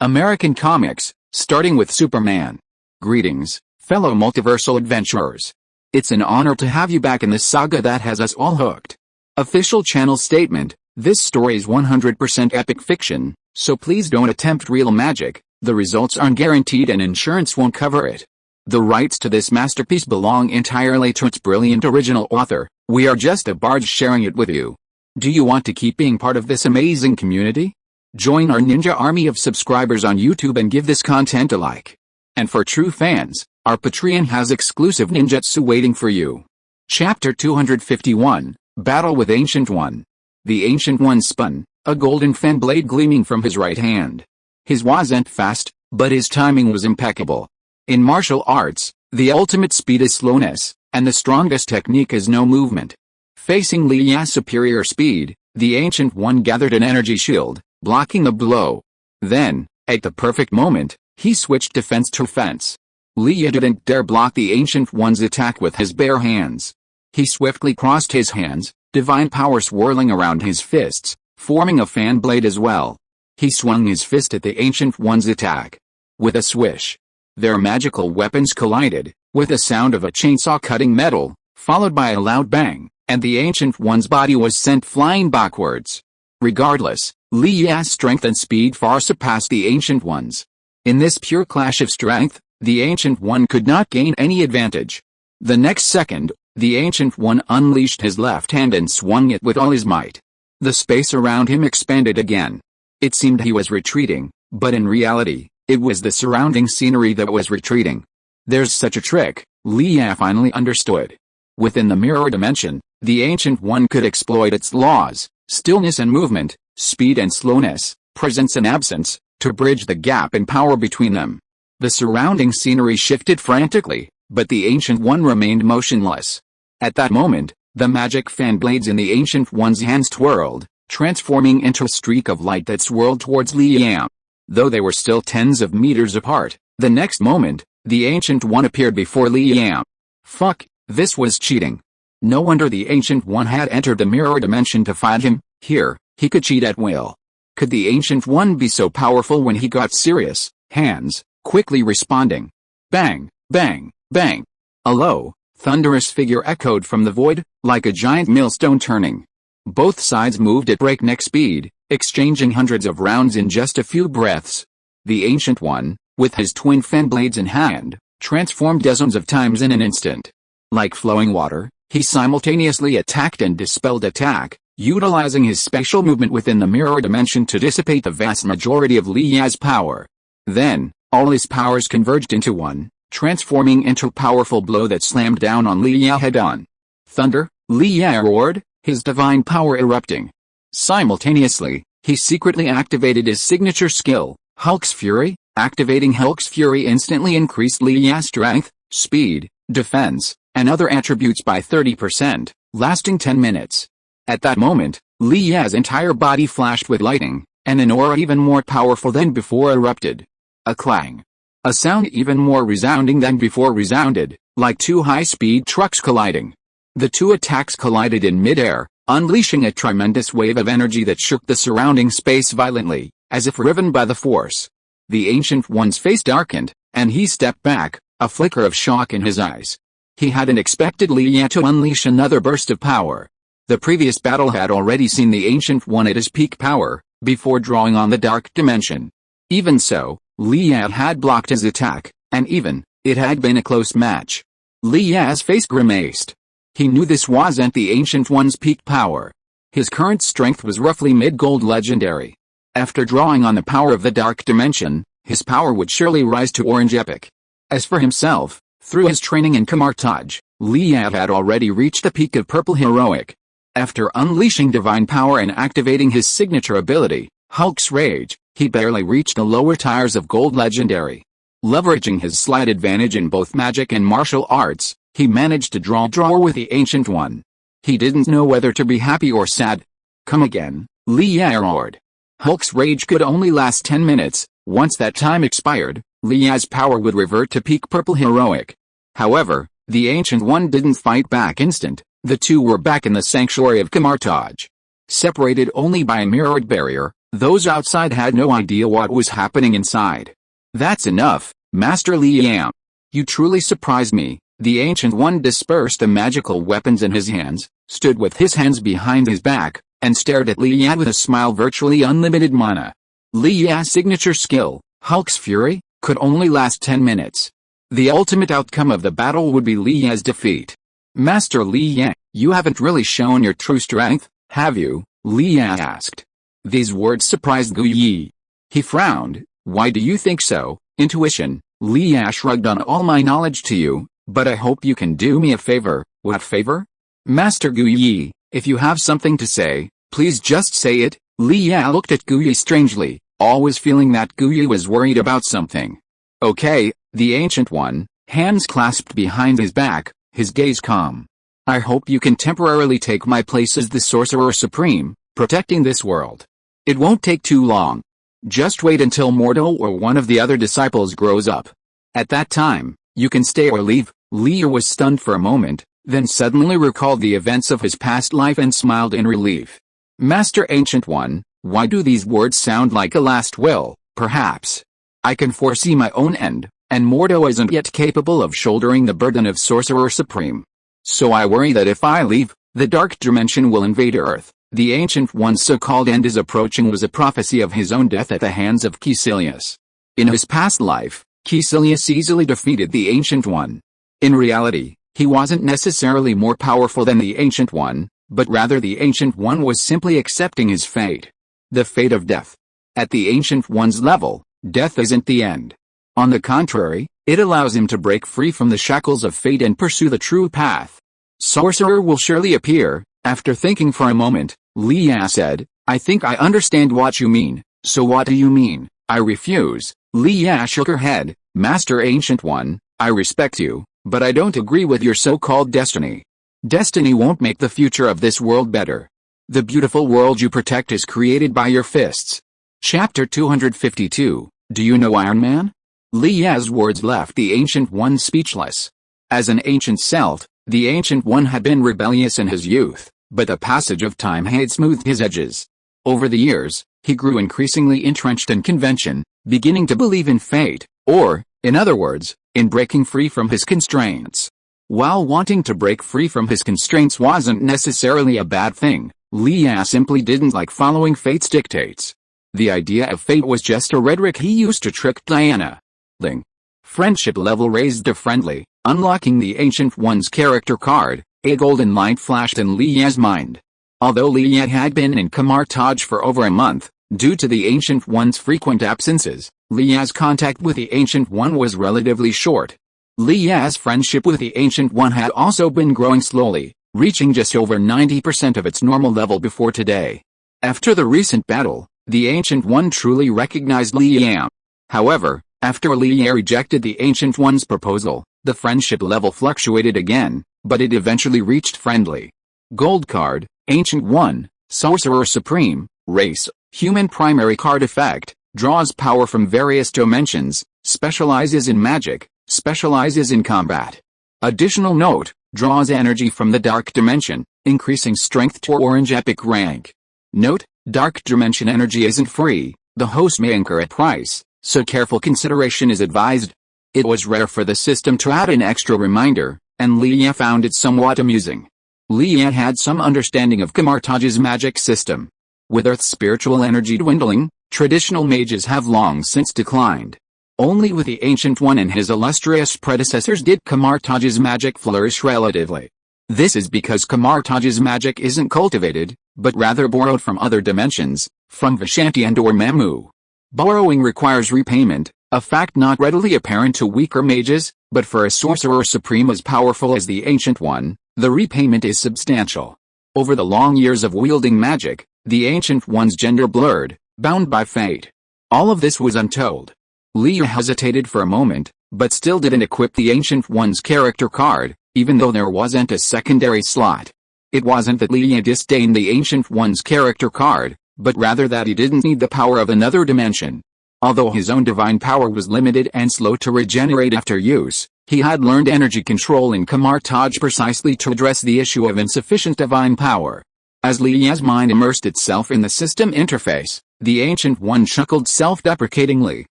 American Comics, starting with Superman. Greetings, fellow multiversal adventurers. It's an honor to have you back in this saga that has us all hooked. Official channel statement: this story is 100% epic fiction, so please don't attempt real magic. The results aren't guaranteed and insurance won't cover it. The rights to this masterpiece belong entirely to its brilliant original author. We are just a barge sharing it with you. Do you want to keep being part of this amazing community? Join our ninja army of subscribers on YouTube and give this content a like. And for true fans, our Patreon has exclusive ninjutsu waiting for you. Chapter 251, Battle with Ancient One. The Ancient One spun, a golden fan blade gleaming from his right hand. His wasn't fast, but his timing was impeccable. In martial arts, the ultimate speed is slowness, and the strongest technique is no movement. Facing Li Ya's superior speed, the Ancient One gathered an energy shield, blocking the blow. Then, at the perfect moment, he switched defense to offense. Li Ya didn't dare block the Ancient One's attack with his bare hands. He swiftly crossed his hands, divine power swirling around his fists, forming a fan blade as well. He swung his fist at the Ancient One's attack. With a swish, their magical weapons collided, with a sound of a chainsaw cutting metal, followed by a loud bang, and the Ancient One's body was sent flying backwards. Regardless, Li Ya's strength and speed far surpassed the Ancient One's. In this pure clash of strength, the Ancient One could not gain any advantage. The next second, the Ancient One unleashed his left hand and swung it with all his might. The space around him expanded again. It seemed he was retreating, but in reality, it was the surrounding scenery that was retreating. There's such a trick, Li Ya finally understood. Within the mirror dimension, the Ancient One could exploit its laws, stillness and movement, speed and slowness, presence and absence, to bridge the gap in power between them. The surrounding scenery shifted frantically, but the Ancient One remained motionless. At that moment, the magic fan blades in the Ancient One's hands twirled, transforming into a streak of light that swirled towards Li Ya. Though they were still tens of meters apart, the next moment, the Ancient One appeared before Li Ya. Fuck, this was cheating. No wonder the Ancient One had entered the mirror dimension to fight him. Here, he could cheat at will. Could the Ancient One be so powerful when he got serious? Hands, quickly responding. Bang, bang, bang. A low, thunderous figure echoed from the void, like a giant millstone turning. Both sides moved at breakneck speed, exchanging hundreds of rounds in just a few breaths. The Ancient One, with his twin fan blades in hand, transformed dozens of times in an instant. Like flowing water, he simultaneously attacked and dispelled attack, utilizing his special movement within the mirror dimension to dissipate the vast majority of Li Ya's power. Then, all his powers converged into one, transforming into a powerful blow that slammed down on Li Ya head-on. Thunder, Li Ya roared, his divine power erupting. Simultaneously, he secretly activated his signature skill, Hulk's Fury. Activating Hulk's Fury instantly increased Li Ya's strength, speed, defense, and other attributes by 30%, lasting 10 minutes. At that moment, Li Ya's entire body flashed with lightning, and an aura even more powerful than before erupted. A clang. A sound even more resounding than before resounded, like two high-speed trucks colliding. The two attacks collided in mid-air, unleashing a tremendous wave of energy that shook the surrounding space violently, as if riven by the force. The Ancient One's face darkened, and he stepped back, a flicker of shock in his eyes. He hadn't expected Li Ya to unleash another burst of power. The previous battle had already seen the Ancient One at his peak power, before drawing on the dark dimension. Even so, Li Ya had blocked his attack, and even, it had been a close match. Li Ya's face grimaced. He knew this wasn't the Ancient One's peak power. His current strength was roughly mid-gold legendary. After drawing on the power of the dark dimension, his power would surely rise to orange epic. As for himself, through his training in Camartage, Li Ya had already reached the peak of purple heroic. After unleashing divine power and activating his signature ability, Hulk's Rage, he barely reached the lower tiers of gold legendary. Leveraging his slight advantage in both magic and martial arts, he managed to draw with the Ancient One. He didn't know whether to be happy or sad. Come again, Li Ya roared. Hulk's Rage could only last 10 minutes. Once that time expired, Li Ya's power would revert to peak purple heroic. However, the Ancient One didn't fight back instant. The two were back in the sanctuary of Camartage. Separated only by a mirrored barrier, Those outside had no idea what was happening inside. "That's enough, Master Liam. You truly surprised me." The Ancient One dispersed the magical weapons in his hands, stood with his hands behind his back, and stared at Liya with a smile. Virtually unlimited mana. Liya's signature skill, Hulk's Fury, could only last 10 minutes. The ultimate outcome of the battle would be Liya's defeat. "Master Liya, you haven't really shown your true strength, have you?" Liya asked. These words surprised Gu Yi. He frowned. "Why do you think so?" "Intuition," Liya shrugged. "On all my knowledge to you, but I hope you can do me a favor." "What favor?" "Master Gu Yi, if you have something to say, please just say it." Liya looked at Gu Yi strangely, always feeling that Gu Yi was worried about something. "Okay," the Ancient One, hands clasped behind his back, his gaze calm. "I hope you can temporarily take my place as the Sorcerer Supreme, protecting this world. It won't take too long. Just wait until Mordo or one of the other disciples grows up. At that time, you can stay or leave." Liya was stunned for a moment, then suddenly recalled the events of his past life and smiled in relief. "Master Ancient One, why do these words sound like a last will?" "Perhaps. I can foresee my own end, and Mordo isn't yet capable of shouldering the burden of Sorcerer Supreme. So I worry that if I leave, the Dark Dimension will invade Earth." The Ancient One's so-called end is approaching was a prophecy of his own death at the hands of Caecilius. In his past life, Caecilius easily defeated the Ancient One. In reality, he wasn't necessarily more powerful than the Ancient One, but rather the Ancient One was simply accepting his fate. The fate of death. At the Ancient One's level, death isn't the end. On the contrary, it allows him to break free from the shackles of fate and pursue the true path. "Sorcerer will surely appear." After thinking for a moment, Liya said, "I think I understand what you mean, so what do you mean?" "I refuse." Liya shook her head. "Master Ancient One, I respect you, but I don't agree with your so-called destiny. Destiny won't make the future of this world better. The beautiful world you protect is created by your fists." Chapter 252, Do You Know Iron Man? Liya's words left the Ancient One speechless. As an ancient self, the Ancient One had been rebellious in his youth, but the passage of time had smoothed his edges. Over the years, he grew increasingly entrenched in convention, beginning to believe in fate, or, in other words, in breaking free from his constraints. While wanting to break free from his constraints wasn't necessarily a bad thing, Liya simply didn't like following fate's dictates. The idea of fate was just a rhetoric he used to trick Diana. Ling. Friendship level raised to friendly, unlocking the Ancient One's character card. A golden light flashed in Liya's mind. Although Liya had been in Kamartaj for over a month, due to the Ancient One's frequent absences, Liya's contact with the Ancient One was relatively short. Liya's friendship with the Ancient One had also been growing slowly, reaching just over 90% of its normal level before today. After the recent battle, the Ancient One truly recognized Liya. However, after Liya rejected the Ancient One's proposal, the friendship level fluctuated again, but it eventually reached friendly. Gold card, Ancient One, Sorcerer Supreme, Race, Human. Primary card effect, draws power from various dimensions, specializes in magic, specializes in combat. Additional note, draws energy from the Dark Dimension, increasing strength to orange epic rank. Note, Dark Dimension energy isn't free, the host may incur a price, so careful consideration is advised. It was rare for the system to add an extra reminder, and Liya found it somewhat amusing. Liya had some understanding of Kamartaj's magic system. With Earth's spiritual energy dwindling, traditional mages have long since declined. Only with the Ancient One and his illustrious predecessors did Kamartaj's magic flourish relatively. This is because Kamartaj's magic isn't cultivated, but rather borrowed from other dimensions, from Vishanti and or Mamu. Borrowing requires repayment, a fact not readily apparent to weaker mages, but for a sorcerer supreme as powerful as the Ancient One, the repayment is substantial. Over the long years of wielding magic, the Ancient One's gender blurred, bound by fate. All of this was untold. Liya hesitated for a moment, but still didn't equip the Ancient One's character card, even though there wasn't a secondary slot. It wasn't that Liya disdained the Ancient One's character card, but rather that he didn't need the power of another dimension. Although his own divine power was limited and slow to regenerate after use, he had learned energy control in Kamartaj precisely to address the issue of insufficient divine power. As Leah's mind immersed itself in the system interface, the Ancient One chuckled self-deprecatingly,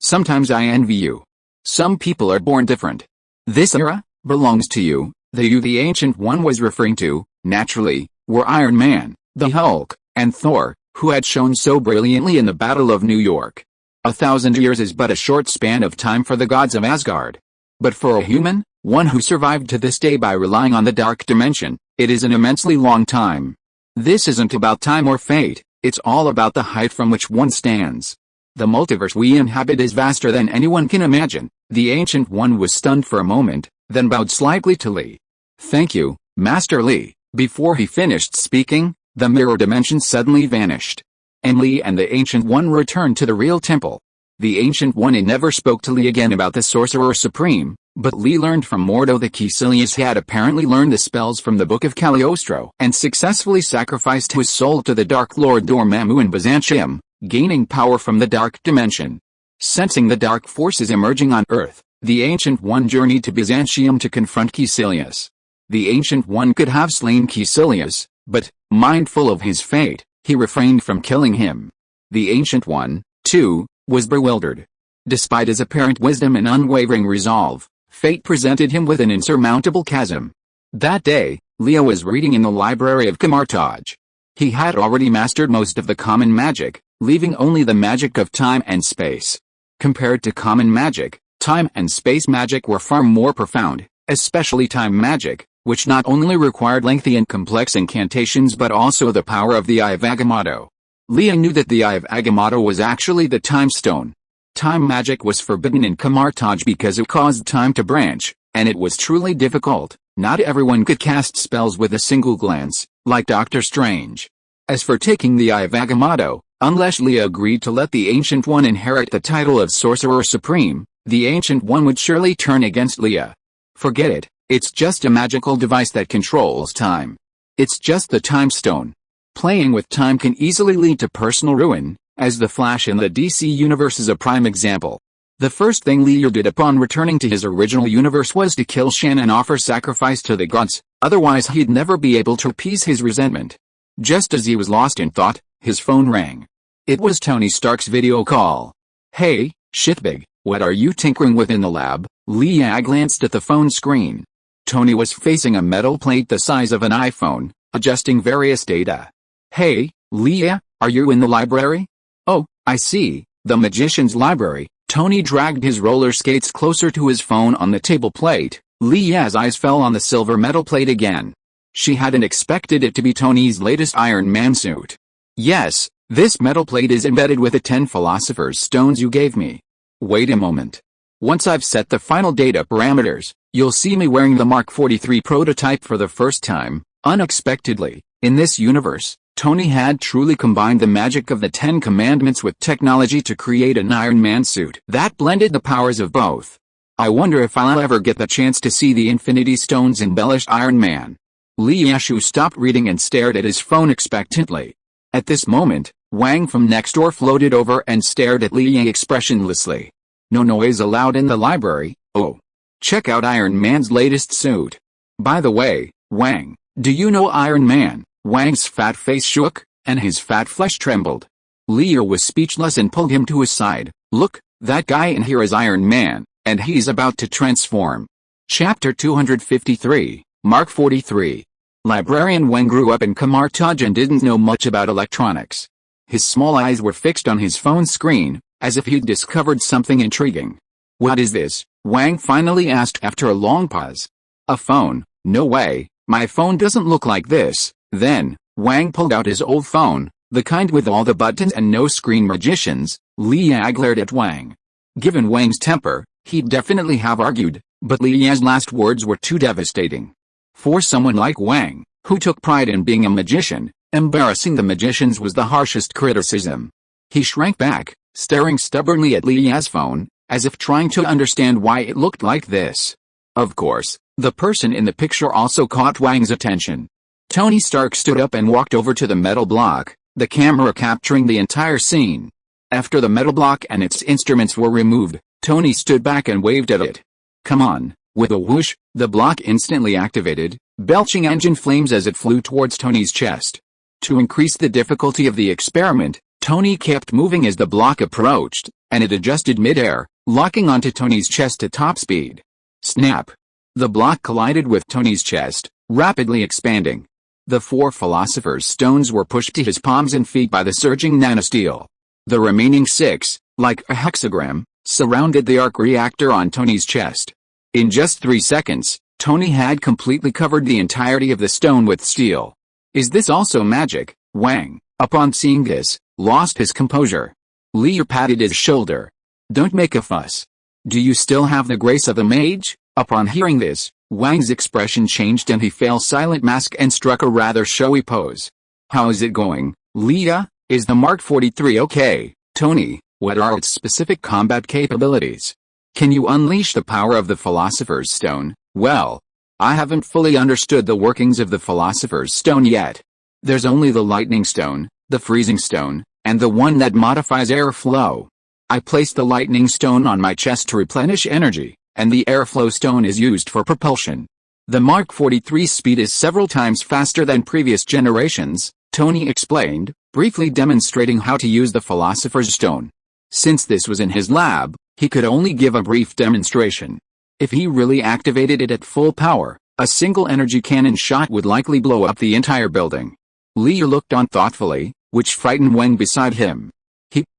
"Sometimes I envy you. Some people are born different. This era belongs to you." The you the Ancient One was referring to, naturally, were Iron Man, the Hulk, and Thor, who had shone so brilliantly in the Battle of New York. 1,000 years is but a short span of time for the gods of Asgard. But for a human, one who survived to this day by relying on the dark dimension, it is an immensely long time. This isn't about time or fate, it's all about the height from which one stands. The multiverse we inhabit is vaster than anyone can imagine. The Ancient One was stunned for a moment, then bowed slightly to Lee. "Thank you, Master Lee." Before he finished speaking, the mirror dimension suddenly vanished. And Lee and the Ancient One returned to the real temple. The Ancient One never spoke to Lee again about the Sorcerer Supreme, but Lee learned from Mordo that Caecilius had apparently learned the spells from the Book of Cagliostro and successfully sacrificed his soul to the Dark Lord Dormammu in Byzantium, gaining power from the Dark Dimension. Sensing the dark forces emerging on Earth, the Ancient One journeyed to Byzantium to confront Caecilius. The Ancient One could have slain Caecilius, but, mindful of his fate, he refrained from killing him. The Ancient One, too, was bewildered. Despite his apparent wisdom and unwavering resolve, fate presented him with an insurmountable chasm. That day, Leo was reading in the library of Camartage. He had already mastered most of the common magic, leaving only the magic of time and space. Compared to common magic, time and space magic were far more profound, especially time magic, which not only required lengthy and complex incantations but also the power of the Eye of Agamotto. Leo knew that the Eye of Agamotto was actually the Time Stone. Time magic was forbidden in Camartage because it caused time to branch, and it was truly difficult. Not everyone could cast spells with a single glance, like Doctor Strange. As for taking the Eye of Agamotto, unless Leo agreed to let the Ancient One inherit the title of Sorcerer Supreme, the Ancient One would surely turn against Leo. Forget it, it's just a magical device that controls time. It's just the Time Stone. Playing with time can easily lead to personal ruin, as the Flash in the DC universe is a prime example. The first thing Leo did upon returning to his original universe was to kill Shan and offer sacrifice to the gods, otherwise he'd never be able to appease his resentment. Just as he was lost in thought, his phone rang. It was Tony Stark's video call. "Hey, shitbag, what are you tinkering with in the lab?" Leo glanced at the phone screen. Tony was facing a metal plate the size of an iPhone, adjusting various data. "Hey, Leo, are you in the library?" "Oh, I see, the magician's library." Tony dragged his roller skates closer to his phone on the table plate. Leah's eyes fell on the silver metal plate again. She hadn't expected it to be Tony's latest Iron Man suit. "Yes, this metal plate is embedded with the 10 Philosopher's Stones you gave me. Wait a moment. Once I've set the final data parameters, you'll see me wearing the Mark 43 prototype for the first time." Unexpectedly, in this universe, Tony had truly combined the magic of the 10 Commandments with technology to create an Iron Man suit that blended the powers of both. "I wonder if I'll ever get the chance to see the Infinity Stones embellished Iron Man." Liashu stopped reading and stared at his phone expectantly. At this moment, Wang from next door floated over and stared at Lia expressionlessly. "No noise allowed in the library." "Oh. Check out Iron Man's latest suit. By the way, Wang, do you know Iron Man?" Wang's fat face shook, and his fat flesh trembled. Leo was speechless and pulled him to his side. "Look, that guy in here is Iron Man, and he's about to transform." Chapter 253, Mark 43. Librarian Wang grew up in Camartage and didn't know much about electronics. His small eyes were fixed on his phone screen, as if he'd discovered something intriguing. "What is this?" Wang finally asked after a long pause. "A phone? No way, my phone doesn't look like this." Then, Wang pulled out his old phone, the kind with all the buttons and no screen. Magicians. Lia glared at Wang. Given Wang's temper, he'd definitely have argued, but Lia's last words were too devastating. For someone like Wang, who took pride in being a magician, embarrassing the magicians was the harshest criticism. He shrank back, staring stubbornly at Lia's phone, as if trying to understand why it looked like this. Of course, the person in the picture also caught Wang's attention. Tony Stark stood up and walked over to the metal block, the camera capturing the entire scene. After the metal block and its instruments were removed, Tony stood back and waved at it. "Come on." With a whoosh, the block instantly activated, belching engine flames as it flew towards Tony's chest. To increase the difficulty of the experiment, Tony kept moving as the block approached, and it adjusted mid-air, locking onto Tony's chest at top speed. Snap! The block collided with Tony's chest, rapidly expanding. The 4 Philosopher's Stones were pushed to his palms and feet by the surging nanosteel. The remaining 6, like a hexagram, surrounded the arc reactor on Tony's chest. In just 3 seconds, Tony had completely covered the entirety of the stone with steel. Is this also magic? Wang, upon seeing this, lost his composure. Liu patted his shoulder. Don't make a fuss. Do you still have the grace of a mage? Upon hearing this, Wang's expression changed and he fell silent mask and struck a rather showy pose. How is it going, Leah? Is the Mark 43 okay? Tony, what are its specific combat capabilities? Can you unleash the power of the Philosopher's Stone? Well, I haven't fully understood the workings of the Philosopher's Stone yet. There's only the Lightning Stone, the Freezing Stone, and the one that modifies airflow. I place the Lightning Stone on my chest to replenish energy, and the Airflow Stone is used for propulsion. The Mark 43's speed is several times faster than previous generations, Tony explained, briefly demonstrating how to use the Philosopher's Stone. Since this was in his lab, he could only give a brief demonstration. If he really activated it at full power, a single energy cannon shot would likely blow up the entire building. Liu looked on thoughtfully, which frightened Wang beside him.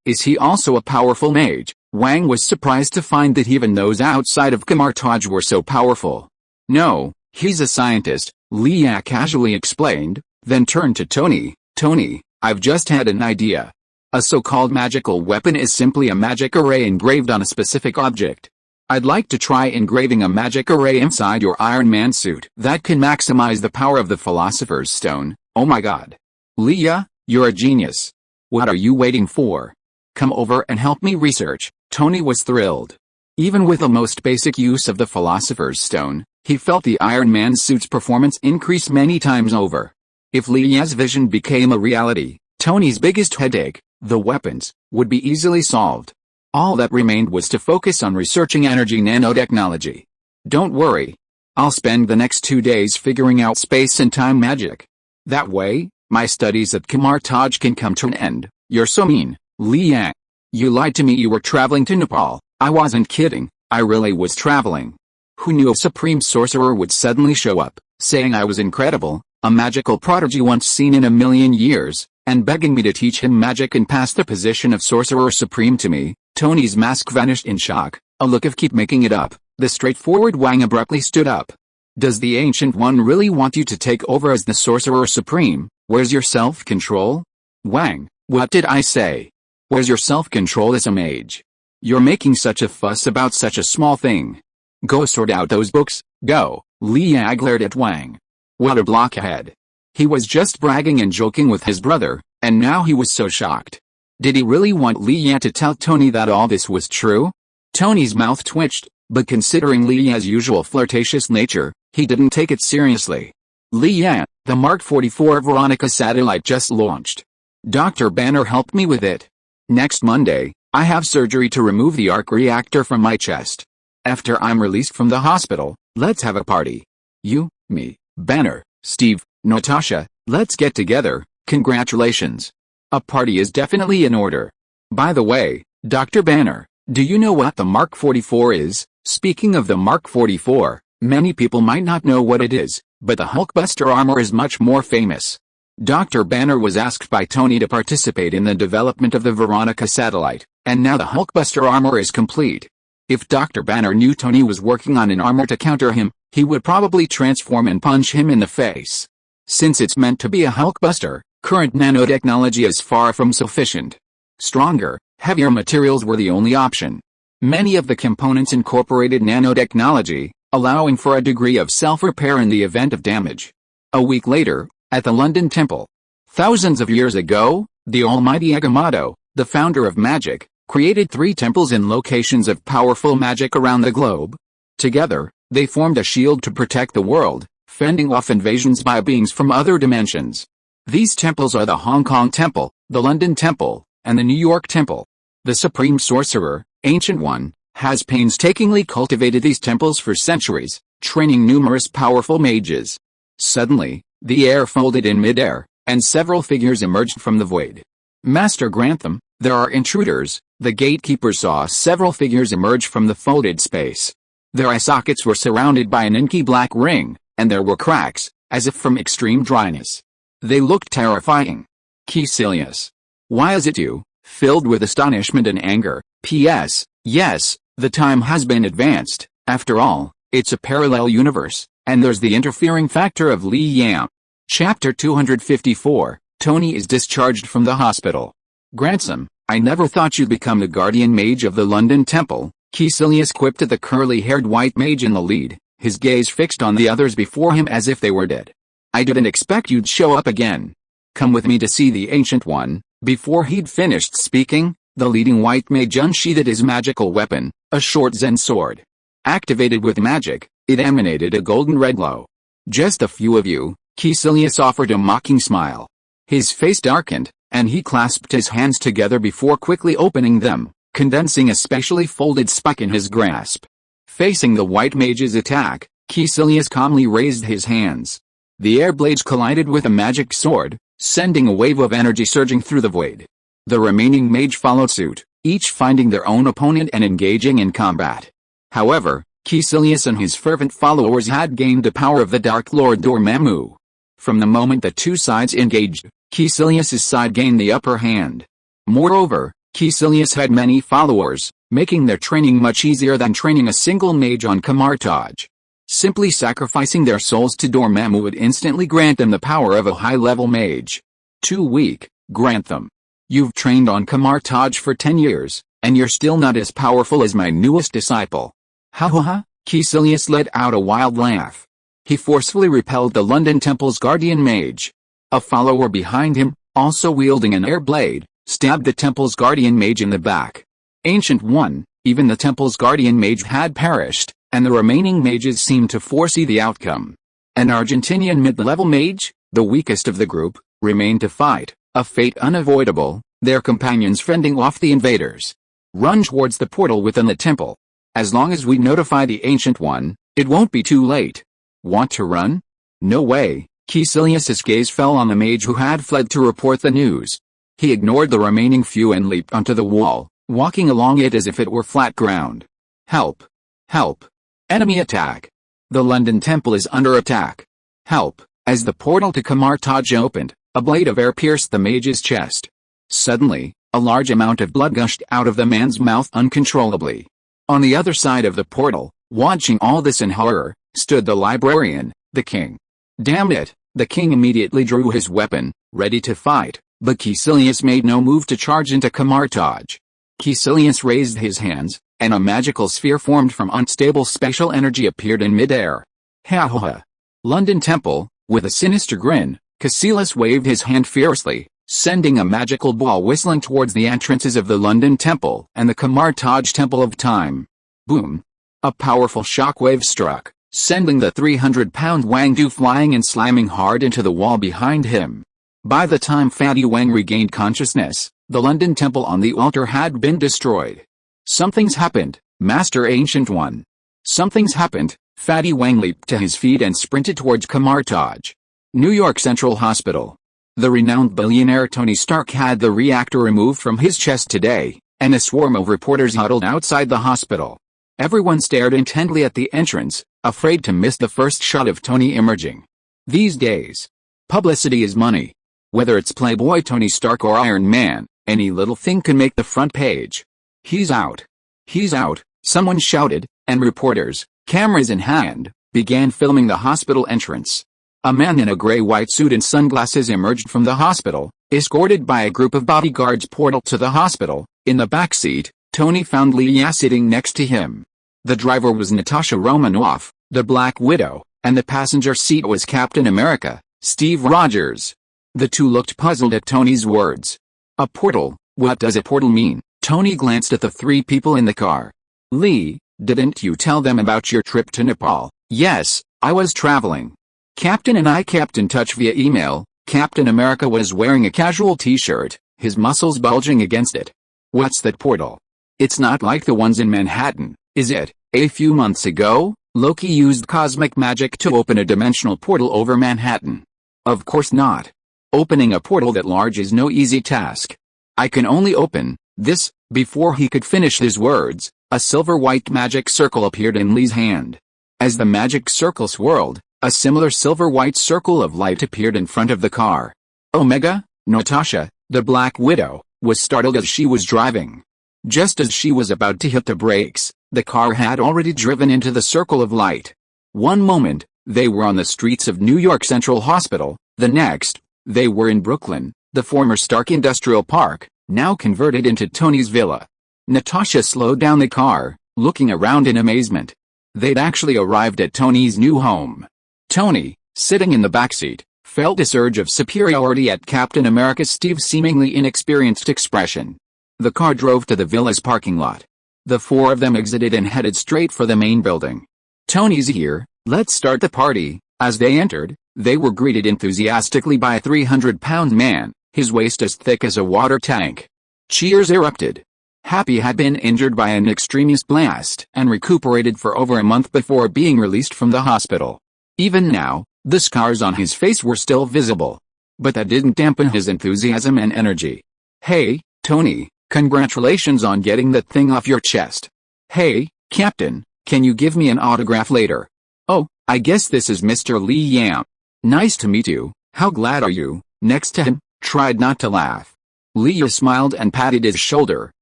Is he also a powerful mage? Wang was surprised to find that even those outside of Kamartaj were so powerful. No, he's a scientist, Liu casually explained, then turned to Tony. Tony, I've just had an idea. A so-called magical weapon is simply a magic array engraved on a specific object. I'd like to try engraving a magic array inside your Iron Man suit. That can maximize the power of the Philosopher's Stone. Oh my god. Leah, you're a genius. What are you waiting for? Come over and help me research. Tony was thrilled. Even with the most basic use of the Philosopher's Stone, he felt the Iron Man suit's performance increase many times over. If Leah's vision became a reality, Tony's biggest headache, the weapons, would be easily solved. All that remained was to focus on researching energy nanotechnology. Don't worry. I'll spend the next 2 days figuring out space and time magic. That way, my studies at Kamartaj can come to an end. You're so mean, Liang. You lied to me you were traveling to Nepal. I wasn't kidding, I really was traveling. Who knew a supreme sorcerer would suddenly show up, saying I was incredible, a magical prodigy once seen in a million years, and begging me to teach him magic and pass the position of sorcerer supreme to me? Tony's mask vanished in shock, a look of keep making it up. The straightforward Wang abruptly stood up. Does the Ancient One really want you to take over as the sorcerer supreme? Where's your self-control? Wang, what did I say? Where's your self-control as a mage? You're making such a fuss about such a small thing. Go sort out those books, go. Liu glared at Wang. What a blockhead. He was just bragging and joking with his brother, and now he was so shocked. Did he really want Liu to tell Tony that all this was true? Tony's mouth twitched, but considering Liu's usual flirtatious nature, he didn't take it seriously. Liu, the Mark 44 Veronica satellite just launched. Dr. Banner helped me with it. Next Monday, I have surgery to remove the arc reactor from my chest. After I'm released from the hospital, let's have a party. You, me, Banner, Steve, Natasha, let's get together. Congratulations. A party is definitely in order. By the way, Dr. Banner, do you know what the Mark 44 is? Speaking of the Mark 44, many people might not know what it is, but the Hulkbuster armor is much more famous. Dr. Banner was asked by Tony to participate in the development of the Veronica satellite, and now the Hulkbuster armor is complete. If Dr. Banner knew Tony was working on an armor to counter him, he would probably transform and punch him in the face. Since it's meant to be a Hulkbuster, current nanotechnology is far from sufficient. Stronger, heavier materials were the only option. Many of the components incorporated nanotechnology, allowing for a degree of self-repair in the event of damage. A week later, at the London Temple. Thousands of years ago, the almighty Agamotto, the founder of magic, created 3 temples in locations of powerful magic around the globe. Together, they formed a shield to protect the world, fending off invasions by beings from other dimensions. These temples are the Hong Kong Temple, the London Temple, and the New York Temple. The Supreme Sorcerer, Ancient One, has painstakingly cultivated these temples for centuries, training numerous powerful mages. Suddenly, the air folded in midair, and several figures emerged from the void. Master Grantham, there are intruders. The gatekeeper saw several figures emerge from the folded space. Their eye sockets were surrounded by an inky black ring, and there were cracks, as if from extreme dryness. They looked terrifying. Caecilius. Why is it you? Filled with astonishment and anger. P.S. Yes, the time has been advanced. After all, it's a parallel universe, and there's the interfering factor of Li Yam. Chapter 254, Tony is discharged from the hospital. Grandson, I never thought you'd become the guardian mage of the London Temple, Caecilius quipped at the curly-haired white mage in the lead, his gaze fixed on the others before him as if they were dead. I didn't expect you'd show up again. Come with me to see the Ancient One. Before he'd finished speaking, the leading white mage unsheathed his magical weapon, a short Zen sword. Activated with magic, it emanated a golden red glow. Just a few of you, Caecilius offered a mocking smile. His face darkened, and he clasped his hands together before quickly opening them, condensing a specially folded spike in his grasp. Facing the white mage's attack, Caecilius calmly raised his hands. The air blades collided with a magic sword, sending a wave of energy surging through the void. The remaining mage followed suit, each finding their own opponent and engaging in combat. However, Caecilius and his fervent followers had gained the power of the Dark Lord Dormammu. From the moment the two sides engaged, Caecilius's side gained the upper hand. Moreover, Caecilius had many followers, making their training much easier than training a single mage on Kamartaj. Simply sacrificing their souls to Dormammu would instantly grant them the power of a high-level mage. Too weak, Grantham. You've trained on Kamartaj for 10 years, and you're still not as powerful as my newest disciple. Ha ha ha, Caecilius let out a wild laugh. He forcefully repelled the London Temple's guardian mage. A follower behind him, also wielding an air blade, stabbed the temple's guardian mage in the back. Ancient One, even the temple's guardian mage had perished, and the remaining mages seemed to foresee the outcome. An Argentinian mid-level mage, the weakest of the group, remained to fight, a fate unavoidable, their companions fending off the invaders. Run towards the portal within the temple. As long as we notify the Ancient One, it won't be too late. Want to run? No way. Caecilius's gaze fell on the mage who had fled to report the news. He ignored the remaining few and leaped onto the wall, walking along it as if it were flat ground. Help! Help! Enemy attack! The London Temple is under attack. Help! As the portal to Kamartaj opened, a blade of air pierced the mage's chest. Suddenly, a large amount of blood gushed out of the man's mouth uncontrollably. On the other side of the portal, watching all this in horror, stood the librarian, the king. Damn it! The king immediately drew his weapon, ready to fight, but Caecilius made no move to charge into Kamartaj. Caecilius raised his hands, and a magical sphere formed from unstable spatial energy appeared in midair. Ha ha ha! London Temple, with a sinister grin, Caecilius waved his hand fiercely, sending a magical ball whistling towards the entrances of the London Temple and the Kamartaj Temple of Time. Boom! A powerful shockwave struck, sending the 300-pound Wang Du flying and slamming hard into the wall behind him. By the time Fatty Wang regained consciousness, the London Temple on the altar had been destroyed. Something's happened, Master Ancient One. Something's happened. Fatty Wang leaped to his feet and sprinted towards Kamartaj. New York Central Hospital. The renowned billionaire Tony Stark had the reactor removed from his chest today, and a swarm of reporters huddled outside the hospital. Everyone stared intently at the entrance, afraid to miss the first shot of Tony emerging. These days, publicity is money. Whether it's Playboy Tony Stark or Iron Man, any little thing can make the front page. He's out. He's out, someone shouted, and reporters, cameras in hand, began filming the hospital entrance. A man in a gray-white suit and sunglasses emerged from the hospital, escorted by a group of bodyguards. Portal to the hospital. In the back seat, Tony found Leah sitting next to him. The driver was Natasha Romanoff, the Black Widow, and the passenger seat was Captain America, Steve Rogers. The two looked puzzled at Tony's words. A portal? What does a portal mean? Tony glanced at the three people in the car. Lee, didn't you tell them about your trip to Nepal? Yes, I was traveling. Captain and I kept in touch via email. Captain America was wearing a casual t-shirt, his muscles bulging against it. What's that portal? It's not like the ones in Manhattan, is it? A few months ago, Loki used cosmic magic to open a dimensional portal over Manhattan. Of course not. Opening a portal that large is no easy task. I can only open this. Before he could finish his words, a silver-white magic circle appeared in Lee's hand. As the magic circle swirled, a similar silver-white circle of light appeared in front of the car. Omega, Natasha, the Black Widow, was startled as she was driving. Just as she was about to hit the brakes, the car had already driven into the circle of light. One moment, they were on the streets of New York Central Hospital. The next, they were in Brooklyn, the former Stark Industrial Park, now converted into Tony's villa. Natasha slowed down the car, looking around in amazement. They'd actually arrived at Tony's new home. Tony, sitting in the backseat, felt a surge of superiority at Captain America Steve's seemingly inexperienced expression. The car drove to the villa's parking lot. The four of them exited and headed straight for the main building. "Tony's here, let's start the party." As they entered, they were greeted enthusiastically by a 300-pound man, his waist as thick as a water tank. Cheers erupted. Happy had been injured by an extremist blast and recuperated for over a month before being released from the hospital. Even now, the scars on his face were still visible. But that didn't dampen his enthusiasm and energy. "Hey, Tony, congratulations on getting that thing off your chest. Hey, Captain, can you give me an autograph later? Oh, I guess this is Mr. Lee Yam. Nice to meet you, how glad are you?" Next to him, tried not to laugh. Lee smiled and patted his shoulder.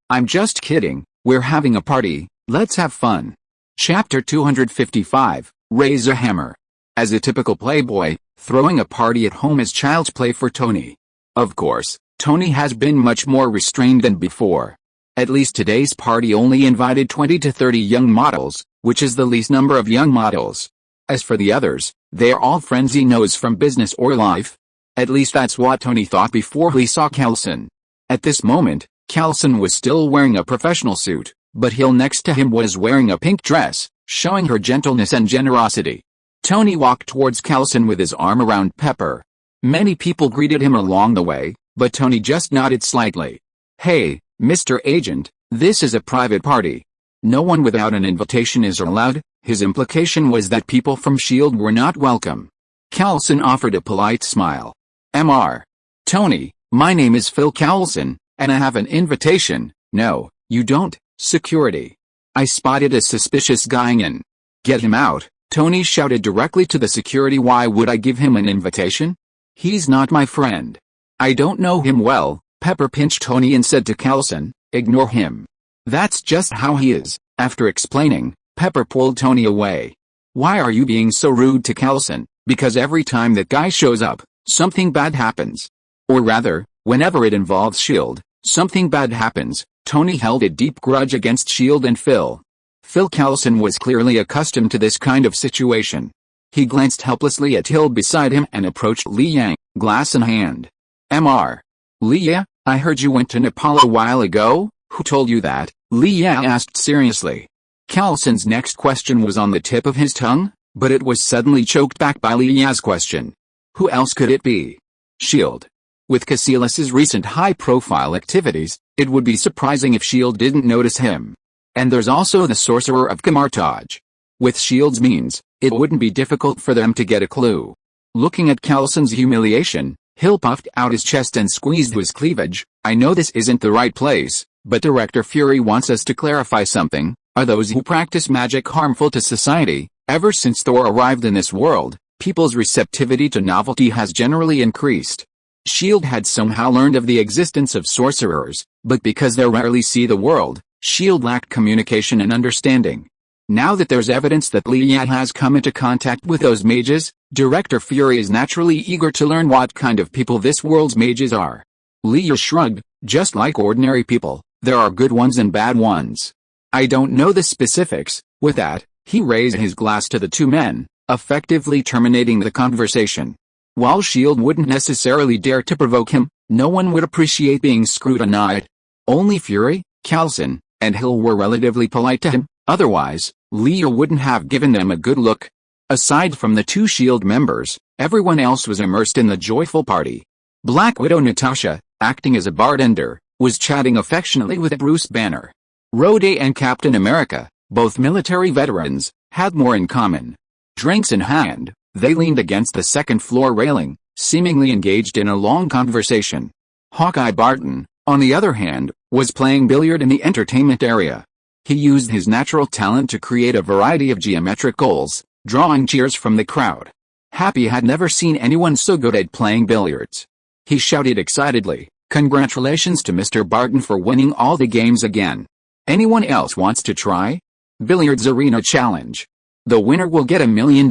"I'm just kidding, we're having a party, let's have fun." Chapter 255, Raise a Hammer. As a typical playboy, throwing a party at home is child's play for Tony. Of course, Tony has been much more restrained than before. At least today's party only invited 20 to 30 young models, which is the least number of young models. As for the others, they're all friends he knows from business or life. At least that's what Tony thought before he saw Coulson. At this moment, Coulson was still wearing a professional suit, but Hill next to him was wearing a pink dress, showing her gentleness and generosity. Tony walked towards Coulson with his arm around Pepper. Many people greeted him along the way, but Tony just nodded slightly. "Hey, Mr. Agent, this is a private party. No one without an invitation is allowed." His implication was that people from S.H.I.E.L.D. were not welcome. Coulson offered a polite smile. "Mr. Tony, my name is Phil Coulson, and I have an invitation." "No, you don't, security. I spotted a suspicious guy in." "Get him out," Tony shouted directly to the security. "Why would I give him an invitation? He's not my friend. I don't know him well." Pepper pinched Tony and said to Coulson, "Ignore him. That's just how he is." After explaining, Pepper pulled Tony away. "Why are you being so rude to Coulson?" "Because every time that guy shows up, something bad happens. Or rather, whenever it involves S.H.I.E.L.D., something bad happens." Tony held a deep grudge against S.H.I.E.L.D. and Phil. Phil Coulson was clearly accustomed to this kind of situation. He glanced helplessly at Hill beside him and approached Lee Yang, glass in hand. "Mr. Lee, I heard you went to Nepal a while ago. Who told you that?" Lee Yang asked seriously. Coulson's next question was on the tip of his tongue, but it was suddenly choked back by Lee Yang's question. Who else could it be? S.H.I.E.L.D. With Casillas's recent high-profile activities, it would be surprising if S.H.I.E.L.D. didn't notice him. And there's also the Sorcerer of Kamartaj. With S.H.I.E.L.D.'s means, it wouldn't be difficult for them to get a clue. Looking at Coulson's humiliation, Hill puffed out his chest and squeezed his cleavage. "I know this isn't the right place, but Director Fury wants us to clarify something. Are those who practice magic harmful to society? Ever since Thor arrived in this world, people's receptivity to novelty has generally increased. S.H.I.E.L.D. had somehow learned of the existence of sorcerers, but because they rarely see the world, S.H.I.E.L.D. lacked communication and understanding. Now that there's evidence that Lee Yang has come into contact with those mages, Director Fury is naturally eager to learn what kind of people this world's mages are." Lee shrugged. "Just like ordinary people, there are good ones and bad ones. I don't know the specifics." With that, he raised his glass to the two men, effectively terminating the conversation. While S.H.I.E.L.D. wouldn't necessarily dare to provoke him, no one would appreciate being scrutinized. Only Fury, Coulson, and Hill were relatively polite to him. Otherwise, Lee wouldn't have given them a good look. Aside from the two S.H.I.E.L.D. members, everyone else was immersed in the joyful party. Black Widow Natasha, acting as a bartender, was chatting affectionately with Bruce Banner. Rhodey and Captain America, both military veterans, had more in common. Drinks in hand, they leaned against the second-floor railing, seemingly engaged in a long conversation. Hawkeye Barton, on the other hand, was playing billiard in the entertainment area. He used his natural talent to create a variety of geometric goals, drawing cheers from the crowd. Happy had never seen anyone so good at playing billiards. He shouted excitedly, "Congratulations to Mr. Barton for winning all the games again. Anyone else wants to try? Billiards Arena Challenge. The winner will get $1 million."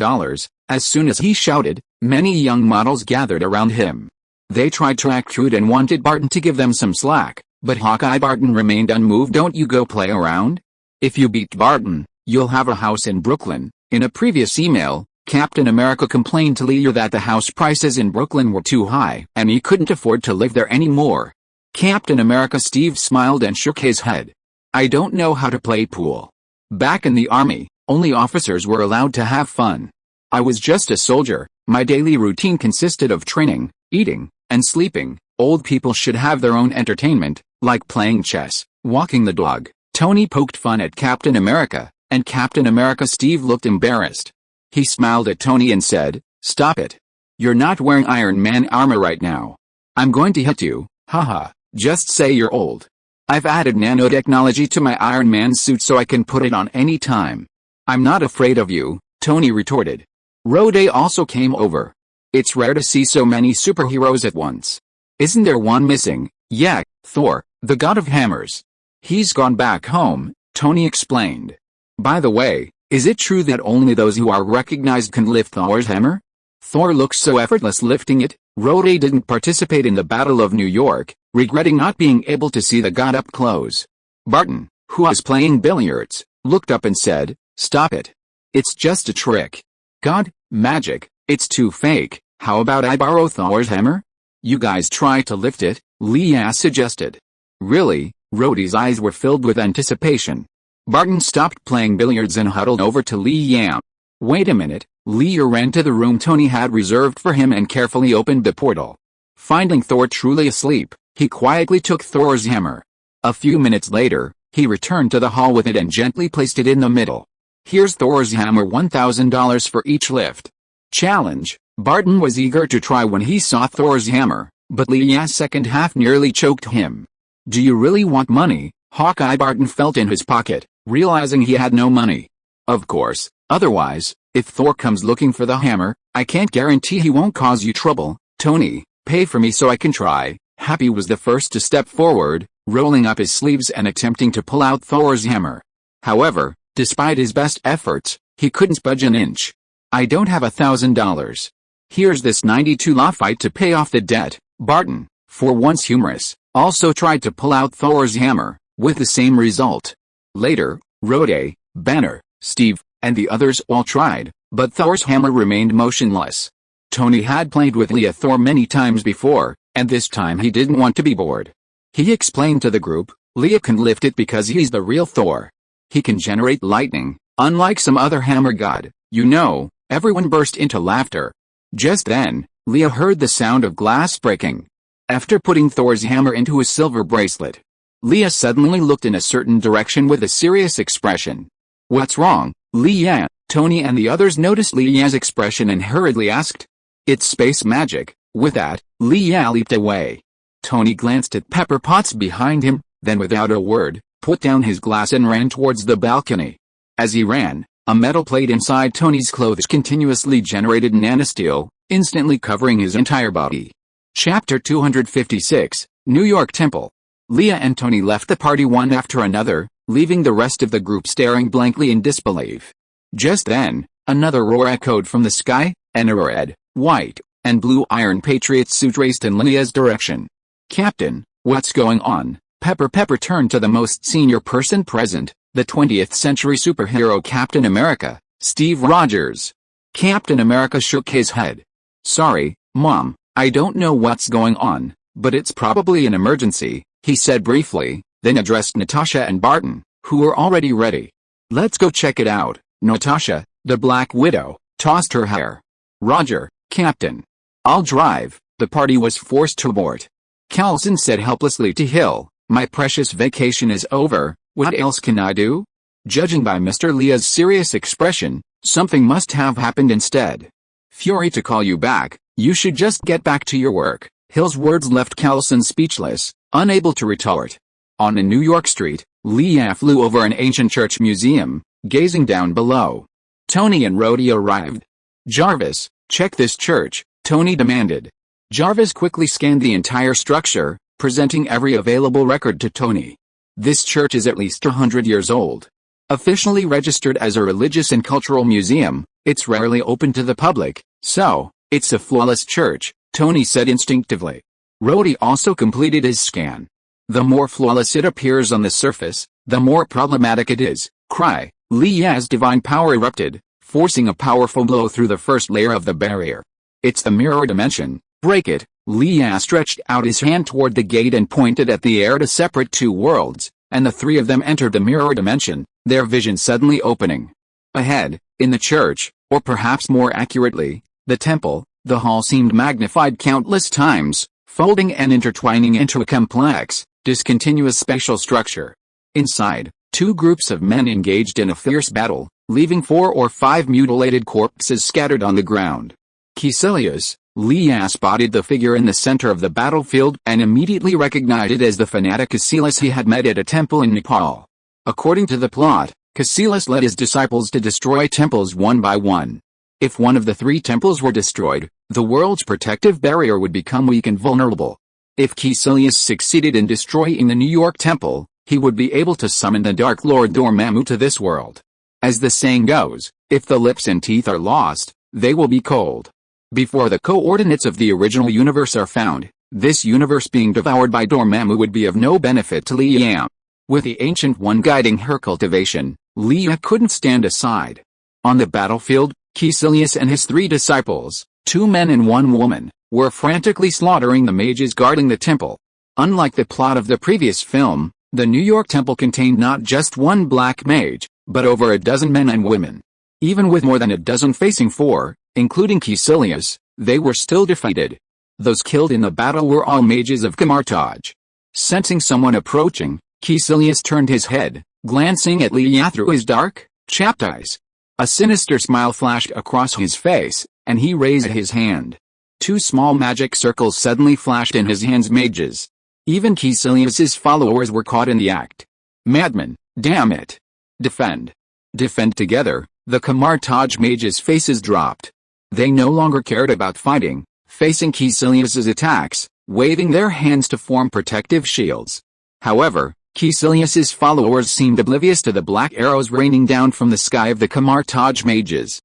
As soon as he shouted, many young models gathered around him. They tried to act cute and wanted Barton to give them some slack, but Hawkeye Barton remained unmoved. "Don't you go play around? If you beat Barton, you'll have a house in Brooklyn." In a previous email, Captain America complained to Leah that the house prices in Brooklyn were too high and he couldn't afford to live there anymore. Captain America Steve smiled and shook his head. "I don't know how to play pool. Back in the army, only officers were allowed to have fun. I was just a soldier. My daily routine consisted of training, eating, and sleeping. Old people should have their own entertainment, like playing chess, walking the dog." Tony poked fun at Captain America, and Captain America Steve looked embarrassed. He smiled at Tony and said, "Stop it. You're not wearing Iron Man armor right now. I'm going to hit you, haha. Just say you're old. I've added nanotechnology to my Iron Man suit so I can put it on any time." "I'm not afraid of you," Tony retorted. Rhodey also came over. "It's rare to see so many superheroes at once. Isn't there one missing?" "Yeah, Thor, the god of hammers. He's gone back home," Tony explained. "By the way, is it true that only those who are recognized can lift Thor's hammer? Thor looks so effortless lifting it." Rhodey didn't participate in the Battle of New York, regretting not being able to see the god up close. Barton, who was playing billiards, looked up and said, "Stop it. It's just a trick. God, magic, it's too fake. How about I borrow Thor's hammer? You guys try to lift it," Leah suggested. "Really?" Rhodey's eyes were filled with anticipation. Barton stopped playing billiards and huddled over to Leah. "Wait a minute." Leah ran to the room Tony had reserved for him and carefully opened the portal. Finding Thor truly asleep, he quietly took Thor's hammer. A few minutes later, he returned to the hall with it and gently placed it in the middle. "Here's Thor's hammer, $1,000 for each lift." Challenge. Barton was eager to try when he saw Thor's hammer, but Leah's second half nearly choked him. "Do you really want money?" Hawkeye Barton felt in his pocket, realizing he had no money. "Of course, otherwise, if Thor comes looking for the hammer, I can't guarantee he won't cause you trouble." "Tony, pay for me so I can try." Happy was the first to step forward, rolling up his sleeves and attempting to pull out Thor's hammer. However, despite his best efforts, he couldn't budge an inch. "I don't have $1,000. Here's this 92 Lafite to pay off the debt." Barton, for once humorous, also tried to pull out Thor's hammer, with the same result. Later, Rhodey, Banner, Steve, and the others all tried, but Thor's hammer remained motionless. Tony had played with Leah Thor many times before, and this time he didn't want to be bored. He explained to the group, "Leah can lift it because he's the real Thor. He can generate lightning, unlike some other hammer god, you know." Everyone burst into laughter. Just then, Leah heard the sound of glass breaking. After putting Thor's hammer into his silver bracelet, Leah suddenly looked in a certain direction with a serious expression. "What's wrong, Leah?" Tony and the others noticed Leah's expression and hurriedly asked. "It's space magic." With that, Leah leaped away. Tony glanced at Pepper Potts behind him, then without a word, put down his glass and ran towards the balcony. As he ran, a metal plate inside Tony's clothes continuously generated nanosteel, instantly covering his entire body. Chapter 256, New York Temple. Leah and Tony left the party one after another, leaving the rest of the group staring blankly in disbelief. Just then, another roar echoed from the sky, and a red, white, and blue Iron Patriot suit raced in Leah's direction. "Captain, what's going on?" Pepper turned to the most senior person present, the 20th century superhero Captain America, Steve Rogers. Captain America shook his head. "Sorry, Mom, I don't know what's going on, but it's probably an emergency," he said briefly, then addressed Natasha and Barton, who were already ready. "Let's go check it out." Natasha, the Black Widow, tossed her hair. "Roger, Captain. I'll drive." The party was forced to abort. Coulson said helplessly to Hill, "My precious vacation is over, what else can I do?" Judging by Mr. Leah's serious expression, something must have happened instead. "Fury to call you back," You should just get back to your work. Hill's words left Callison speechless, unable to retort. On a New York street, Leah flew over an ancient church museum, gazing down below. Tony and Rhodey arrived. Jarvis, check this church, Tony demanded. Jarvis quickly scanned the entire structure, presenting every available record to Tony. This church is at least 100 years old. Officially registered as a religious and cultural museum, it's rarely open to the public, so, it's a flawless church, Tony said instinctively. Rhodey also completed his scan. The more flawless it appears on the surface, the more problematic it is. Cry. Leah's divine power erupted, forcing a powerful blow through the first layer of the barrier. It's the mirror dimension. Break it. Leah stretched out his hand toward the gate and pointed at the air to separate two worlds, and the three of them entered the mirror dimension, their vision suddenly opening. Ahead, in the church, or perhaps more accurately, the temple, the hall seemed magnified countless times, folding and intertwining into a complex, discontinuous spatial structure. Inside, two groups of men engaged in a fierce battle, leaving 4 or 5 mutilated corpses scattered on the ground. Caecilius, Leah spotted the figure in the center of the battlefield and immediately recognized it as the fanatic Caecilius he had met at a temple in Nepal. According to the plot, Caecilius led his disciples to destroy temples one by one. If one of the 3 temples were destroyed, the world's protective barrier would become weak and vulnerable. If Caecilius succeeded in destroying the New York temple, he would be able to summon the Dark Lord Dormammu to this world. As the saying goes, if the lips and teeth are lost, they will be cold. Before the coordinates of the original universe are found, this universe being devoured by Dormammu would be of no benefit to Leah. With the Ancient One guiding her cultivation, Leah couldn't stand aside. On the battlefield, Caecilius and his 3 disciples, 2 men and 1 woman, were frantically slaughtering the mages guarding the temple. Unlike the plot of the previous film, the New York temple contained not just 1 black mage, but over a dozen men and women. Even with more than a dozen facing 4, including Caecilius, they were still defeated. Those killed in the battle were all mages of Camartage. Sensing someone approaching, Caecilius turned his head, glancing at Leah through his dark, chapped eyes. A sinister smile flashed across his face, and he raised his hand. 2 small magic circles suddenly flashed in his hands. Mages. Even Caecilius's followers were caught in the act. Madman, damn it. Defend. Defend. Together, the Camartage mages' faces dropped. They no longer cared about fighting, facing Caecilius's attacks, waving their hands to form protective shields. However, Caecilius's followers seemed oblivious to the black arrows raining down from the sky of the Camartage mages.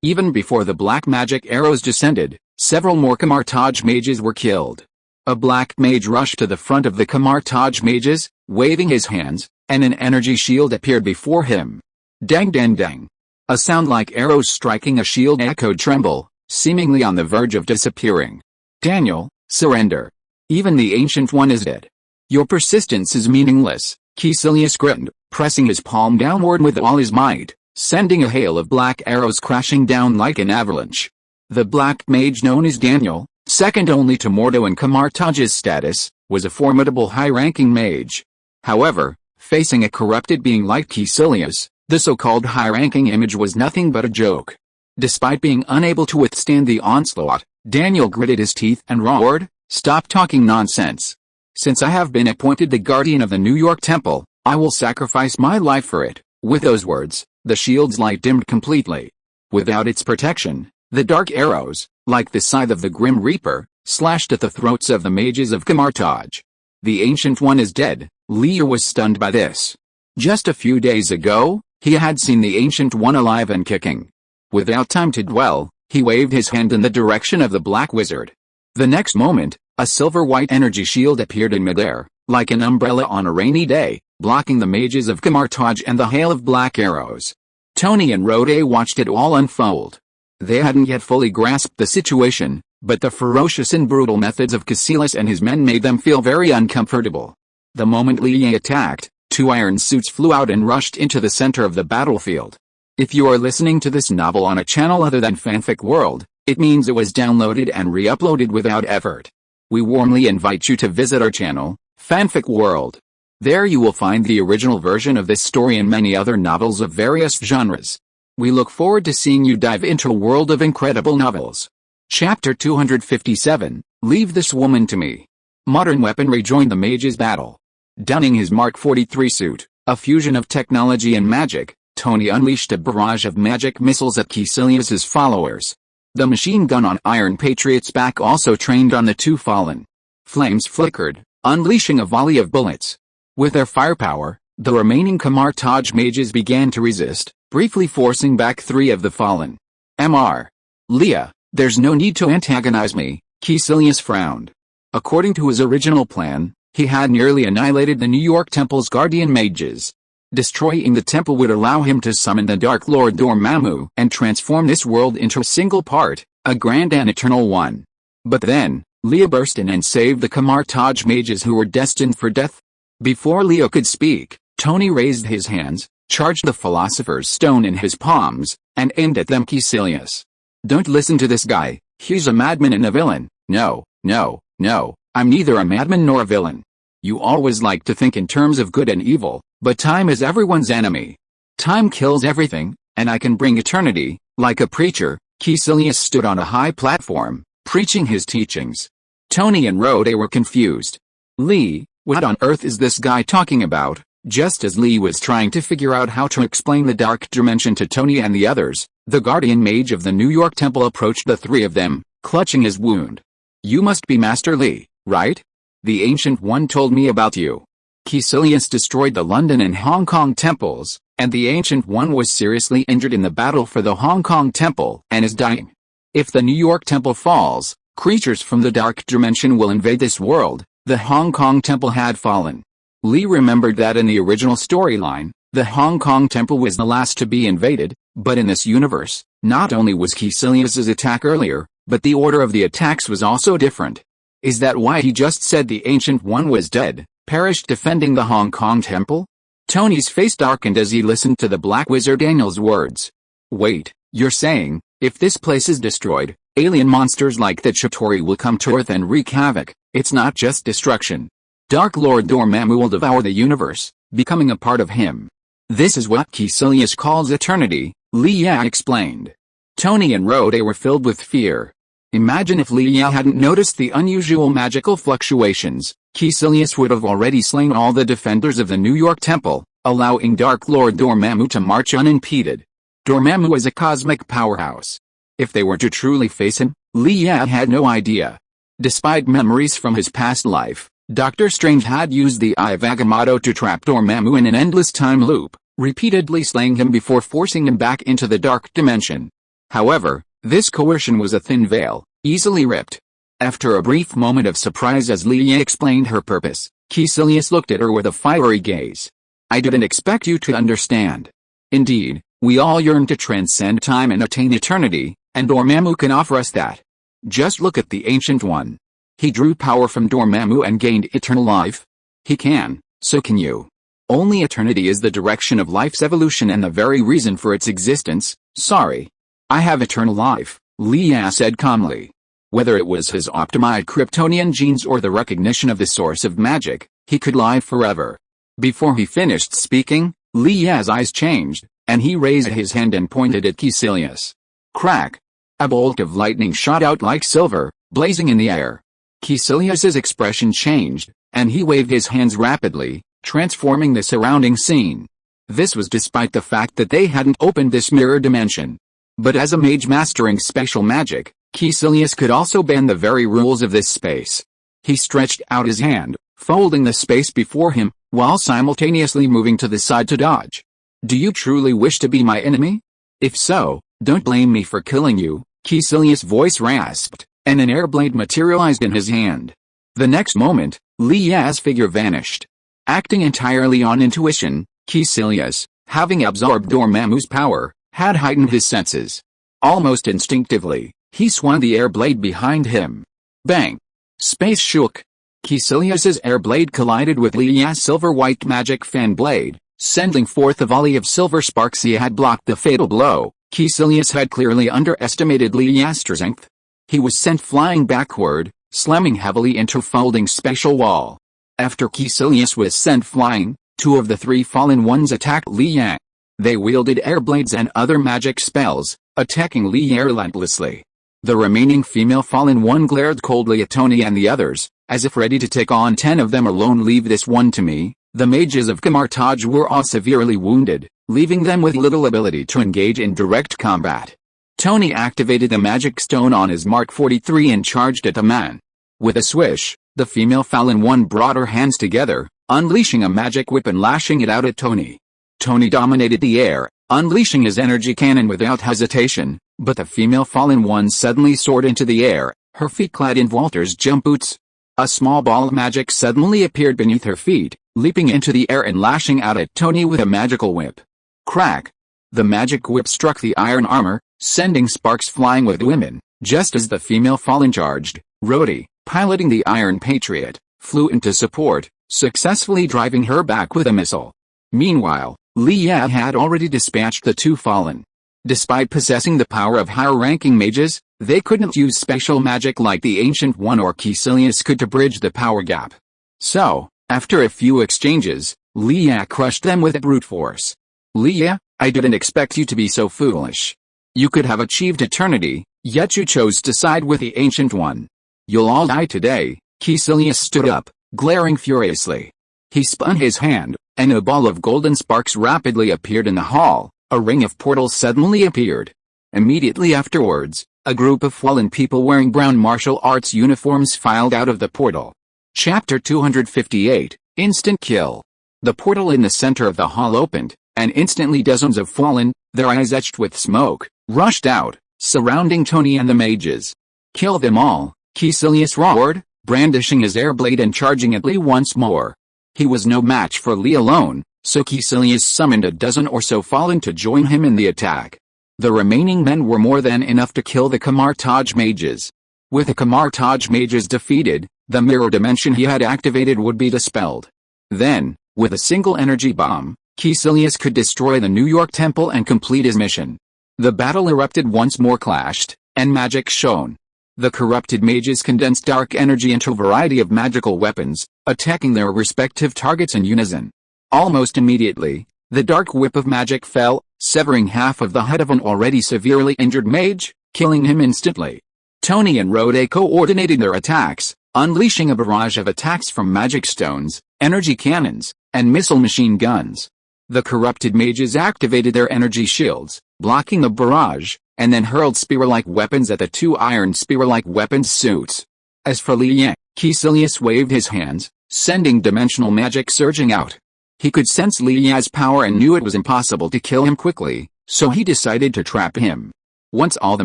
Even before the black magic arrows descended, several more Camartage mages were killed. A black mage rushed to the front of the Camartage mages, waving his hands, and an energy shield appeared before him. Dang dang dang. A sound like arrows striking a shield echoed tremble, seemingly on the verge of disappearing. Daniel, surrender. Even the Ancient One is dead. Your persistence is meaningless, Caecilius grinned, pressing his palm downward with all his might, sending a hail of black arrows crashing down like an avalanche. The black mage known as Daniel, second only to Mordo in Camartage's status, was a formidable high-ranking mage. However, facing a corrupted being like Caecilius, the so-called high-ranking image was nothing but a joke. Despite being unable to withstand the onslaught, Daniel gritted his teeth and roared, "Stop talking nonsense. Since I have been appointed the guardian of the New York temple, I will sacrifice my life for it." With those words, the shield's light dimmed completely. Without its protection, the dark arrows, like the scythe of the Grim Reaper, slashed at the throats of the mages of Camartage. The Ancient One is dead. Leah was stunned by this. Just a few days ago, he had seen the Ancient One alive and kicking. Without time to dwell, he waved his hand in the direction of the Black Wizard. The next moment, a silver-white energy shield appeared in midair, like an umbrella on a rainy day, blocking the mages of Camartage and the hail of black arrows. Tony and Rhodey watched it all unfold. They hadn't yet fully grasped the situation, but the ferocious and brutal methods of Caecilius and his men made them feel very uncomfortable. The moment Leah attacked, 2 iron suits flew out and rushed into the center of the battlefield. If you are listening to this novel on a channel other than Fanfic World, it means it was downloaded and re-uploaded without effort. We warmly invite you to visit our channel, Fanfic World. There you will find the original version of this story and many other novels of various genres. We look forward to seeing you dive into a world of incredible novels. Chapter 257, Leave this woman to me. Modern weaponry joined the mage's battle. Donning his Mark 43 suit, a fusion of technology and magic, Tony unleashed a barrage of magic missiles at Caecilius's followers. The machine gun on Iron Patriot's back also trained on the two fallen. Flames flickered, unleashing a volley of bullets. With their firepower, the remaining Kamartaj mages began to resist, briefly forcing back 3 of the fallen. Mr. Leah, there's no need to antagonize me, Caecilius frowned. According to his original plan, he had nearly annihilated the New York Temple's guardian mages. Destroying the temple would allow him to summon the Dark Lord Dormammu and transform this world into a single part, a grand and eternal one. But then, Leah burst in and saved the Kamartaj mages who were destined for death. Before Leah could speak, Tony raised his hands, charged the Philosopher's Stone in his palms, and aimed at them. Caecilius. Don't listen to this guy, he's a madman and a villain. No, I'm neither a madman nor a villain. You always like to think in terms of good and evil, but time is everyone's enemy. Time kills everything, and I can bring eternity. Like a preacher, Caecilius stood on a high platform, preaching his teachings. Tony and Rhoda were confused. Lee, what on earth is this guy talking about? Just as Lee was trying to figure out how to explain the dark dimension to Tony and the others, the guardian mage of the New York Temple approached the 3 of them, clutching his wound. You must be Master Lee, right? The Ancient One told me about you. Caecilius destroyed the London and Hong Kong temples, and the Ancient One was seriously injured in the battle for the Hong Kong temple and is dying. If the New York Temple falls, creatures from the dark dimension will invade this world. The Hong Kong temple had fallen. Lee remembered that in the original storyline, the Hong Kong temple was the last to be invaded, but in this universe, not only was Caecilius's attack earlier, but the order of the attacks was also different. Is that why he just said the Ancient One was dead, perished defending the Hong Kong temple? Tony's face darkened as he listened to the Black Wizard Daniel's words. Wait, you're saying, if this place is destroyed, alien monsters like the Chitauri will come to Earth and wreak havoc? It's not just destruction. Dark Lord Dormammu will devour the universe, becoming a part of him. This is what Caecilius calls eternity, Leah explained. Tony and Rhoda were filled with fear. Imagine if Leah hadn't noticed the unusual magical fluctuations. Caecilius would have already slain all the defenders of the New York Temple, allowing Dark Lord Dormammu to march unimpeded. Dormammu was a cosmic powerhouse. If they were to truly face him, Leah had no idea. Despite memories from his past life, Doctor Strange had used the Eye of Agamotto to trap Dormammu in an endless time loop, repeatedly slaying him before forcing him back into the dark dimension. However, this coercion was a thin veil, easily ripped. After a brief moment of surprise as Leah explained her purpose, Caecilius looked at her with a fiery gaze. I didn't expect you to understand. Indeed, we all yearn to transcend time and attain eternity, and Dormammu can offer us that. Just look at the Ancient One. He drew power from Dormammu and gained eternal life. He can, so can you. Only eternity is the direction of life's evolution and the very reason for its existence. Sorry. I have eternal life, Leah said calmly. Whether it was his optimized Kryptonian genes or the recognition of the source of magic, he could live forever. Before he finished speaking, Leah's eyes changed, and he raised his hand and pointed at Caecilius. Crack! A bolt of lightning shot out like silver, blazing in the air. Caecilius's expression changed, and he waved his hands rapidly, transforming the surrounding scene. This was despite the fact that they hadn't opened this mirror dimension. But as a mage mastering special magic, Caecilius could also bend the very rules of this space. He stretched out his hand, folding the space before him, while simultaneously moving to the side to dodge. Do you truly wish to be my enemy? If so, don't blame me for killing you, Caecilius' voice rasped, and an air blade materialized in his hand. The next moment, Leah's figure vanished. Acting entirely on intuition, Caecilius, having absorbed Dormammu's power, had heightened his senses. Almost instinctively, he swung the air blade behind him. Bang! Space shook. Caecilius's air blade collided with Leah's silver-white magic fan blade, sending forth a volley of silver sparks. He had blocked the fatal blow. Caecilius had clearly underestimated Leah's strength. He was sent flying backward, slamming heavily into a folding spatial wall. After Caecilius was sent flying, 2 of the 3 fallen ones attacked Leah. They wielded air blades and other magic spells, attacking Leah relentlessly. The remaining female Fallen One glared coldly at Tony and the others, as if ready to take on 10 of them alone. Leave this one to me. The mages of Kamartaj were all severely wounded, leaving them with little ability to engage in direct combat. Tony activated the magic stone on his Mark 43 and charged at the man. With a swish, the female Fallen One brought her hands together, unleashing a magic whip and lashing it out at Tony. Tony dominated the air, unleashing his energy cannon without hesitation, but the female Fallen One suddenly soared into the air, her feet clad in Walter's jump boots. A small ball of magic suddenly appeared beneath her feet, leaping into the air and lashing out at Tony with a magical whip. Crack! The magic whip struck the iron armor, sending sparks flying with women, just as the female Fallen charged. Rhodey, piloting the Iron Patriot, flew into support, successfully driving her back with a missile. Meanwhile, Leah had already dispatched the two Fallen. Despite possessing the power of higher-ranking mages, they couldn't use special magic like the Ancient One or Caecilius could to bridge the power gap. So, after a few exchanges, Leah crushed them with brute force. Leah, I didn't expect you to be so foolish. You could have achieved eternity, yet you chose to side with the Ancient One. You'll all die today. Caecilius stood up, glaring furiously. He spun his hand, and a ball of golden sparks rapidly appeared in the hall. A ring of portals suddenly appeared. Immediately afterwards, a group of fallen people wearing brown martial arts uniforms filed out of the portal. Chapter 258, Instant Kill. The portal in the center of the hall opened, and instantly dozens of fallen, their eyes etched with smoke, rushed out, surrounding Tony and the mages. Kill them all, Caecilius roared, brandishing his air blade and charging at Lee once more. He was no match for Lee alone, so Caecilius summoned a dozen or so fallen to join him in the attack. The remaining men were more than enough to kill the Kamartaj mages. With the Kamartaj mages defeated, the mirror dimension he had activated would be dispelled. Then, with a single energy bomb, Caecilius could destroy the New York Temple and complete his mission. The battle erupted once more, clashed, and magic shone. The corrupted mages condensed dark energy into a variety of magical weapons, attacking their respective targets in unison. Almost immediately, the dark whip of magic fell, severing half of the head of an already severely injured mage, killing him instantly. Tony and Rhodey coordinated their attacks, unleashing a barrage of attacks from magic stones, energy cannons, and missile machine guns. The corrupted mages activated their energy shields, blocking the barrage, and then hurled spear-like weapons at the two iron spear-like weapons suits. As for Li Yang, Caecilius waved his hands, sending dimensional magic surging out. He could sense Li Yang's power and knew it was impossible to kill him quickly, so he decided to trap him. Once all the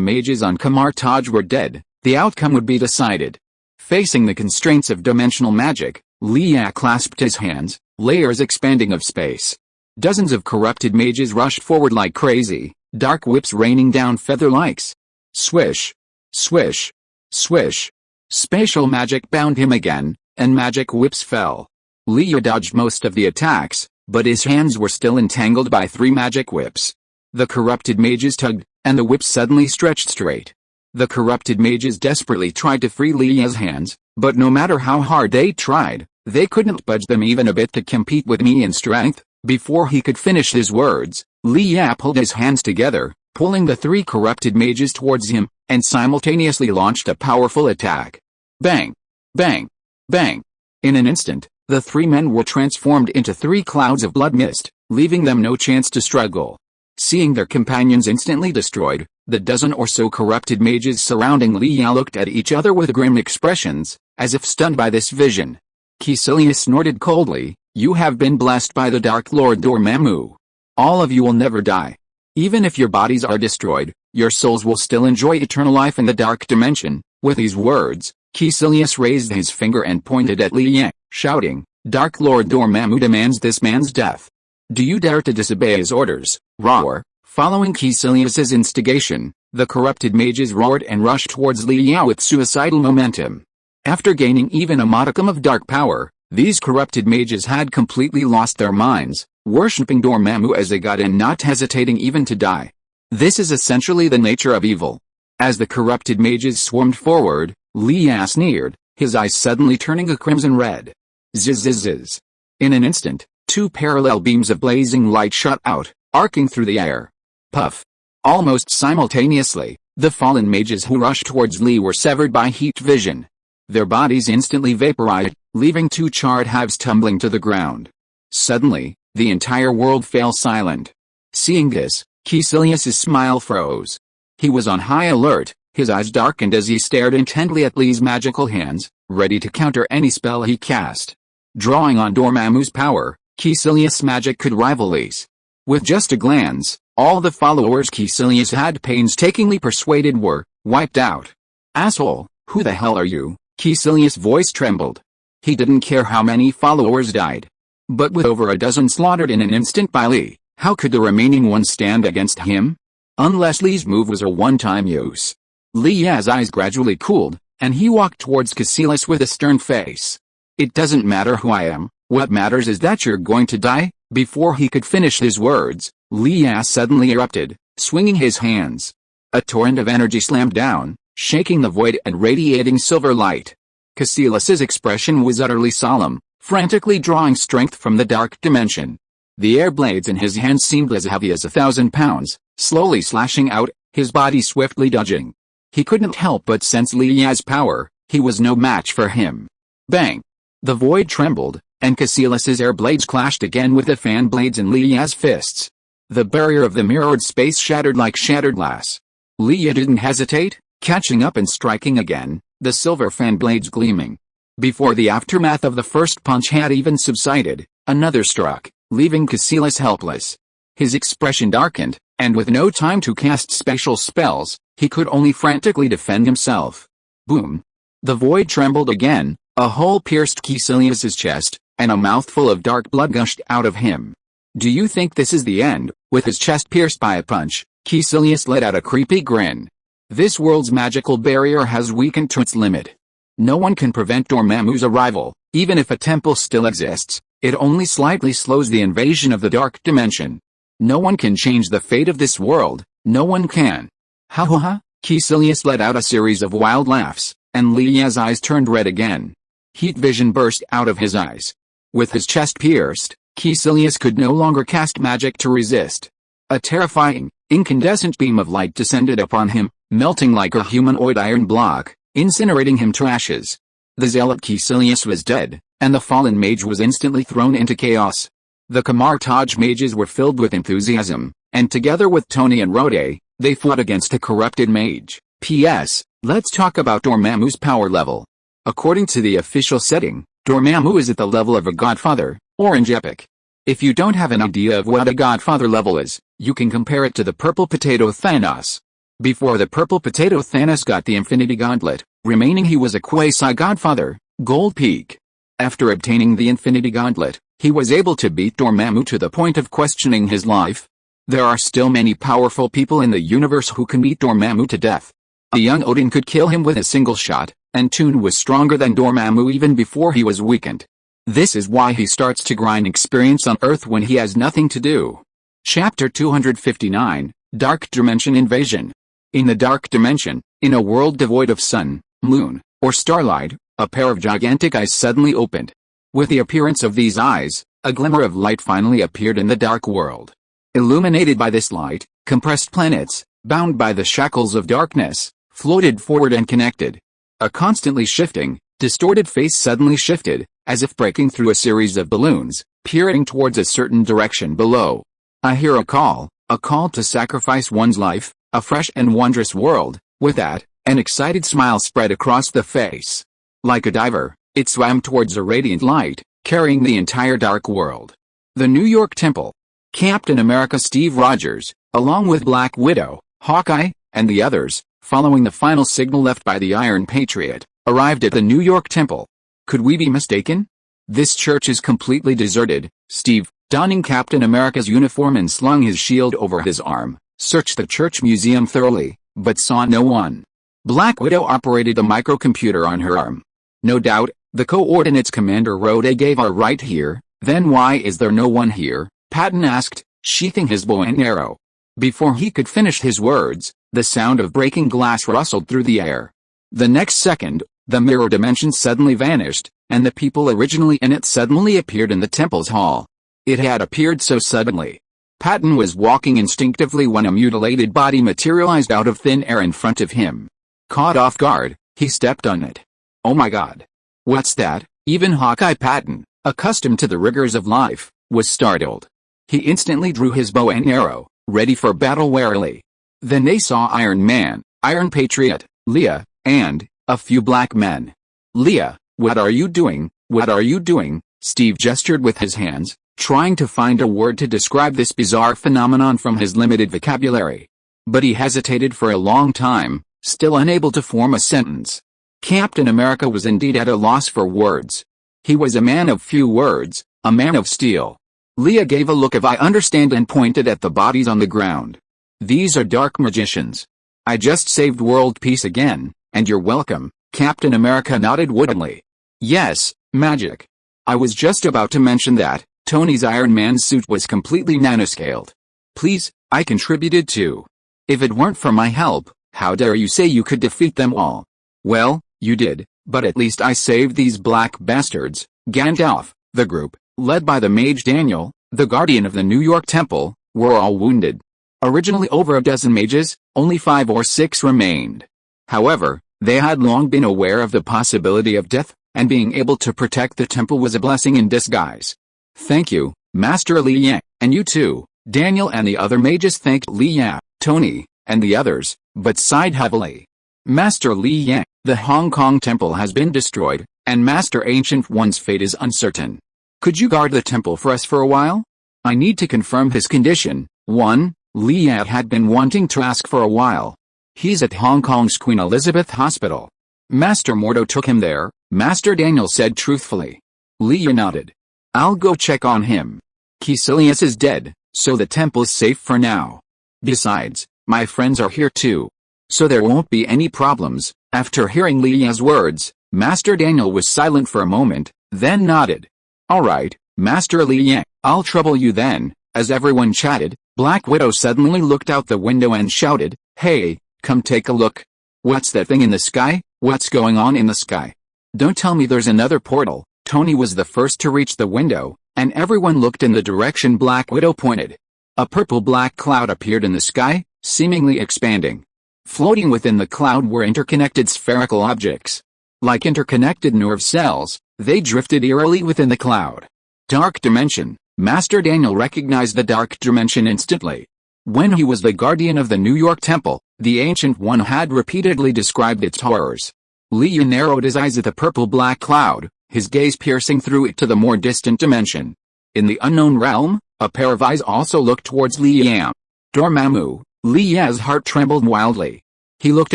mages on Kamartaj were dead, the outcome would be decided. Facing the constraints of dimensional magic, Li Yang clasped his hands, layers expanding of space. Dozens of corrupted mages rushed forward like crazy, dark whips raining down feather-likes. Swish! Swish! Swish! Spatial magic bound him again, and magic whips fell. Leo dodged most of the attacks, but his hands were still entangled by 3 magic whips. The corrupted mages tugged, and the whips suddenly stretched straight. The corrupted mages desperately tried to free Leah's hands, but no matter how hard they tried, they couldn't budge them even a bit to compete with me in strength. Before he could finish his words, Leah pulled his hands together, pulling the 3 corrupted mages towards him, and simultaneously launched a powerful attack. Bang! Bang! Bang! In an instant, the 3 men were transformed into 3 clouds of blood mist, leaving them no chance to struggle. Seeing their companions instantly destroyed, the dozen or so corrupted mages surrounding Leah looked at each other with grim expressions, as if stunned by this vision. Caecilius snorted coldly, "You have been blessed by the Dark Lord Dormammu. All of you will never die. Even if your bodies are destroyed, your souls will still enjoy eternal life in the Dark Dimension." With these words, Caecilius raised his finger and pointed at Leah, shouting, "Dark Lord Dormammu demands this man's death. Do you dare to disobey his orders?" Roar! Following Caecilius's instigation, the corrupted mages roared and rushed towards Leah with suicidal momentum. After gaining even a modicum of dark power, these corrupted mages had completely lost their minds, worshipping Dormammu as a god and not hesitating even to die. This is essentially the nature of evil. As the corrupted mages swarmed forward, Leah sneered, his eyes suddenly turning a crimson red. Zizz zizz zizz. In an instant, 2 parallel beams of blazing light shot out, arcing through the air. Puff! Almost simultaneously, The fallen mages who rushed towards Lee were severed by heat vision. Their bodies instantly vaporized, leaving two charred halves tumbling to the ground. Suddenly, the entire world fell silent. Seeing this, Caecilius's smile froze. He was on high alert, his eyes darkened as he stared intently at Lee's magical hands, ready to counter any spell he cast. Drawing on Dormammu's power, Caecilius' magic could rival Lee's. With just a glance, all the followers Caecilius had painstakingly persuaded were wiped out. "Asshole, who the hell are you?" Caecilius' voice trembled. He didn't care how many followers died. But with over a dozen slaughtered in an instant by Lee, how could the remaining ones stand against him? Unless Lee's move was a one-time use. Lee's eyes gradually cooled, and he walked towards Caecilius with a stern face. "It doesn't matter who I am, what matters is that you're going to die." Before he could finish his words, Lee suddenly erupted, swinging his hands. A torrent of energy slammed down, shaking the void and radiating silver light. Caecilius's expression was utterly solemn, frantically drawing strength from the dark dimension. The air blades in his hands seemed as heavy as 1,000 pounds, slowly slashing out, his body swiftly dodging. He couldn't help but sense Lee's power. He was no match for him. Bang! The void trembled, and Caecilius's air blades clashed again with the fan blades in Lee's fists. The barrier of the mirrored space shattered like shattered glass. Lee didn't hesitate, catching up and striking again, the silver fan blades gleaming. Before the aftermath of the first punch had even subsided, another struck, leaving Caecilius helpless. His expression darkened, and with no time to cast special spells, he could only frantically defend himself. Boom! The void trembled again, a hole pierced Caecilius's chest, and a mouthful of dark blood gushed out of him. "Do you think this is the end?" With his chest pierced by a punch, Caecilius let out a creepy grin. "This world's magical barrier has weakened to its limit. No one can prevent Dormammu's arrival. Even if a temple still exists, it only slightly slows the invasion of the dark dimension. No one can change the fate of this world, no one can." "Ha ha ha!" Caecilius let out a series of wild laughs, and Lee's eyes turned red again. Heat vision burst out of his eyes. With his chest pierced, Caecilius could no longer cast magic to resist. A terrifying, incandescent beam of light descended upon him, melting like a humanoid iron block, incinerating him to ashes. The zealot Caecilius was dead, and the fallen mage was instantly thrown into chaos. The Kamartaj mages were filled with enthusiasm, and together with Tony and Rode, they fought against a corrupted mage. P.S. Let's talk about Dormammu's power level. According to the official setting, Dormammu is at the level of a Godfather, Orange Epic. If you don't have an idea of what a Godfather level is, you can compare it to the Purple Potato Thanos. Before the Purple Potato Thanos got the Infinity Gauntlet, remaining he was a quasi-Godfather, Gold Peak. After obtaining the Infinity Gauntlet, he was able to beat Dormammu to the point of questioning his life. There are still many powerful people in the universe who can beat Dormammu to death. A young Odin could kill him with a single shot, and Toon was stronger than Dormammu even before he was weakened. This is why he starts to grind experience on Earth when he has nothing to do. Chapter 259, Dark Dimension Invasion. In the Dark Dimension, in a world devoid of sun, moon, or starlight, a pair of gigantic eyes suddenly opened. With the appearance of these eyes, a glimmer of light finally appeared in the dark world. Illuminated by this light, compressed planets, bound by the shackles of darkness, floated forward and connected. A constantly shifting, distorted face suddenly shifted, as if breaking through a series of balloons, peering towards a certain direction below. I hear a call to sacrifice one's life, a fresh and wondrous world. With that, an excited smile spread across the face. Like a diver, it swam towards a radiant light, carrying the entire dark world. The New York Temple. Captain America Steve Rogers, along with Black Widow, Hawkeye, and the others, following the final signal left by the Iron Patriot, arrived at the New York Temple. Could we be mistaken? This church is completely deserted. Steve, donning Captain America's uniform and slung his shield over his arm, searched the church museum thoroughly, but saw no one. Black Widow operated a microcomputer on her arm. "No doubt, the coordinates Commander Rhoda gave are right here. Then why is there no one here?" Patton asked, sheathing his bow and arrow. Before he could finish his words, the sound of breaking glass rustled through the air. The next second, the mirror dimension suddenly vanished, and the people originally in it suddenly appeared in the temple's hall. It had appeared so suddenly. Patton was walking instinctively when a mutilated body materialized out of thin air in front of him. Caught off guard, he stepped on it. Oh my god. What's that? Even Hawkeye Patton, accustomed to the rigors of life, was startled. He instantly drew his bow and arrow, ready for battle warily. Then they saw Iron Man, Iron Patriot, Leah, and a few black men. Leah, what are you doing? What are you doing? Steve gestured with his hands, trying to find a word to describe this bizarre phenomenon from his limited vocabulary. But he hesitated for a long time, still unable to form a sentence. Captain America was indeed at a loss for words. He was a man of few words, a man of steel. Leah gave a look of I understand and pointed at the bodies on the ground. These are dark magicians. I just saved world peace again, and you're welcome. Captain America nodded woodenly. Yes, magic. I was just about to mention that. Tony's Iron Man suit was completely nanoscaled. Please, I contributed too. If it weren't for my help, how dare you say you could defeat them all? Well, you did, but at least I saved these black bastards. Gandalf, the group, led by the mage Daniel, the guardian of the New York Temple, were all wounded. Originally over a dozen mages, only 5 or 6 remained. However, they had long been aware of the possibility of death, and being able to protect the temple was a blessing in disguise. Thank you, Master Li Yang, and you too. Daniel and the other mages thanked Li Yang, Tony, and the others, but sighed heavily. Master Li Yang, the Hong Kong temple has been destroyed, and Master Ancient One's fate is uncertain. Could you guard the temple for us for a while? I need to confirm his condition. 1. Li Yang had been wanting to ask for a while. He's at Hong Kong's Queen Elizabeth Hospital. Master Mordo took him there, Master Daniel said truthfully. Li Yang nodded. I'll go check on him. Caecilius is dead, so the temple's safe for now. Besides, my friends are here too. So there won't be any problems. After hearing Li Yang's words, Master Daniel was silent for a moment, then nodded. Alright, Master Li Yang, I'll trouble you then. As everyone chatted, Black Widow suddenly looked out the window and shouted, Hey, come take a look. What's that thing in the sky? What's going on in the sky? Don't tell me there's another portal. Tony was the first to reach the window, and everyone looked in the direction Black Widow pointed. A purple-black cloud appeared in the sky, seemingly expanding. Floating within the cloud were interconnected spherical objects. Like interconnected nerve cells, they drifted eerily within the cloud. Dark dimension. Master Daniel recognized the dark dimension instantly. When he was the guardian of the New York Temple, the Ancient One had repeatedly described its horrors. Li Yang narrowed his eyes at the purple-black cloud, his gaze piercing through it to the more distant dimension. In the unknown realm, a pair of eyes also looked towards Li Yang. Dormammu. Li Yang's heart trembled wildly. He looked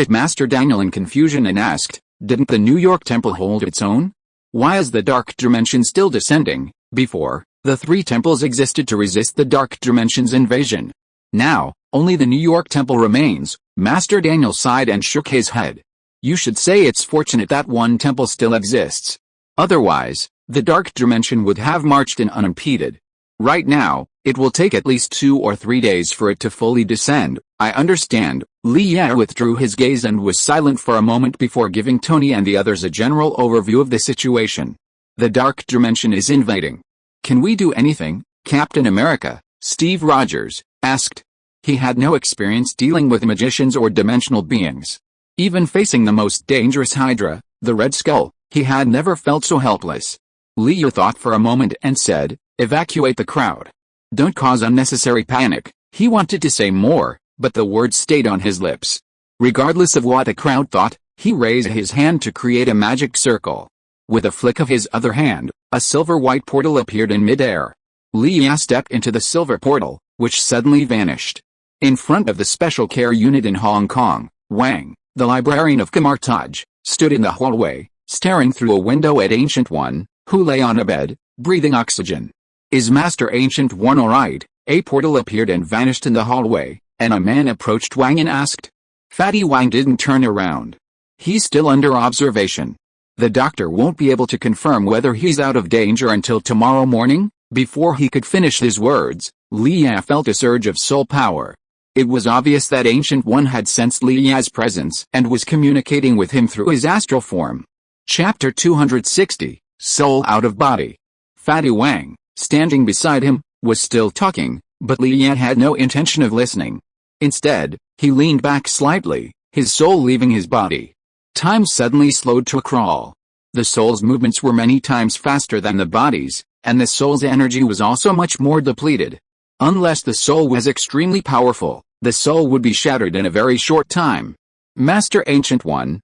at Master Daniel in confusion and asked, didn't the New York Temple hold its own? Why is the dark dimension still descending? Before, the 3 temples existed to resist the dark dimension's invasion. Now, only the New York Temple remains. Master Daniel sighed and shook his head. You should say it's fortunate that one temple still exists. Otherwise, the dark dimension would have marched in unimpeded. Right now, it will take at least 2 or 3 days for it to fully descend. I understand. Li Yang withdrew his gaze and was silent for a moment before giving Tony and the others a general overview of the situation. The dark dimension is invading. Can we do anything, Captain America? Steve Rogers asked. He had no experience dealing with magicians or dimensional beings. Even facing the most dangerous Hydra, the Red Skull, he had never felt so helpless. Li Yang thought for a moment and said, evacuate the crowd. Don't cause unnecessary panic. He wanted to say more, but the words stayed on his lips. Regardless of what the crowd thought, he raised his hand to create a magic circle. With a flick of his other hand, a silver-white portal appeared in midair. Li Yang stepped into the silver portal, which suddenly vanished. In front of the Special Care Unit in Hong Kong, Wang, the librarian of Kamartaj, stood in the hallway, staring through a window at Ancient One, who lay on a bed, breathing oxygen. Is Master Ancient One alright? A portal appeared and vanished in the hallway, and a man approached Wang and asked. Fatty Wang didn't turn around. He's still under observation. The doctor won't be able to confirm whether he's out of danger until tomorrow morning. Before he could finish his words, Li Yang felt a surge of soul power. It was obvious that Ancient One had sensed Li Yang's presence and was communicating with him through his astral form. Chapter 260, Soul Out of Body. Fatty Wang, standing beside him, was still talking, But Liya had no intention of listening. Instead, he leaned back slightly, his soul leaving his body. Time suddenly slowed to a crawl. The soul's movements were many times faster than the body's, and the soul's energy was also much more depleted. Unless the soul was extremely powerful, the soul would be shattered in a very short time. Master Ancient One,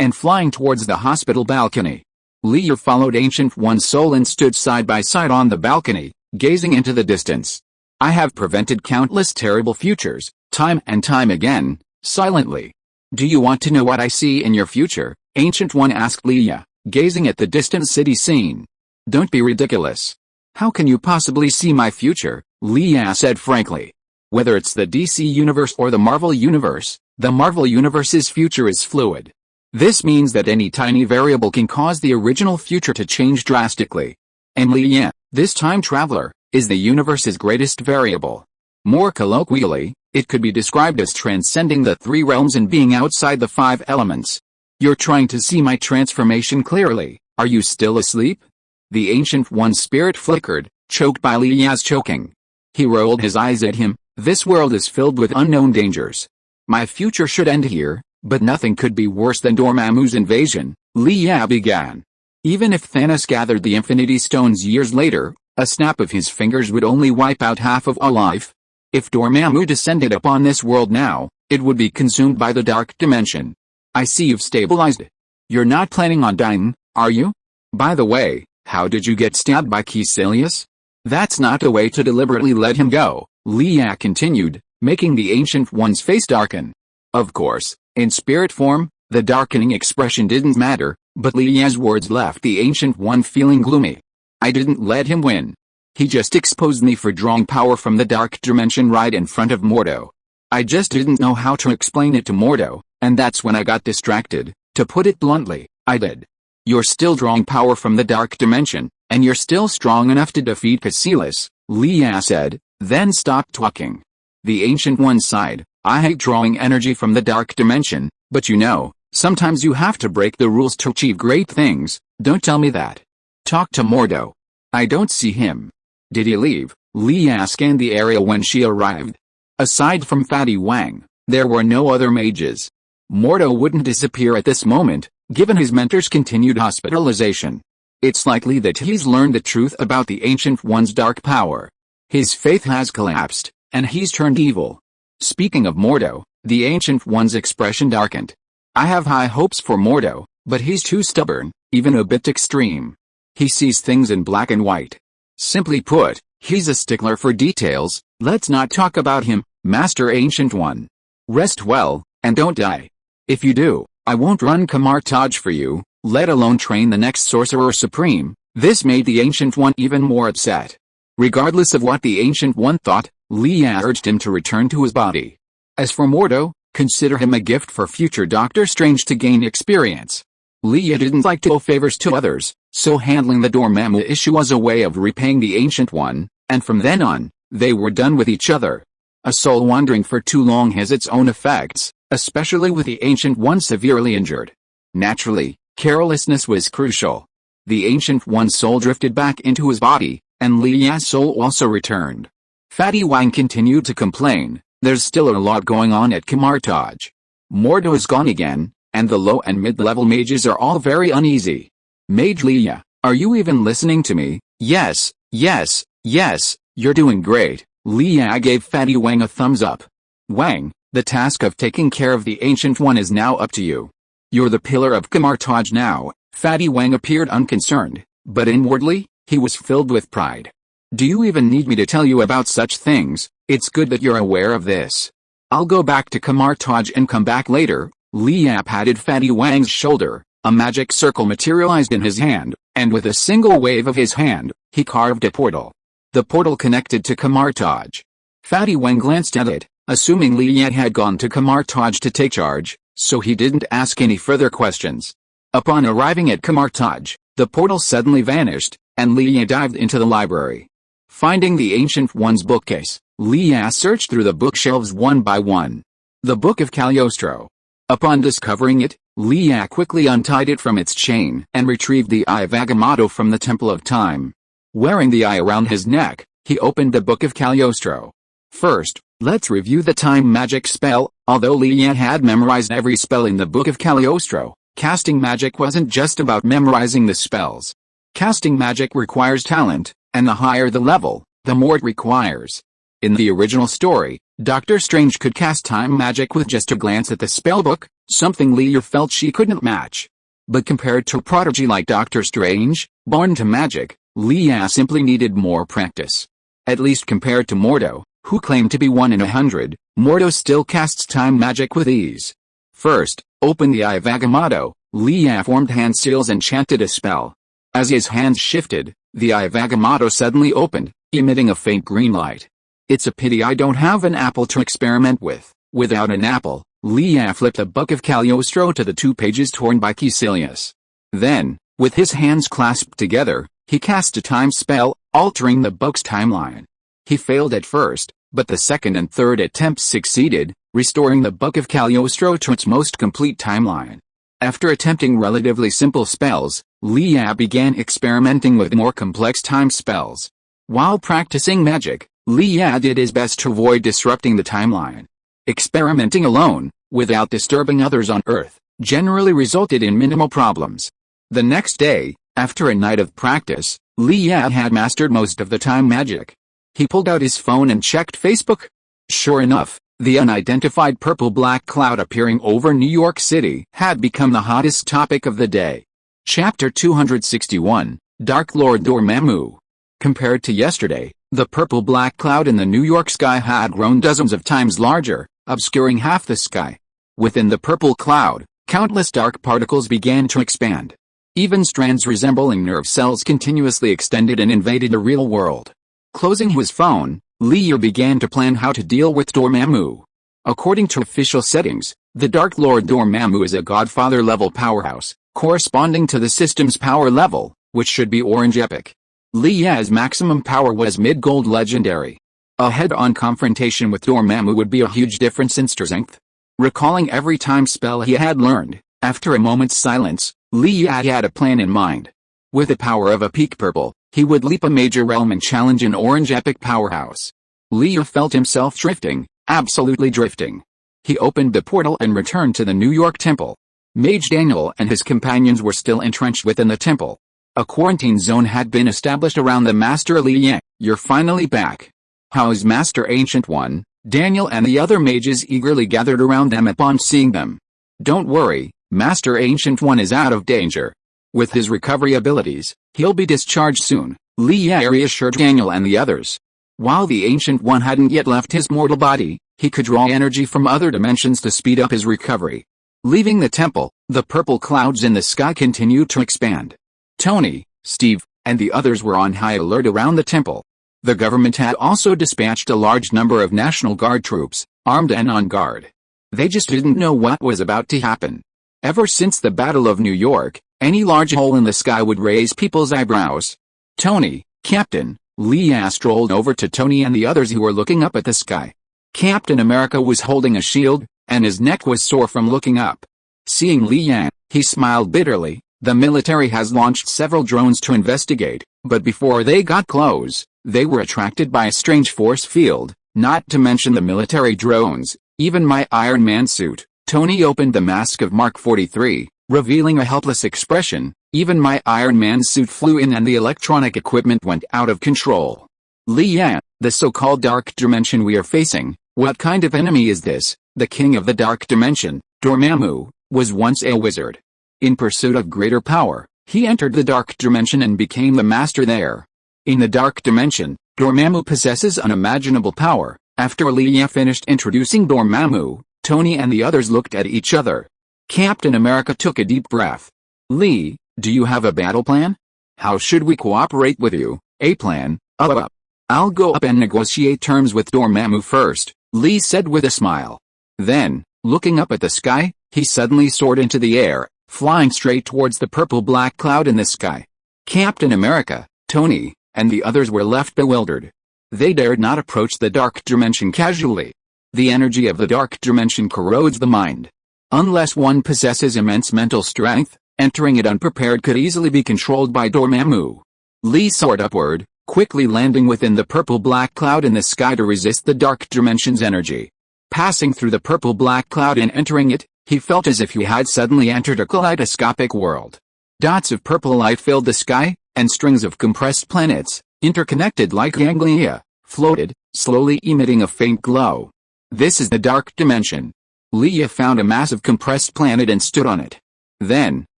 and flying towards the hospital balcony. Liya followed Ancient One's soul and stood side by side on the balcony, gazing into the distance. I have prevented countless terrible futures, time and time again, silently. Do you want to know what I see in your future? Ancient One asked Liya, gazing at the distant city scene. Don't be ridiculous. How can you possibly see my future? Liya said frankly. Whether it's the DC universe or the Marvel universe, the Marvel universe's future is fluid. This means that any tiny variable can cause the original future to change drastically. And Liya, this time traveler, is the universe's greatest variable. More colloquially, it could be described as transcending the three realms and being outside the five elements. You're trying to see my transformation clearly. Are you still asleep? The Ancient One's spirit flickered, choked by Liya's choking. He rolled his eyes at him. This world is filled with unknown dangers. My future should end here, but nothing could be worse than Dormammu's invasion, Liya began. Even if Thanos gathered the Infinity Stones years later, a snap of his fingers would only wipe out half of all life. If Dormammu descended upon this world now, it would be consumed by the Dark Dimension. I see you've stabilized. You're not planning on dying, are you? By the way, how did you get stabbed by Caecilius? That's not the way to deliberately let him go, Liya continued, making the Ancient One's face darken. Of course, in spirit form, the darkening expression didn't matter, but Liya's words left the Ancient One feeling gloomy. I didn't let him win. He just exposed me for drawing power from the Dark Dimension right in front of Mordo. I just didn't know how to explain it to Mordo, and that's when I got distracted. To put it bluntly, I did. You're still drawing power from the Dark Dimension, and you're still strong enough to defeat Caecilius, Liya said, then stopped talking. The Ancient One sighed. I hate drawing energy from the Dark Dimension, but you know, sometimes you have to break the rules to achieve great things. Don't tell me that. Talk to Mordo. I don't see him. Did he leave? Liya scanned the area when she arrived. Aside from Fatty Wang, there were no other mages. Mordo wouldn't disappear at this moment, given his mentor's continued hospitalization. It's likely that he's learned the truth about the Ancient One's dark power. His faith has collapsed, and he's turned evil. Speaking of Mordo, the Ancient One's expression darkened. I have high hopes for Mordo, but he's too stubborn, even a bit extreme. He sees things in black and white. Simply put, he's a stickler for details. Let's not talk about him, Master Ancient One. Rest well, and don't die. If you do, I won't run Kamartaj for you, let alone train the next Sorcerer Supreme. This made the Ancient One even more upset. Regardless of what the Ancient One thought, Liya urged him to return to his body. As for Mordo, consider him a gift for future Doctor Strange to gain experience. Liya didn't like to owe favors to others, so handling the Dormammu issue was a way of repaying the Ancient One, and from then on, they were done with each other. A soul wandering for too long has its own effects, especially with the Ancient One severely injured. Naturally, carelessness was crucial. The Ancient One's soul drifted back into his body, and Liya's soul also returned. Fatty Wang continued to complain, there's still a lot going on at Kamartaj. Mordo is gone again, and the low and mid-level mages are all very uneasy. Mage Liya, are you even listening to me? Yes, you're doing great. Liya gave Fatty Wang a thumbs up. Wang, the task of taking care of the Ancient One is now up to you. You're the pillar of Kamartaj now. Fatty Wang appeared unconcerned, but inwardly, he was filled with pride. Do you even need me to tell you about such things? It's good that you're aware of this. I'll go back to Kamartaj and come back later. Liya patted Fatty Wang's shoulder. A magic circle materialized in his hand, and with a single wave of his hand, he carved a portal. The portal connected to Kamartaj. Fatty Wang glanced at it, assuming Liya had gone to Kamartaj to take charge, so he didn't ask any further questions. Upon arriving at Kamartaj, the portal suddenly vanished, and Liya dived into the library. Finding the Ancient One's bookcase, Liya searched through the bookshelves one by one. The Book of Cagliostro. Upon discovering it, Liya quickly untied it from its chain and retrieved the Eye of Agamotto from the Temple of Time. Wearing the eye around his neck, He opened the Book of Cagliostro. First, let's review the time magic spell. Although Li Yan had memorized every spell in the Book of Cagliostro, casting magic wasn't just about memorizing the spells. Casting magic requires talent, and the higher the level, the more it requires. In the original story, Doctor Strange could cast time magic with just a glance at the spellbook, something Li Yan felt she couldn't match. But compared to a prodigy like Doctor Strange, born to magic, Li Yan simply needed more practice. At least compared to Mordo, who claimed to be 1 in 100, Mordo still casts time magic with ease. First, open the Eye of Agamotto. Li Yan formed hand seals and chanted a spell. As his hands shifted, the Eye of Agamotto suddenly opened, emitting a faint green light. It's a pity I don't have an apple to experiment with. Without an apple, Li Yan flipped the Book of Cagliostro to the 2 pages torn by Caecilius. Then, with his hands clasped together, he cast a time spell, altering the book's timeline. He failed at first, but the second and third attempts succeeded, restoring the Book of Cagliostro to its most complete timeline. After attempting relatively simple spells, Li Yan began experimenting with more complex time spells. While practicing magic, Li Yan did his best to avoid disrupting the timeline. Experimenting alone, without disturbing others on Earth, generally resulted in minimal problems. The next day, after a night of practice, Li Yan had mastered most of the time magic. He pulled out his phone and checked Facebook. Sure enough, the unidentified purple-black cloud appearing over New York City had become the hottest topic of the day. Chapter 261, Dark Lord Dormammu. Compared to yesterday, the purple-black cloud in the New York sky had grown dozens of times larger, obscuring half the sky. Within the purple cloud, countless dark particles began to expand. Even strands resembling nerve cells continuously extended and invaded the real world. Closing his phone, Li Yan began to plan how to deal with Dormammu. According to official settings, the Dark Lord Dormammu is a Godfather-level powerhouse, corresponding to the system's power level, which should be Orange Epic. Li Yan's maximum power was Mid-Gold Legendary. A head-on confrontation with Dormammu would be a huge difference in strength. Recalling every time spell he had learned, after a moment's silence, Li Yan had a plan in mind. With the power of a peak purple, he would leap a major realm and challenge an Orange Epic powerhouse. Li Yan felt himself drifting, absolutely drifting. He opened the portal and returned to the New York temple. Mage Daniel and his companions were still entrenched within the temple. A quarantine zone had been established around the Master Li Yan. You're finally back. How is Master Ancient One? Daniel and the other mages eagerly gathered around them upon seeing them. Don't worry, Master Ancient One is out of danger. With his recovery abilities, he'll be discharged soon, Li Yan reassured Daniel and the others. While the Ancient One hadn't yet left his mortal body, he could draw energy from other dimensions to speed up his recovery. Leaving the temple, the purple clouds in the sky continued to expand. Tony, Steve, and the others were on high alert around the temple. The government had also dispatched a large number of National Guard troops, armed and on guard. They just didn't know what was about to happen. Ever since the Battle of New York, any large hole in the sky would raise people's eyebrows. Tony, Captain, Li Yan strolled over to Tony and the others who were looking up at the sky. Captain America was holding a shield, and his neck was sore from looking up. Seeing Li Yan, he smiled bitterly. The military has launched several drones to investigate, but before they got close, they were attracted by a strange force field, not to mention the military drones, even my Iron Man suit. Tony opened the mask of Mark 43, revealing a helpless expression. Even my Iron Man suit flew in and the electronic equipment went out of control. Li Yan, the so-called dark dimension we are facing, what kind of enemy is this? The king of the dark dimension, Dormammu, was once a wizard. In pursuit of greater power, he entered the dark dimension and became the master there. In the dark dimension, Dormammu possesses unimaginable power. After Li Yan finished introducing Dormammu, Tony and the others looked at each other. Captain America took a deep breath. Li, do you have a battle plan? How should we cooperate with you? A plan? I'll go up and negotiate terms with Dormammu first, Li said with a smile. Then, looking up at the sky, he suddenly soared into the air, flying straight towards the purple-black cloud in the sky. Captain America, Tony, and the others were left bewildered. They dared not approach the dark dimension casually. The energy of the dark dimension corrodes the mind. Unless one possesses immense mental strength, entering it unprepared could easily be controlled by Dormammu. Li soared upward, quickly landing within the purple-black cloud in the sky to resist the dark dimension's energy. Passing through the purple-black cloud and entering it, he felt as if he had suddenly entered a kaleidoscopic world. Dots of purple light filled the sky, and strings of compressed planets, interconnected like ganglia, floated, slowly emitting a faint glow. This is the dark dimension. Leia found a massive compressed planet and stood on it. Then,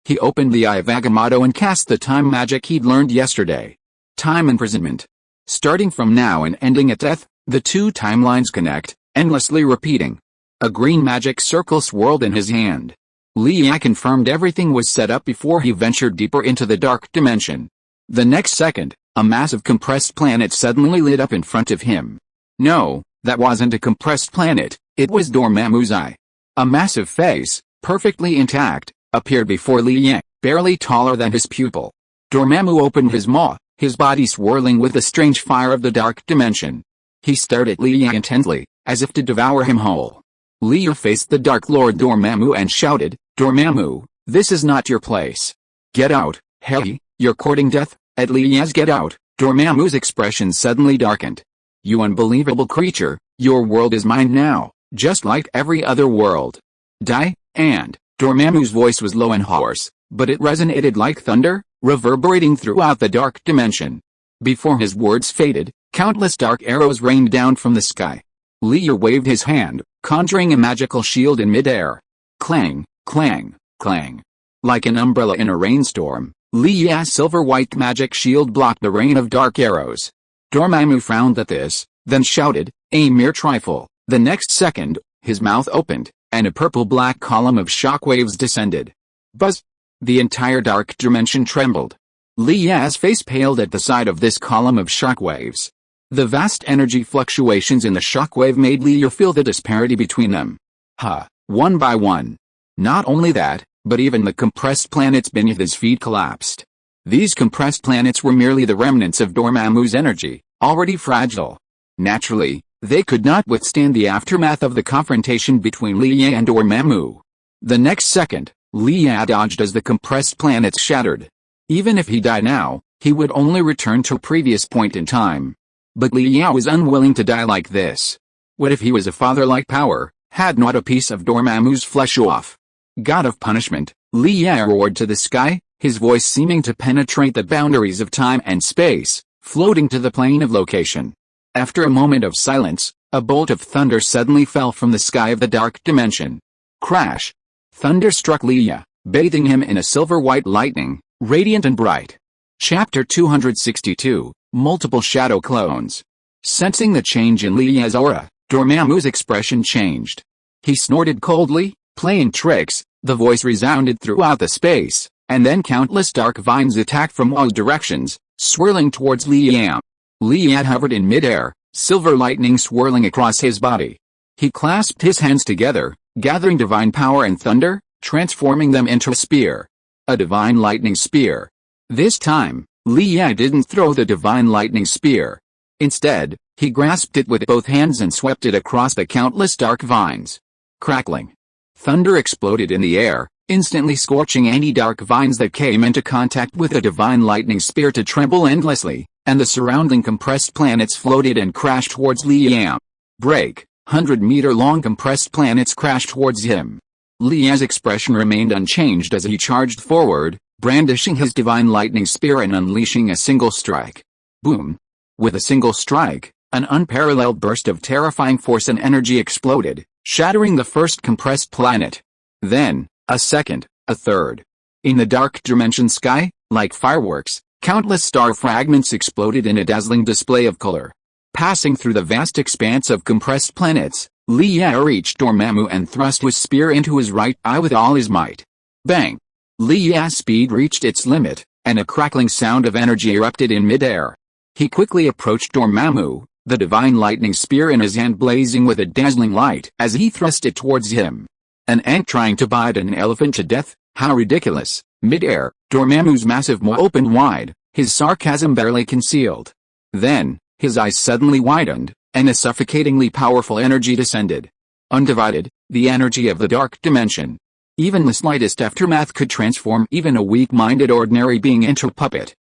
he opened the Eye of Agamotto and cast the time magic he'd learned yesterday. Time imprisonment. Starting from now and ending at death, the two timelines connect, endlessly repeating. A green magic circle swirled in his hand. Leia confirmed everything was set up before he ventured deeper into the dark dimension. The next second, a massive compressed planet suddenly lit up in front of him. No, that wasn't a compressed planet, it was Dormammu's eye. A massive face, perfectly intact, appeared before Leia, barely taller than his pupil. Dormammu opened his maw, his body swirling with the strange fire of the dark dimension. He stared at Leia intently, as if to devour him whole. Leia faced the Dark Lord Dormammu and shouted, "Dormammu, this is not your place. Get out, hey, you're courting death?" At Leia's "get out," Dormammu's expression suddenly darkened. "You unbelievable creature, your world is mine now, just like every other world. Die," and Dormammu's voice was low and hoarse, but it resonated like thunder, reverberating throughout the dark dimension. Before his words faded, countless dark arrows rained down from the sky. Leia waved his hand, conjuring a magical shield in midair. Clang, clang, clang. Like an umbrella in a rainstorm, Leia's silver-white magic shield blocked the rain of dark arrows. Dormammu frowned at this, then shouted, "A mere trifle." The next second, his mouth opened, and a purple-black column of shockwaves descended. Buzz! The entire dark dimension trembled. Leia's face paled at the sight of this column of shockwaves. The vast energy fluctuations in the shockwave made Leia feel the disparity between them. One by one. Not only that, but even the compressed planets beneath his feet collapsed. These compressed planets were merely the remnants of Dormammu's energy, already fragile. Naturally, they could not withstand the aftermath of the confrontation between Leia and Dormammu. The next second, Leia dodged as the compressed planets shattered. Even if he died now, he would only return to a previous point in time. But Leia was unwilling to die like this. What if he was a father-like power, had not a piece of Dormammu's flesh off? God of punishment, Leia roared to the sky, his voice seeming to penetrate the boundaries of time and space, floating to the plane of location. After a moment of silence, a bolt of thunder suddenly fell from the sky of the dark dimension. Crash! Thunder struck Leia, bathing him in a silver-white lightning, radiant and bright. Chapter 262, Multiple Shadow Clones. Sensing the change in Leia's aura, Dormammu's expression changed. He snorted coldly, playing tricks, the voice resounded throughout the space, and then countless dark vines attacked from all directions, swirling towards Leia. Leia hovered in midair, silver lightning swirling across his body. He clasped his hands together, gathering divine power and thunder, transforming them into a spear. A divine lightning spear. This time, Leia didn't throw the divine lightning spear. Instead, he grasped it with both hands and swept it across the countless dark vines. Crackling. Thunder exploded in the air, instantly scorching any dark vines that came into contact with the divine lightning spear to tremble endlessly, and the surrounding compressed planets floated and crashed towards Leia. Break. 100-meter-long compressed planets crashed towards him. Leia's expression remained unchanged as he charged forward, brandishing his divine lightning spear and unleashing a single strike. Boom! With a single strike, an unparalleled burst of terrifying force and energy exploded, shattering the first compressed planet. Then, a second, a third. In the dark dimension sky, like fireworks, countless star fragments exploded in a dazzling display of color. Passing through the vast expanse of compressed planets, Leia reached Dormammu and thrust his spear into his right eye with all his might. Bang! Leia's speed reached its limit, and a crackling sound of energy erupted in midair. He quickly approached Dormammu, the divine lightning spear in his hand blazing with a dazzling light as he thrust it towards him. An ant trying to bite an elephant to death? How ridiculous! Midair, Dormammu's massive maw opened wide, his sarcasm barely concealed. Then, his eyes suddenly widened, and a suffocatingly powerful energy descended. Undivided, the energy of the dark dimension. Even the slightest aftermath could transform even a weak-minded ordinary being into a puppet.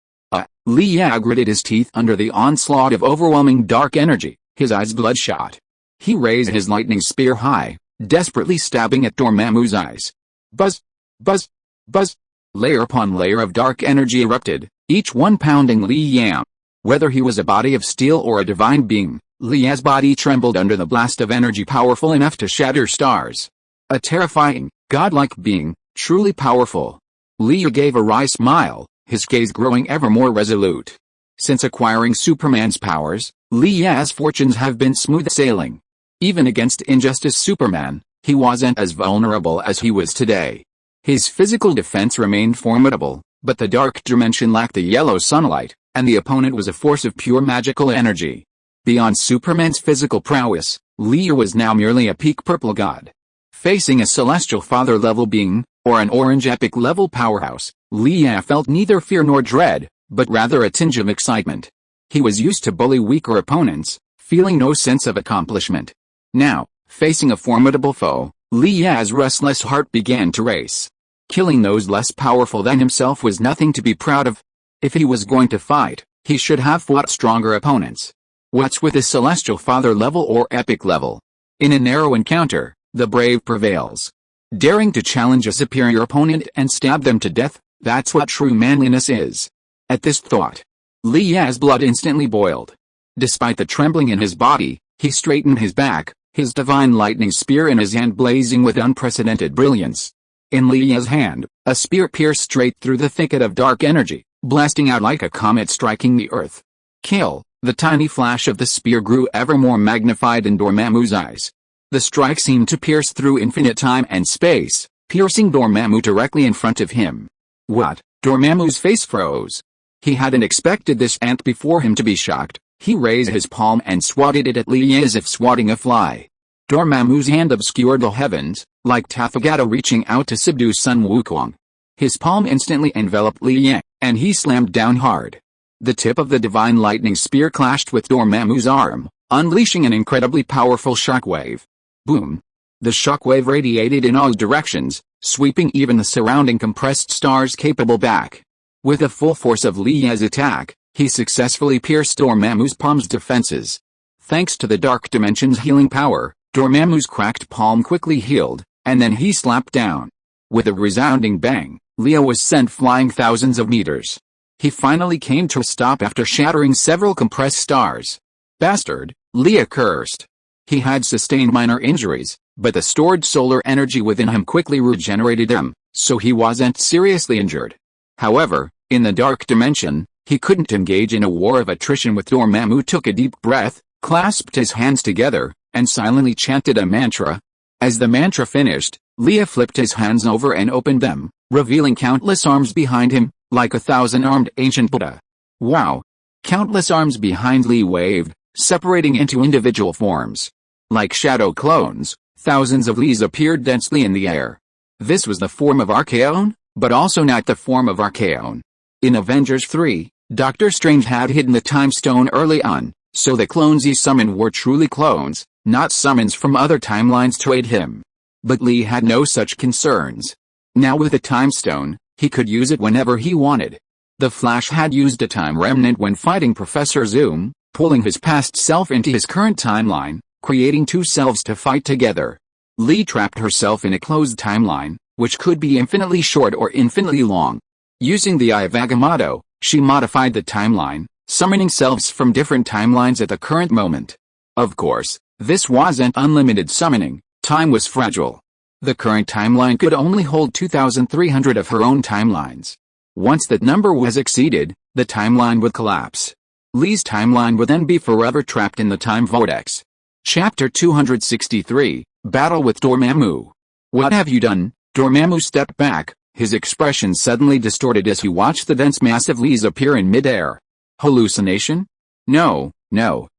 Li gritted his teeth under the onslaught of overwhelming dark energy, his eyes bloodshot. He raised his lightning spear high, desperately stabbing at Dormammu's eyes. Buzz! Buzz! Buzz! Layer upon layer of dark energy erupted, each one pounding Li Yan. Whether he was a body of steel or a divine being, Li Yan's body trembled under the blast of energy powerful enough to shatter stars. A terrifying, godlike being, truly powerful. Li Yan gave a wry smile, his gaze growing ever more resolute. Since acquiring Superman's powers, Li Yan's fortunes have been smooth sailing. Even against Injustice Superman, he wasn't as vulnerable as he was today. His physical defense remained formidable, but the dark dimension lacked the yellow sunlight, and the opponent was a force of pure magical energy. Beyond Superman's physical prowess, Li Yan was now merely a peak purple god. Facing a celestial father-level being, or an orange epic-level powerhouse, Li Yan felt neither fear nor dread, but rather a tinge of excitement. He was used to bully weaker opponents, feeling no sense of accomplishment. Now, facing a formidable foe, Li Yan's restless heart began to race. Killing those less powerful than himself was nothing to be proud of. If he was going to fight, he should have fought stronger opponents. What's with a celestial father level or epic level? In a narrow encounter, the brave prevails. Daring to challenge a superior opponent and stab them to death, that's what true manliness is. At this thought, Li Yan's blood instantly boiled. Despite the trembling in his body, he straightened his back, his divine lightning spear in his hand blazing with unprecedented brilliance. In Li Yan's hand, a spear pierced straight through the thicket of dark energy, blasting out like a comet striking the earth. Kill! The tiny flash of the spear grew ever more magnified in Dormammu's eyes. The strike seemed to pierce through infinite time and space, piercing Dormammu directly in front of him. What? Dormammu's face froze. He hadn't expected this ant before him to be shocked. He raised his palm and swatted it at Li Yan as if swatting a fly. Dormammu's hand obscured the heavens, like Tathagata reaching out to subdue Sun Wukong. His palm instantly enveloped Li Yan, and he slammed down hard. The tip of the divine lightning spear clashed with Dormammu's arm, unleashing an incredibly powerful shockwave. Boom! The shockwave radiated in all directions, sweeping even the surrounding compressed stars capable back. With the full force of Li Yan's attack, he successfully pierced Dormammu's palm's defenses. Thanks to the dark dimension's healing power, Dormammu's cracked palm quickly healed, and then he slapped down. With a resounding bang, Li Yan was sent flying thousands of meters. He finally came to a stop after shattering several compressed stars. Bastard, Li Yan cursed. He had sustained minor injuries, but the stored solar energy within him quickly regenerated them, so he wasn't seriously injured. However, in the dark dimension, he couldn't engage in a war of attrition with Dormammu. Took a deep breath, clasped his hands together, and silently chanted a mantra. As the mantra finished, Li Yan flipped his hands over and opened them, revealing countless arms behind him, like a thousand-armed ancient Buddha. Wow! Countless arms behind Li waved, separating into individual forms. Like shadow clones, thousands of Lis appeared densely in the air. This was the form of Archaon, but also not the form of Archaon. In Avengers 3, Doctor Strange had hidden the Time Stone early on, so the clones he summoned were truly clones, not summons from other timelines to aid him. But Li had no such concerns. Now with the Time Stone, he could use it whenever he wanted. The Flash had used a time remnant when fighting Professor Zoom, pulling his past self into his current timeline, creating two selves to fight together. Li trapped herself in a closed timeline, which could be infinitely short or infinitely long. Using the Eye of Agamotto, she modified the timeline, summoning selves from different timelines at the current moment. Of course, this wasn't unlimited summoning. Time was fragile. The current timeline could only hold 2,300 of her own timelines. Once that number was exceeded, the timeline would collapse. Li's timeline would then be forever trapped in the time vortex. Chapter 263, Battle with Dormammu. What have you done? Dormammu stepped back, his expression suddenly distorted as he watched the dense mass of Lis appear in midair. Hallucination? No,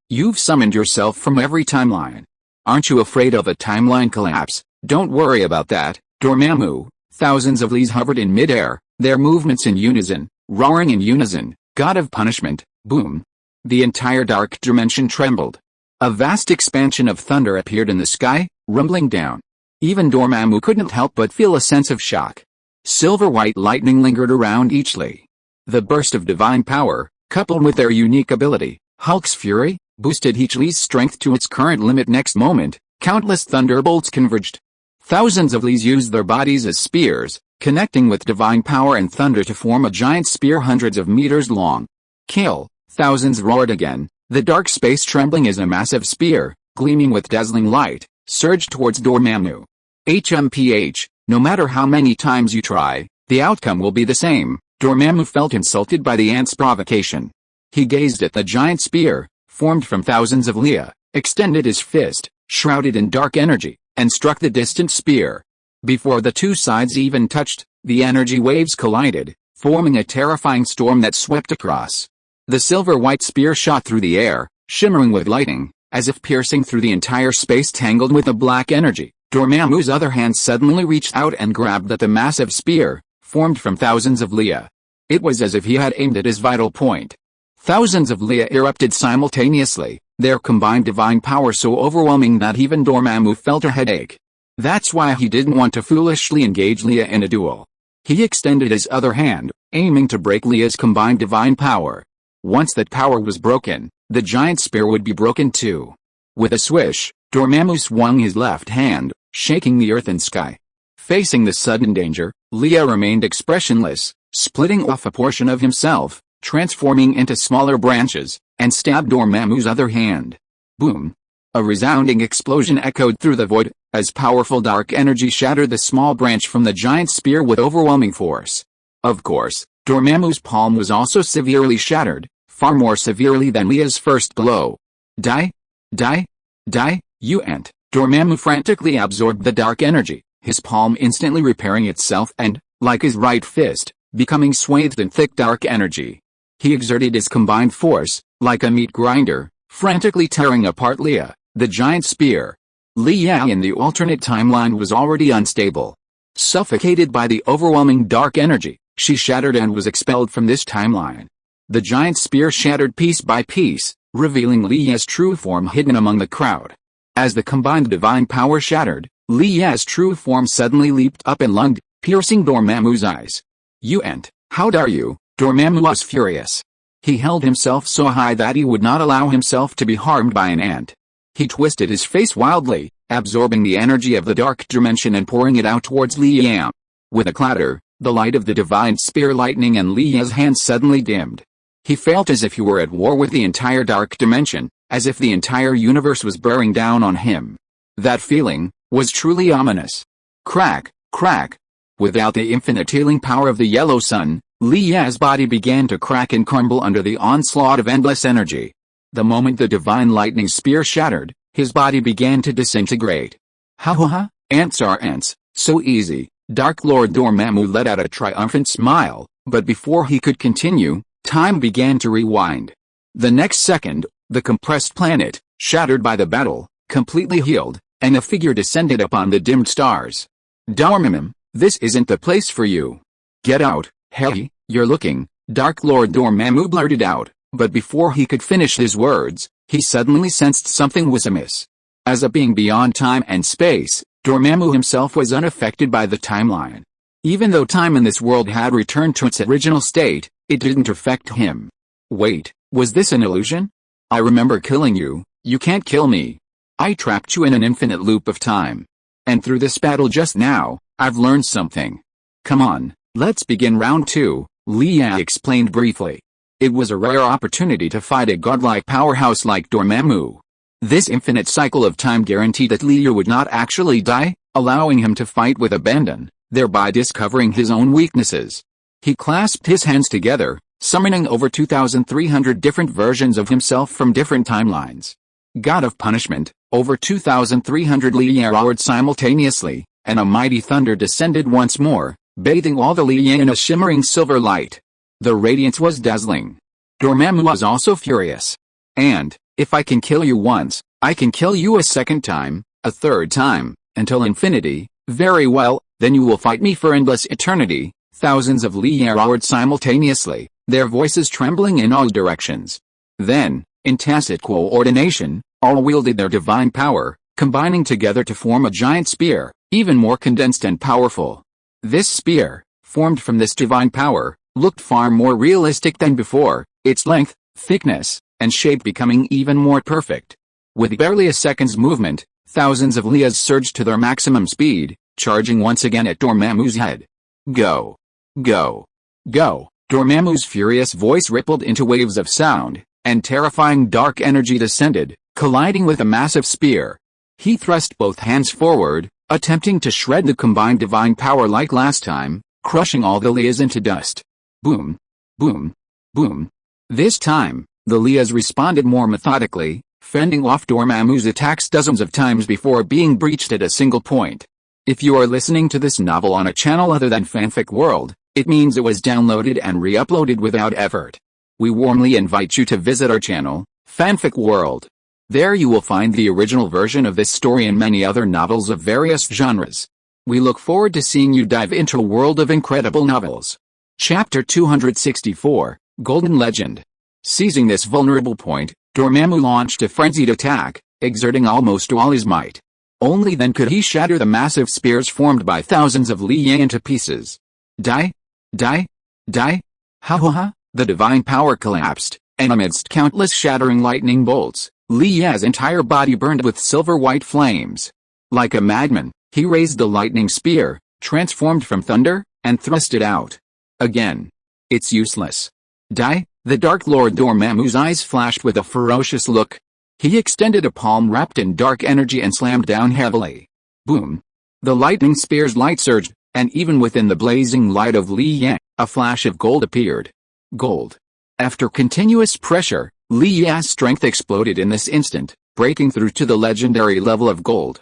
you've summoned yourself from every timeline. Aren't you afraid of a timeline collapse? Don't worry about that, Dormammu. Thousands of Lis hovered in midair, their movements in unison, roaring in unison. God of punishment, boom. The entire dark dimension trembled. A vast expansion of thunder appeared in the sky, rumbling down. Even Dormammu couldn't help but feel a sense of shock. Silver-white lightning lingered around each Li. The burst of divine power, coupled with their unique ability, Hulk's Fury, boosted each Lee's strength to its current limit. Next moment, countless thunderbolts converged. Thousands of Lees used their bodies as spears, connecting with divine power and thunder to form a giant spear hundreds of meters long. Kill! Thousands roared again, the dark space trembling as a massive spear, gleaming with dazzling light, surged towards Dormammu. HMPH, no matter how many times you try, the outcome will be the same. Dormammu felt insulted by the ant's provocation. He gazed at the giant spear, formed from thousands of Leah, extended his fist, shrouded in dark energy, and struck the distant spear. Before the two sides even touched, the energy waves collided, forming a terrifying storm that swept across. The silver-white spear shot through the air, shimmering with lightning, as if piercing through the entire space tangled with the black energy. Dormammu's other hand suddenly reached out and grabbed at the massive spear, formed from thousands of Leah. It was as if he had aimed at his vital point. Thousands of Leah erupted simultaneously, their combined divine power so overwhelming that even Dormammu felt a headache. That's why he didn't want to foolishly engage Leah in a duel. He extended his other hand, aiming to break Leah's combined divine power. Once that power was broken, the giant spear would be broken too. With a swish, Dormammu swung his left hand, shaking the earth and sky. Facing the sudden danger, Leah remained expressionless, splitting off a portion of himself, transforming into smaller branches, and stabbed Dormammu's other hand. Boom! A resounding explosion echoed through the void, as powerful dark energy shattered the small branch from the giant spear with overwhelming force. Of course, Dormammu's palm was also severely shattered, far more severely than Leah's first blow. Die! Die! Die, you ant! Dormammu frantically absorbed the dark energy, his palm instantly repairing itself and, like his right fist, becoming swathed in thick dark energy. He exerted his combined force, like a meat grinder, frantically tearing apart Leah, the giant spear. Leah in the alternate timeline was already unstable. Suffocated by the overwhelming dark energy, she shattered and was expelled from this timeline. The giant spear shattered piece by piece, revealing Leah's true form hidden among the crowd. As the combined divine power shattered, Leah's true form suddenly leaped up and lunged, piercing Dormammu's eyes. You ant, how dare you! Dormammu was furious. He held himself so high that he would not allow himself to be harmed by an ant. He twisted his face wildly, absorbing the energy of the dark dimension and pouring it out towards Leah. With a clatter, the light of the divine spear lightning and Leah's hand suddenly dimmed. He felt as if he were at war with the entire dark dimension, as if the entire universe was bearing down on him. That feeling was truly ominous. Crack, crack. Without the infinite healing power of the yellow sun, Leah's body began to crack and crumble under the onslaught of endless energy. The moment the divine lightning spear shattered, his body began to disintegrate. Ha ha ha, ants are ants, so easy. Dark Lord Dormammu let out a triumphant smile, but before he could continue, time began to rewind. The next second, the compressed planet, shattered by the battle, completely healed, and a figure descended upon the dimmed stars. Dormammu, this isn't the place for you. Get out, hey, you're looking, Dark Lord Dormammu blurted out, but before he could finish his words, he suddenly sensed something was amiss. As a being beyond time and space, Dormammu himself was unaffected by the timeline. Even though time in this world had returned to its original state, it didn't affect him. Wait, was this an illusion? I remember killing you, you can't kill me. I trapped you in an infinite loop of time. And through this battle just now, I've learned something. Come on, let's begin round 2, Leah explained briefly. It was a rare opportunity to fight a godlike powerhouse like Dormammu. This infinite cycle of time guaranteed that Leah would not actually die, allowing him to fight with abandon, thereby discovering his own weaknesses. He clasped his hands together, summoning over 2,300 different versions of himself from different timelines. God of punishment, over 2,300 Leah roared simultaneously, and a mighty thunder descended once more, bathing all the Leah in a shimmering silver light. The radiance was dazzling. Dormammu was also furious. And, if I can kill you once, I can kill you a second time, a third time, until infinity. Very well, then you will fight me for endless eternity. Thousands of Leah roared simultaneously, their voices trembling in all directions. Then, in tacit coordination, all wielded their divine power, combining together to form a giant spear, even more condensed and powerful. This spear, formed from this divine power, looked far more realistic than before, its length, thickness, and shape becoming even more perfect. With barely a second's movement, thousands of Leas surged to their maximum speed, charging once again at Dormammu's head. Go! Go! Go! Dormammu's furious voice rippled into waves of sound, and terrifying dark energy descended, colliding with a massive spear. He thrust both hands forward, attempting to shred the combined divine power like last time, crushing all the Leas into dust. Boom! Boom! Boom! This time, the Leas responded more methodically, fending off Dormammu's attacks dozens of times before being breached at a single point. If you are listening to this novel on a channel other than Fanfic World, it means it was downloaded and re-uploaded without effort. We warmly invite you to visit our channel, Fanfic World. There you will find the original version of this story and many other novels of various genres. We look forward to seeing you dive into a world of incredible novels. Chapter 264, Golden Legend. Seizing this vulnerable point, Dormammu launched a frenzied attack, exerting almost all his might. Only then could he shatter the massive spears formed by thousands of Lea into pieces. Die! Die! Die! Ha ha ha! The divine power collapsed, and amidst countless shattering lightning bolts, Lea's entire body burned with silver-white flames. Like a madman, he raised the lightning spear, transformed from thunder, and thrust it out. Again. It's useless. Die! The Dark Lord Dormammu's eyes flashed with a ferocious look. He extended a palm wrapped in dark energy and slammed down heavily. Boom! The lightning spear's light surged, and even within the blazing light of Lea, a flash of gold appeared. Gold. After continuous pressure, Lea's strength exploded in this instant, breaking through to the legendary level of gold.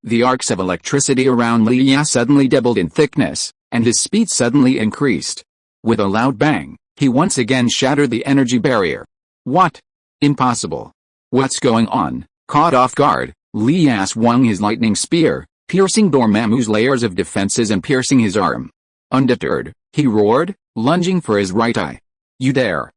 The arcs of electricity around Lea suddenly doubled in thickness, and his speed suddenly increased. With a loud bang, he once again shattered the energy barrier. What? Impossible. What's going on? Caught off guard, Lea swung his lightning spear, piercing Dormammu's layers of defenses and piercing his arm. Undeterred, he roared, lunging for his right eye. You dare!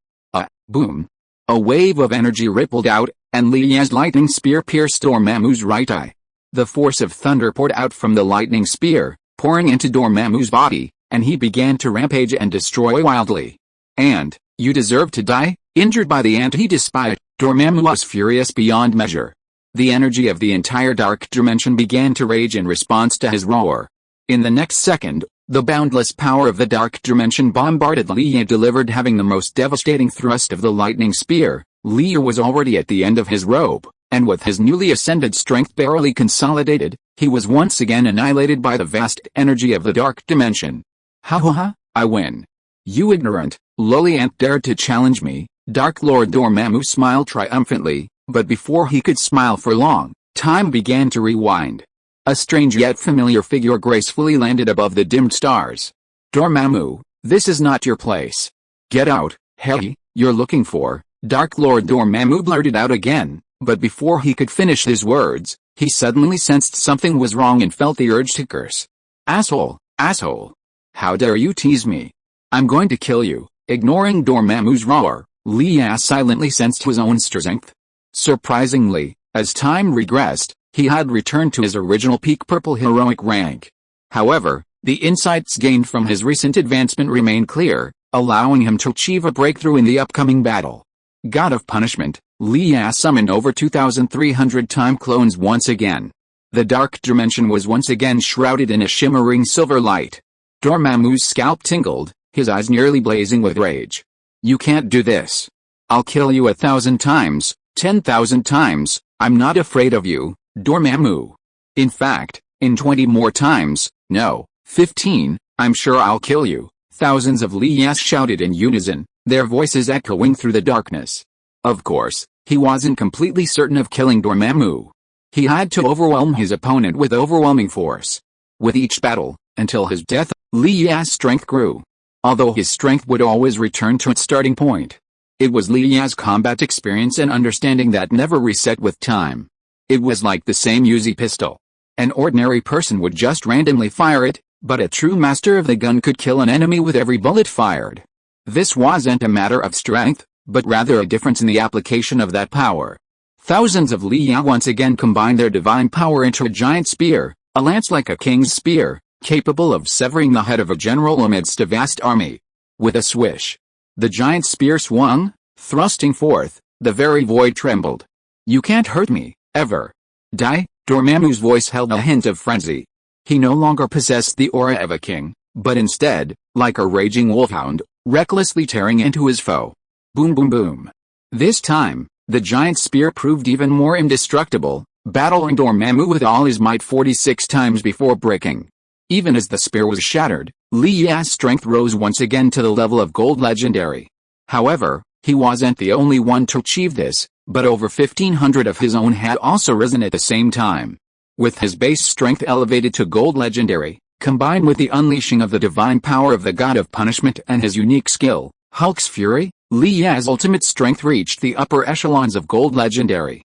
Boom! A wave of energy rippled out, and Lea's lightning spear pierced Dormammu's right eye. The force of thunder poured out from the lightning spear, pouring into Dormammu's body, and he began to rampage and destroy wildly. And, you deserve to die? Injured by the anti-despite, Dormammu was furious beyond measure. The energy of the entire dark dimension began to rage in response to his roar. In the next second, the boundless power of the dark dimension bombarded Lea delivered having the most devastating thrust of the lightning spear. Lea was already at the end of his rope, and with his newly ascended strength barely consolidated, he was once again annihilated by the vast energy of the dark dimension. Ha ha ha, I win. You ignorant, lowly ant dared to challenge me. Dark Lord Dormammu smiled triumphantly, but before he could smile for long, time began to rewind. A strange yet familiar figure gracefully landed above the dimmed stars. Dormammu, this is not your place. Get out, hey, you're looking for, Dark Lord Dormammu blurted out again, but before he could finish his words, he suddenly sensed something was wrong and felt the urge to curse. Asshole, asshole. How dare you tease me? I'm going to kill you. Ignoring Dormammu's roar, Lea silently sensed his own strength. Surprisingly, as time regressed, he had returned to his original peak purple heroic rank. However, the insights gained from his recent advancement remained clear, allowing him to achieve a breakthrough in the upcoming battle. God of Punishment, Lea summoned over 2,300 time clones once again. The dark dimension was once again shrouded in a shimmering silver light. Dormammu's scalp tingled, his eyes nearly blazing with rage. You can't do this. I'll kill you 1,000 times, 10,000 times, I'm not afraid of you, Dormammu. In fact, in 20 more times, no, 15, I'm sure I'll kill you. Thousands of Leas shouted in unison, their voices echoing through the darkness. Of course, he wasn't completely certain of killing Dormammu. He had to overwhelm his opponent with overwhelming force. With each battle, until his death, Lea's strength grew. Although his strength would always return to its starting point. It was Lea's combat experience and understanding that never reset with time. It was like the same Uzi pistol. An ordinary person would just randomly fire it, but a true master of the gun could kill an enemy with every bullet fired. This wasn't a matter of strength, but rather a difference in the application of that power. Thousands of Lea once again combined their divine power into a giant spear, a lance like a king's spear, capable of severing the head of a general amidst a vast army. With a swish, the giant spear swung, thrusting forth. The very void trembled. "You can't hurt me, ever." Die? Dormammu's voice held a hint of frenzy. He no longer possessed the aura of a king, but instead, like a raging wolfhound, recklessly tearing into his foe. Boom boom boom. This time, the giant spear proved even more indestructible, battling Dormammu with all his might 46 times before breaking. Even as the spear was shattered, Lia's strength rose once again to the level of gold legendary. However, he wasn't the only one to achieve this, but over 1,500 of his own had also risen at the same time. With his base strength elevated to gold legendary, combined with the unleashing of the divine power of the god of punishment and his unique skill, Hulk's Fury, Lia's ultimate strength reached the upper echelons of gold legendary.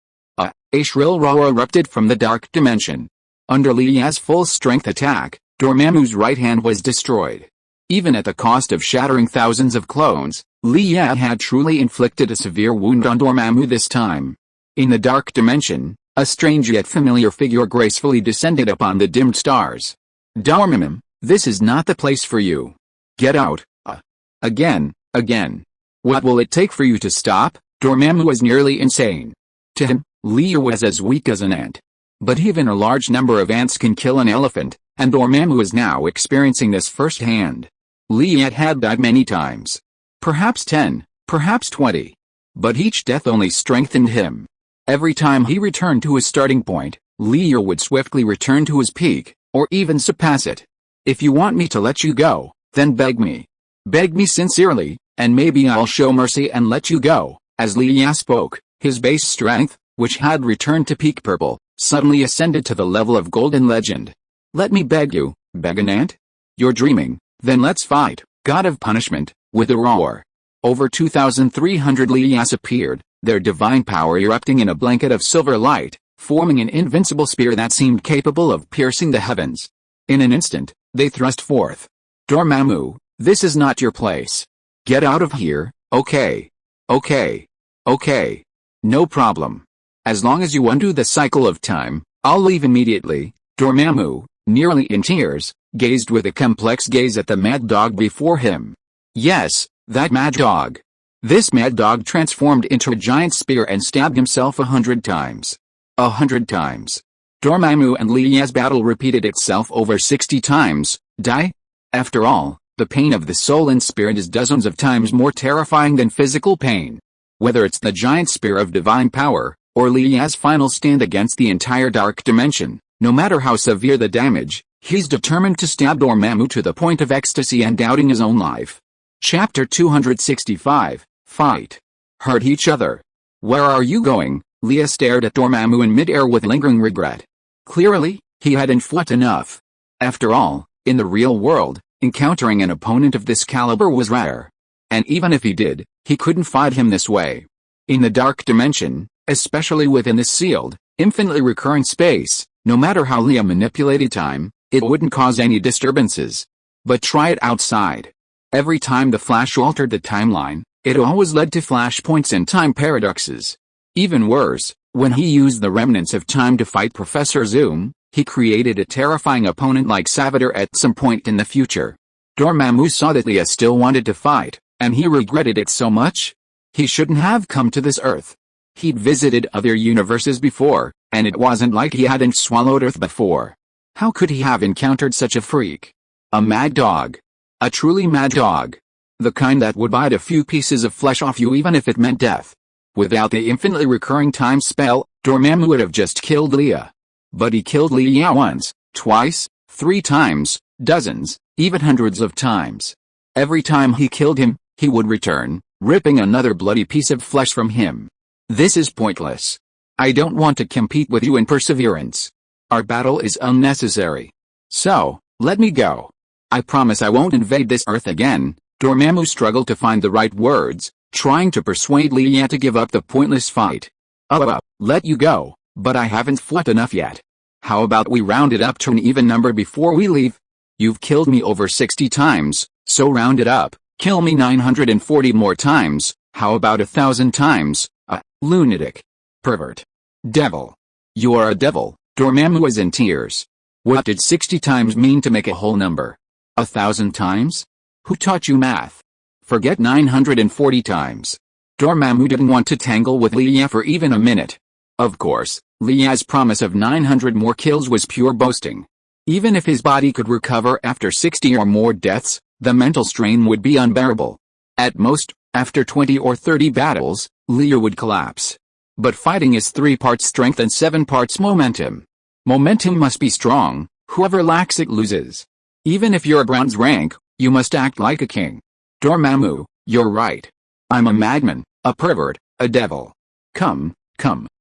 A shrill roar erupted from the dark dimension. Under Lia's full strength attack, Dormammu's right hand was destroyed. Even at the cost of shattering thousands of clones, Lia had truly inflicted a severe wound on Dormammu this time. In the dark dimension, a strange yet familiar figure gracefully descended upon the dimmed stars. "Dormammu, this is not the place for you. Get out." Again. "What will it take for you to stop?" Dormammu was nearly insane. To him, Lia was as weak as an ant. But even a large number of ants can kill an elephant, and Dormammu was now experiencing this firsthand. Lia had died many times. Perhaps 10, perhaps 20. But each death only strengthened him. Every time he returned to his starting point, Lia would swiftly return to his peak, or even surpass it. "If you want me to let you go, then beg me. Beg me sincerely, and maybe I'll show mercy and let you go." As Lia spoke, his base strength, which had returned to peak purple, suddenly ascended to the level of golden legend. "Let me beg you." "Beg an ant? You're dreaming. Then let's fight, god of punishment." With a roar, over 2,300 Lias appeared, their divine power erupting in a blanket of silver light, forming an invincible spear that seemed capable of piercing the heavens. In an instant, they thrust forth. "Dormammu, this is not your place. Get out of here." Okay. No problem. As long as you undo the cycle of time, I'll leave immediately." Dormammu, nearly in tears, gazed with a complex gaze at the mad dog before him. Yes, that mad dog. This mad dog transformed into a giant spear and stabbed himself 100 times. 100 times. Dormammu and Lia's battle repeated itself over 60 times. Die? After all, the pain of the soul and spirit is dozens of times more terrifying than physical pain. Whether it's the giant spear of divine power, or Lia's final stand against the entire dark dimension, no matter how severe the damage, he's determined to stab Dormammu to the point of ecstasy and doubting his own life. Chapter 265, Fight. Hurt each other. Where are you going? Lia stared at Dormammu in midair with lingering regret. Clearly, he hadn't fought enough. After all, in the real world, encountering an opponent of this caliber was rare. And even if he did, he couldn't fight him this way. In the dark dimension, especially within this sealed, infinitely recurring space, no matter how Lia manipulated time, it wouldn't cause any disturbances. But try it outside. Every time the Flash altered the timeline, it always led to flashpoints and time paradoxes. Even worse, when he used the remnants of time to fight Professor Zoom, he created a terrifying opponent like Savitar at some point in the future. Dormammu saw that Lia still wanted to fight, and he regretted it so much. He shouldn't have come to this Earth. He'd visited other universes before, and it wasn't like he hadn't swallowed Earth before. How could he have encountered such a freak? A mad dog. A truly mad dog. The kind that would bite a few pieces of flesh off you even if it meant death. Without the infinitely recurring time spell, Dormammu would have just killed Lia. But he killed Lia once, twice, 3 times, dozens, even hundreds of times. Every time he killed him, he would return, ripping another bloody piece of flesh from him. This is pointless. I don't want to compete with you in perseverance. Our battle is unnecessary. So, let me go. I promise I won't invade this Earth again. Dormammu struggled to find the right words, trying to persuade Lia to give up the pointless fight. Let you go, but I haven't fought enough yet. How about we round it up to an even number before we leave? You've killed me over 60 times, so round it up, kill me 940 more times. How about 1,000 times? Lunatic. Pervert. Devil. You are a devil. Dormammu was in tears. What did 60 times mean to make a whole number? 1,000 times? Who taught you math? Forget 940 times. Dormammu didn't want to tangle with Leia for even a minute. Of course, Leia's promise of 900 more kills was pure boasting. Even if his body could recover after 60 or more deaths, the mental strain would be unbearable. At most, after 20 or 30 battles, Leia would collapse. But fighting is 3 parts strength and 7 parts momentum. Momentum must be strong, whoever lacks it loses. Even if you're a bronze rank, you must act like a king. Dormammu, you're right. I'm a madman, a pervert, a devil. Come,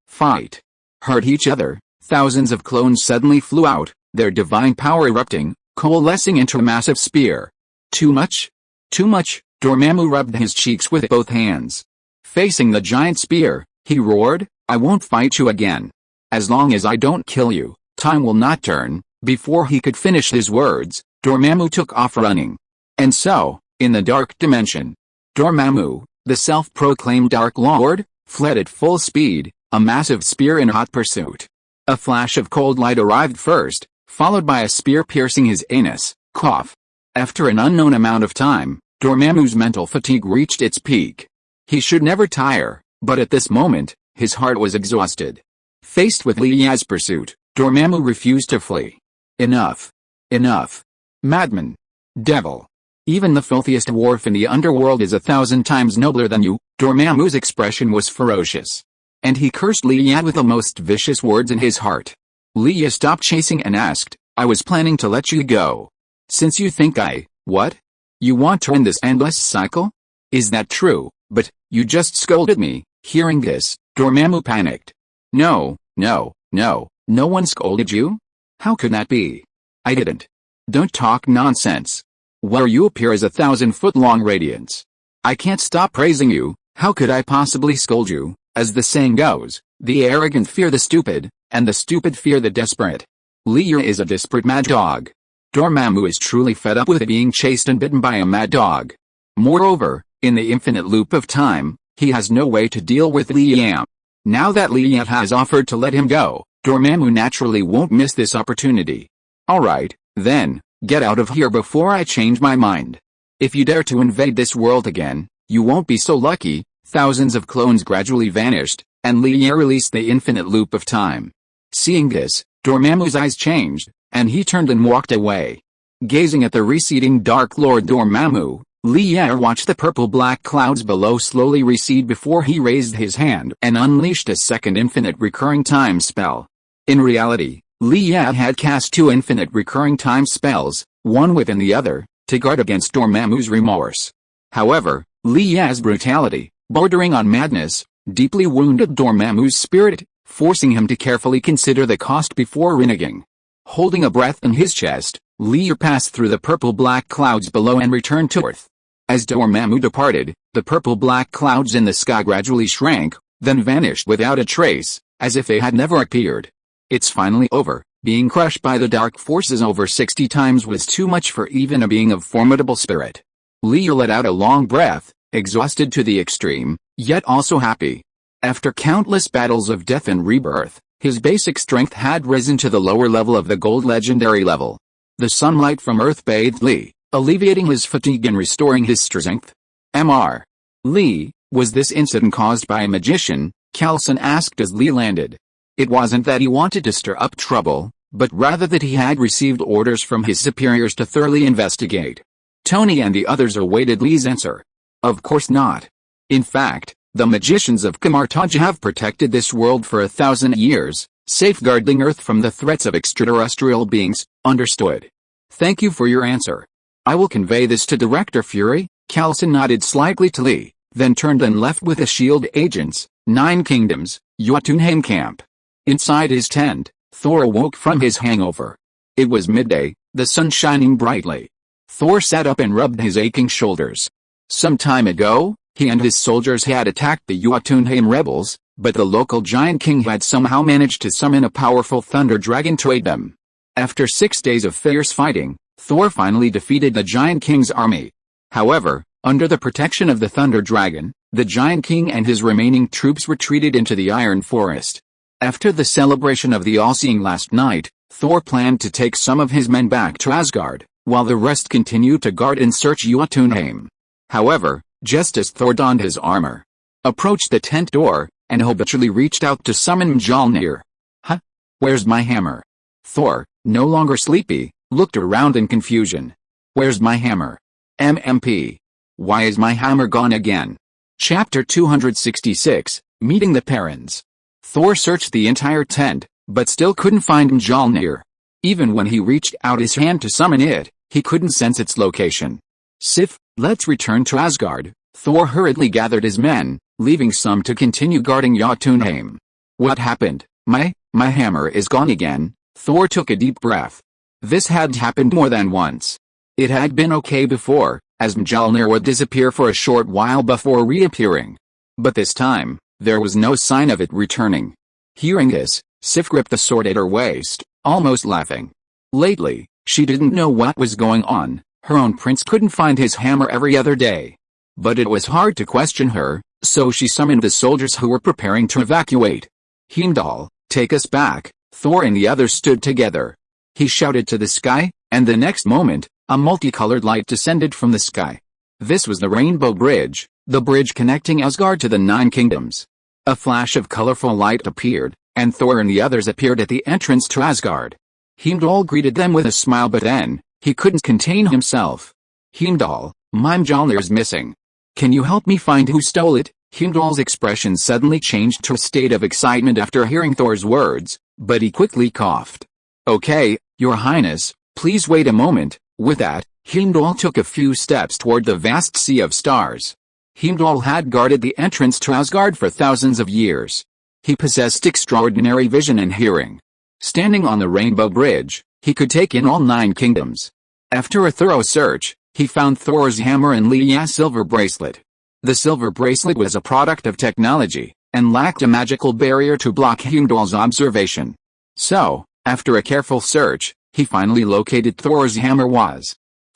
fight. Hurt each other. Thousands of clones suddenly flew out, their divine power erupting, coalescing into a massive spear. Too much? Too much. Dormammu rubbed his cheeks with both hands. Facing the giant spear, he roared, I won't fight you again. As long as I don't kill you, time will not turn. Before he could finish his words, Dormammu took off running. And so, in the dark dimension, Dormammu, the self-proclaimed Dark Lord, fled at full speed, a massive spear in hot pursuit. A flash of cold light arrived first, followed by a spear piercing his anus, cough. After an unknown amount of time, Dormammu's mental fatigue reached its peak. He should never tire, but at this moment, his heart was exhausted. Faced with Leia's pursuit, Dormammu refused to flee. Enough. Enough. Madman. Devil. Even the filthiest dwarf in the underworld is 1,000 times nobler than you. Dormammu's expression was ferocious. And he cursed Leia with the most vicious words in his heart. Leia stopped chasing and asked, I was planning to let you go. Since you think what? You want to end this endless cycle? Is that true? But, you just scolded me. Hearing this, Dormammu panicked. No one scolded you? How could that be? I didn't. Don't talk nonsense. Where you appear as 1,000-foot-long radiance. I can't stop praising you. How could I possibly scold you? As the saying goes, the arrogant fear the stupid, and the stupid fear the desperate. Leia is a desperate mad dog. Dormammu is truly fed up with being chased and bitten by a mad dog. Moreover, in the infinite loop of time, he has no way to deal with Leia. Now that Leia has offered to let him go, Dormammu naturally won't miss this opportunity. Alright, then, get out of here before I change my mind. If you dare to invade this world again, you won't be so lucky. Thousands of clones gradually vanished, and Leia released the infinite loop of time. Seeing this, Dormammu's eyes changed, and he turned and walked away. Gazing at the receding Dark Lord Dormammu, Leia watched the purple-black clouds below slowly recede before he raised his hand and unleashed a second infinite recurring time spell. In reality, Leia had cast 2 infinite recurring time spells, one within the other, to guard against Dormammu's remorse. However, Leia's brutality, bordering on madness, deeply wounded Dormammu's spirit, forcing him to carefully consider the cost before reneging. Holding a breath in his chest, Leia passed through the purple-black clouds below and returned to Earth. As Dormammu departed, the purple-black clouds in the sky gradually shrank, then vanished without a trace, as if they had never appeared. It's finally over. Being crushed by the dark forces over 60 times was too much for even a being of formidable spirit. Leia let out a long breath, exhausted to the extreme, yet also happy. After countless battles of death and rebirth, his basic strength had risen to the lower level of the gold legendary level. The sunlight from Earth bathed Lee, alleviating his fatigue and restoring his strength. Mr. Lee, was this incident caused by a magician? Coulson asked as Lee landed. It wasn't that he wanted to stir up trouble, but rather that he had received orders from his superiors to thoroughly investigate. Tony and the others awaited Lee's answer. Of course not. In fact, the magicians of Kamartaj have protected this world for 1,000 years, safeguarding Earth from the threats of extraterrestrial beings. Understood. Thank you for your answer. I will convey this to Director Fury. Coulson nodded slightly to Lee, then turned and left with the S.H.I.E.L.D. agents. 9 Kingdoms, Jotunheim camp. Inside his tent, Thor awoke from his hangover. It was midday, the sun shining brightly. Thor sat up and rubbed his aching shoulders. Some time ago, he and his soldiers had attacked the Jotunheim rebels, but the local giant king had somehow managed to summon a powerful thunder dragon to aid them. After 6 days of fierce fighting, Thor finally defeated the giant king's army. However, under the protection of the thunder dragon, the giant king and his remaining troops retreated into the iron forest. After the celebration of the All-Seeing last night, Thor planned to take some of his men back to Asgard, while the rest continued to guard and search Jotunheim. However, just as Thor donned his armor, approached the tent door, and habitually reached out to summon Mjolnir. Huh? Where's my hammer? Thor, no longer sleepy, looked around in confusion. Where's my hammer? MMP. Why is my hammer gone again? Chapter 266, Meeting the Parents. Thor searched the entire tent, but still couldn't find Mjolnir. Even when he reached out his hand to summon it, he couldn't sense its location. Sif, let's return to Asgard. Thor hurriedly gathered his men, leaving some to continue guarding Jotunheim. What happened? My hammer is gone again. Thor took a deep breath. This had happened more than once. It had been okay before, as Mjolnir would disappear for a short while before reappearing. But this time, there was no sign of it returning. Hearing this, Sif gripped the sword at her waist, almost laughing. Lately, she didn't know what was going on. Her own prince couldn't find his hammer every other day. But it was hard to question her, so she summoned the soldiers who were preparing to evacuate. Heimdall, take us back. Thor and the others stood together. He shouted to the sky, and the next moment, a multicolored light descended from the sky. This was the Rainbow Bridge, the bridge connecting Asgard to the Nine Kingdoms. A flash of colorful light appeared, and Thor and the others appeared at the entrance to Asgard. Heimdall greeted them with a smile, but then, he couldn't contain himself. Heimdall, my Mjolnir's missing. Can you help me find who stole it? Heimdall's expression suddenly changed to a state of excitement after hearing Thor's words, but he quickly coughed. Okay, Your Highness, please wait a moment. With that, Heimdall took a few steps toward the vast sea of stars. Heimdall had guarded the entrance to Asgard for thousands of years. He possessed extraordinary vision and hearing. Standing on the Rainbow Bridge, he could take in all 9 kingdoms. After a thorough search, he found Thor's hammer and Lea's silver bracelet. The silver bracelet was a product of technology, and lacked a magical barrier to block Heimdall's observation. So, after a careful search, he finally located Thor's hammer.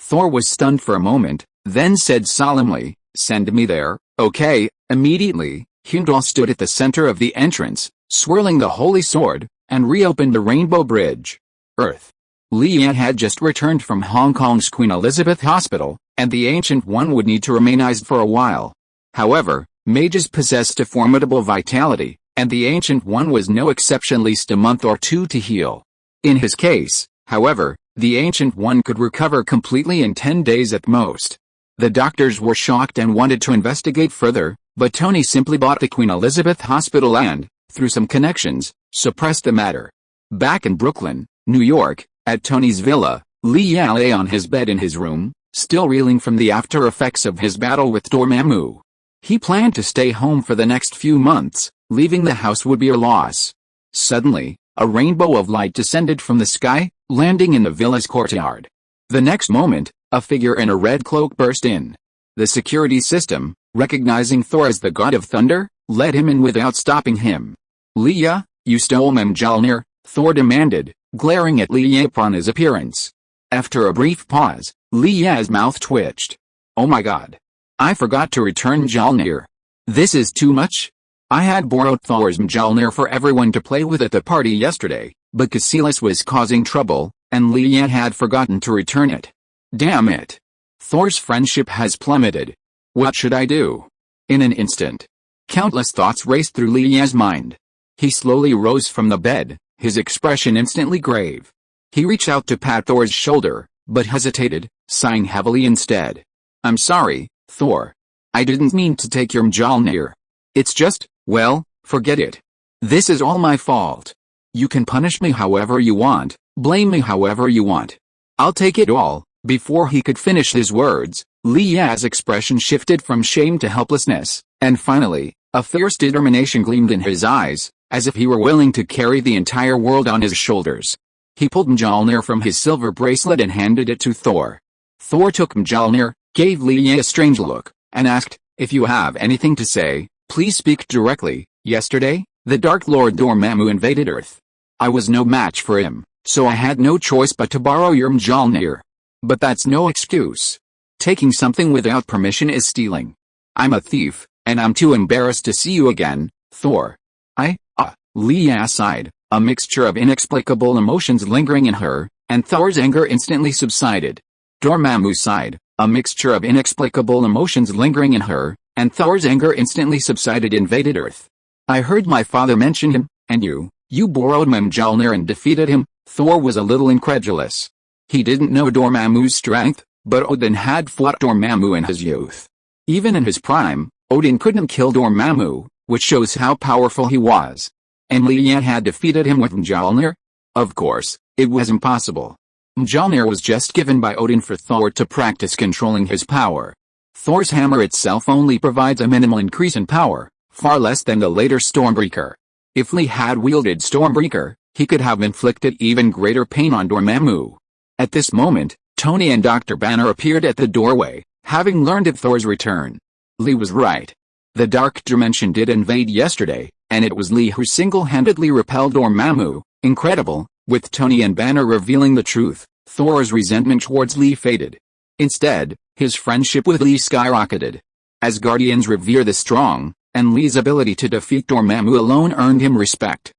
Thor was stunned for a moment, then said solemnly, "Send me there." Okay. Immediately, Heimdall stood at the center of the entrance, swirling the holy sword, and reopened the Rainbow Bridge. Earth. Leah had just returned from Hong Kong's Queen Elizabeth Hospital, and the Ancient One would need to remain iced for a while. However, mages possessed a formidable vitality, and the Ancient One was no exception, at least a month or two to heal. In his case, however, the Ancient One could recover completely in 10 days at most. The doctors were shocked and wanted to investigate further, but Tony simply bought the Queen Elizabeth Hospital and, through some connections, suppressed the matter. Back in Brooklyn, New York, at Tony's villa, Leah lay on his bed in his room, still reeling from the after effects of his battle with Dormammu. He planned to stay home for the next few months. Leaving the house would be a loss. Suddenly, a rainbow of light descended from the sky, landing in the villa's courtyard. The next moment, a figure in a red cloak burst in. The security system, recognizing Thor as the god of thunder, let him in without stopping him. "Leah, you stole my Mjolnir," Thor demanded, glaring at Leah upon his appearance. After a brief pause, Leah's mouth twitched. "Oh my god. I forgot to return Mjolnir. This is too much. I had borrowed Thor's Mjolnir for everyone to play with at the party yesterday, but Cassilis was causing trouble, and Leah had forgotten to return it. Damn it. Thor's friendship has plummeted. What should I do?" In an instant, countless thoughts raced through Leah's mind. He slowly rose from the bed, his expression instantly grave. He reached out to pat Thor's shoulder, but hesitated, sighing heavily instead. "I'm sorry, Thor. I didn't mean to take your Mjolnir. It's just, well, forget it. This is all my fault. You can punish me however you want, blame me however you want. I'll take it all." Before he could finish his words, Leah's expression shifted from shame to helplessness, and finally, a fierce determination gleamed in his eyes, as if he were willing to carry the entire world on his shoulders. He pulled Mjolnir from his silver bracelet and handed it to Thor. Thor took Mjolnir, gave Leah a strange look, and asked, "If you have anything to say, please speak directly. Yesterday, the Dark Lord Dormammu invaded Earth. I was no match for him, so I had no choice but to borrow your Mjolnir. But that's no excuse. Taking something without permission is stealing. I'm a thief, and I'm too embarrassed to see you again, Thor." Leah sighed, a mixture of inexplicable emotions lingering in her, and Thor's anger instantly subsided. Dormammu sighed, a mixture of inexplicable emotions lingering in her, and Thor's anger instantly subsided. Invaded Earth. I heard my father mention him, and you borrowed Mjolnir and defeated him. Thor was a little incredulous. He didn't know Dormammu's strength, but Odin had fought Dormammu in his youth. Even in his prime, Odin couldn't kill Dormammu, which shows how powerful he was. And Li Yan had defeated him with Mjolnir? Of course, it was impossible. Mjolnir was just given by Odin for Thor to practice controlling his power. Thor's hammer itself only provides a minimal increase in power, far less than the later Stormbreaker. If Li had wielded Stormbreaker, he could have inflicted even greater pain on Dormammu. At this moment, Tony and Dr. Banner appeared at the doorway, having learned of Thor's return. Li was right. The Dark Dimension did invade yesterday, and it was Li who single-handedly repelled Dormammu. Incredible. With Tony and Banner revealing the truth, Thor's resentment towards Li faded. Instead, his friendship with Li skyrocketed. Asgardians revere the strong, and Li's ability to defeat Dormammu alone earned him respect.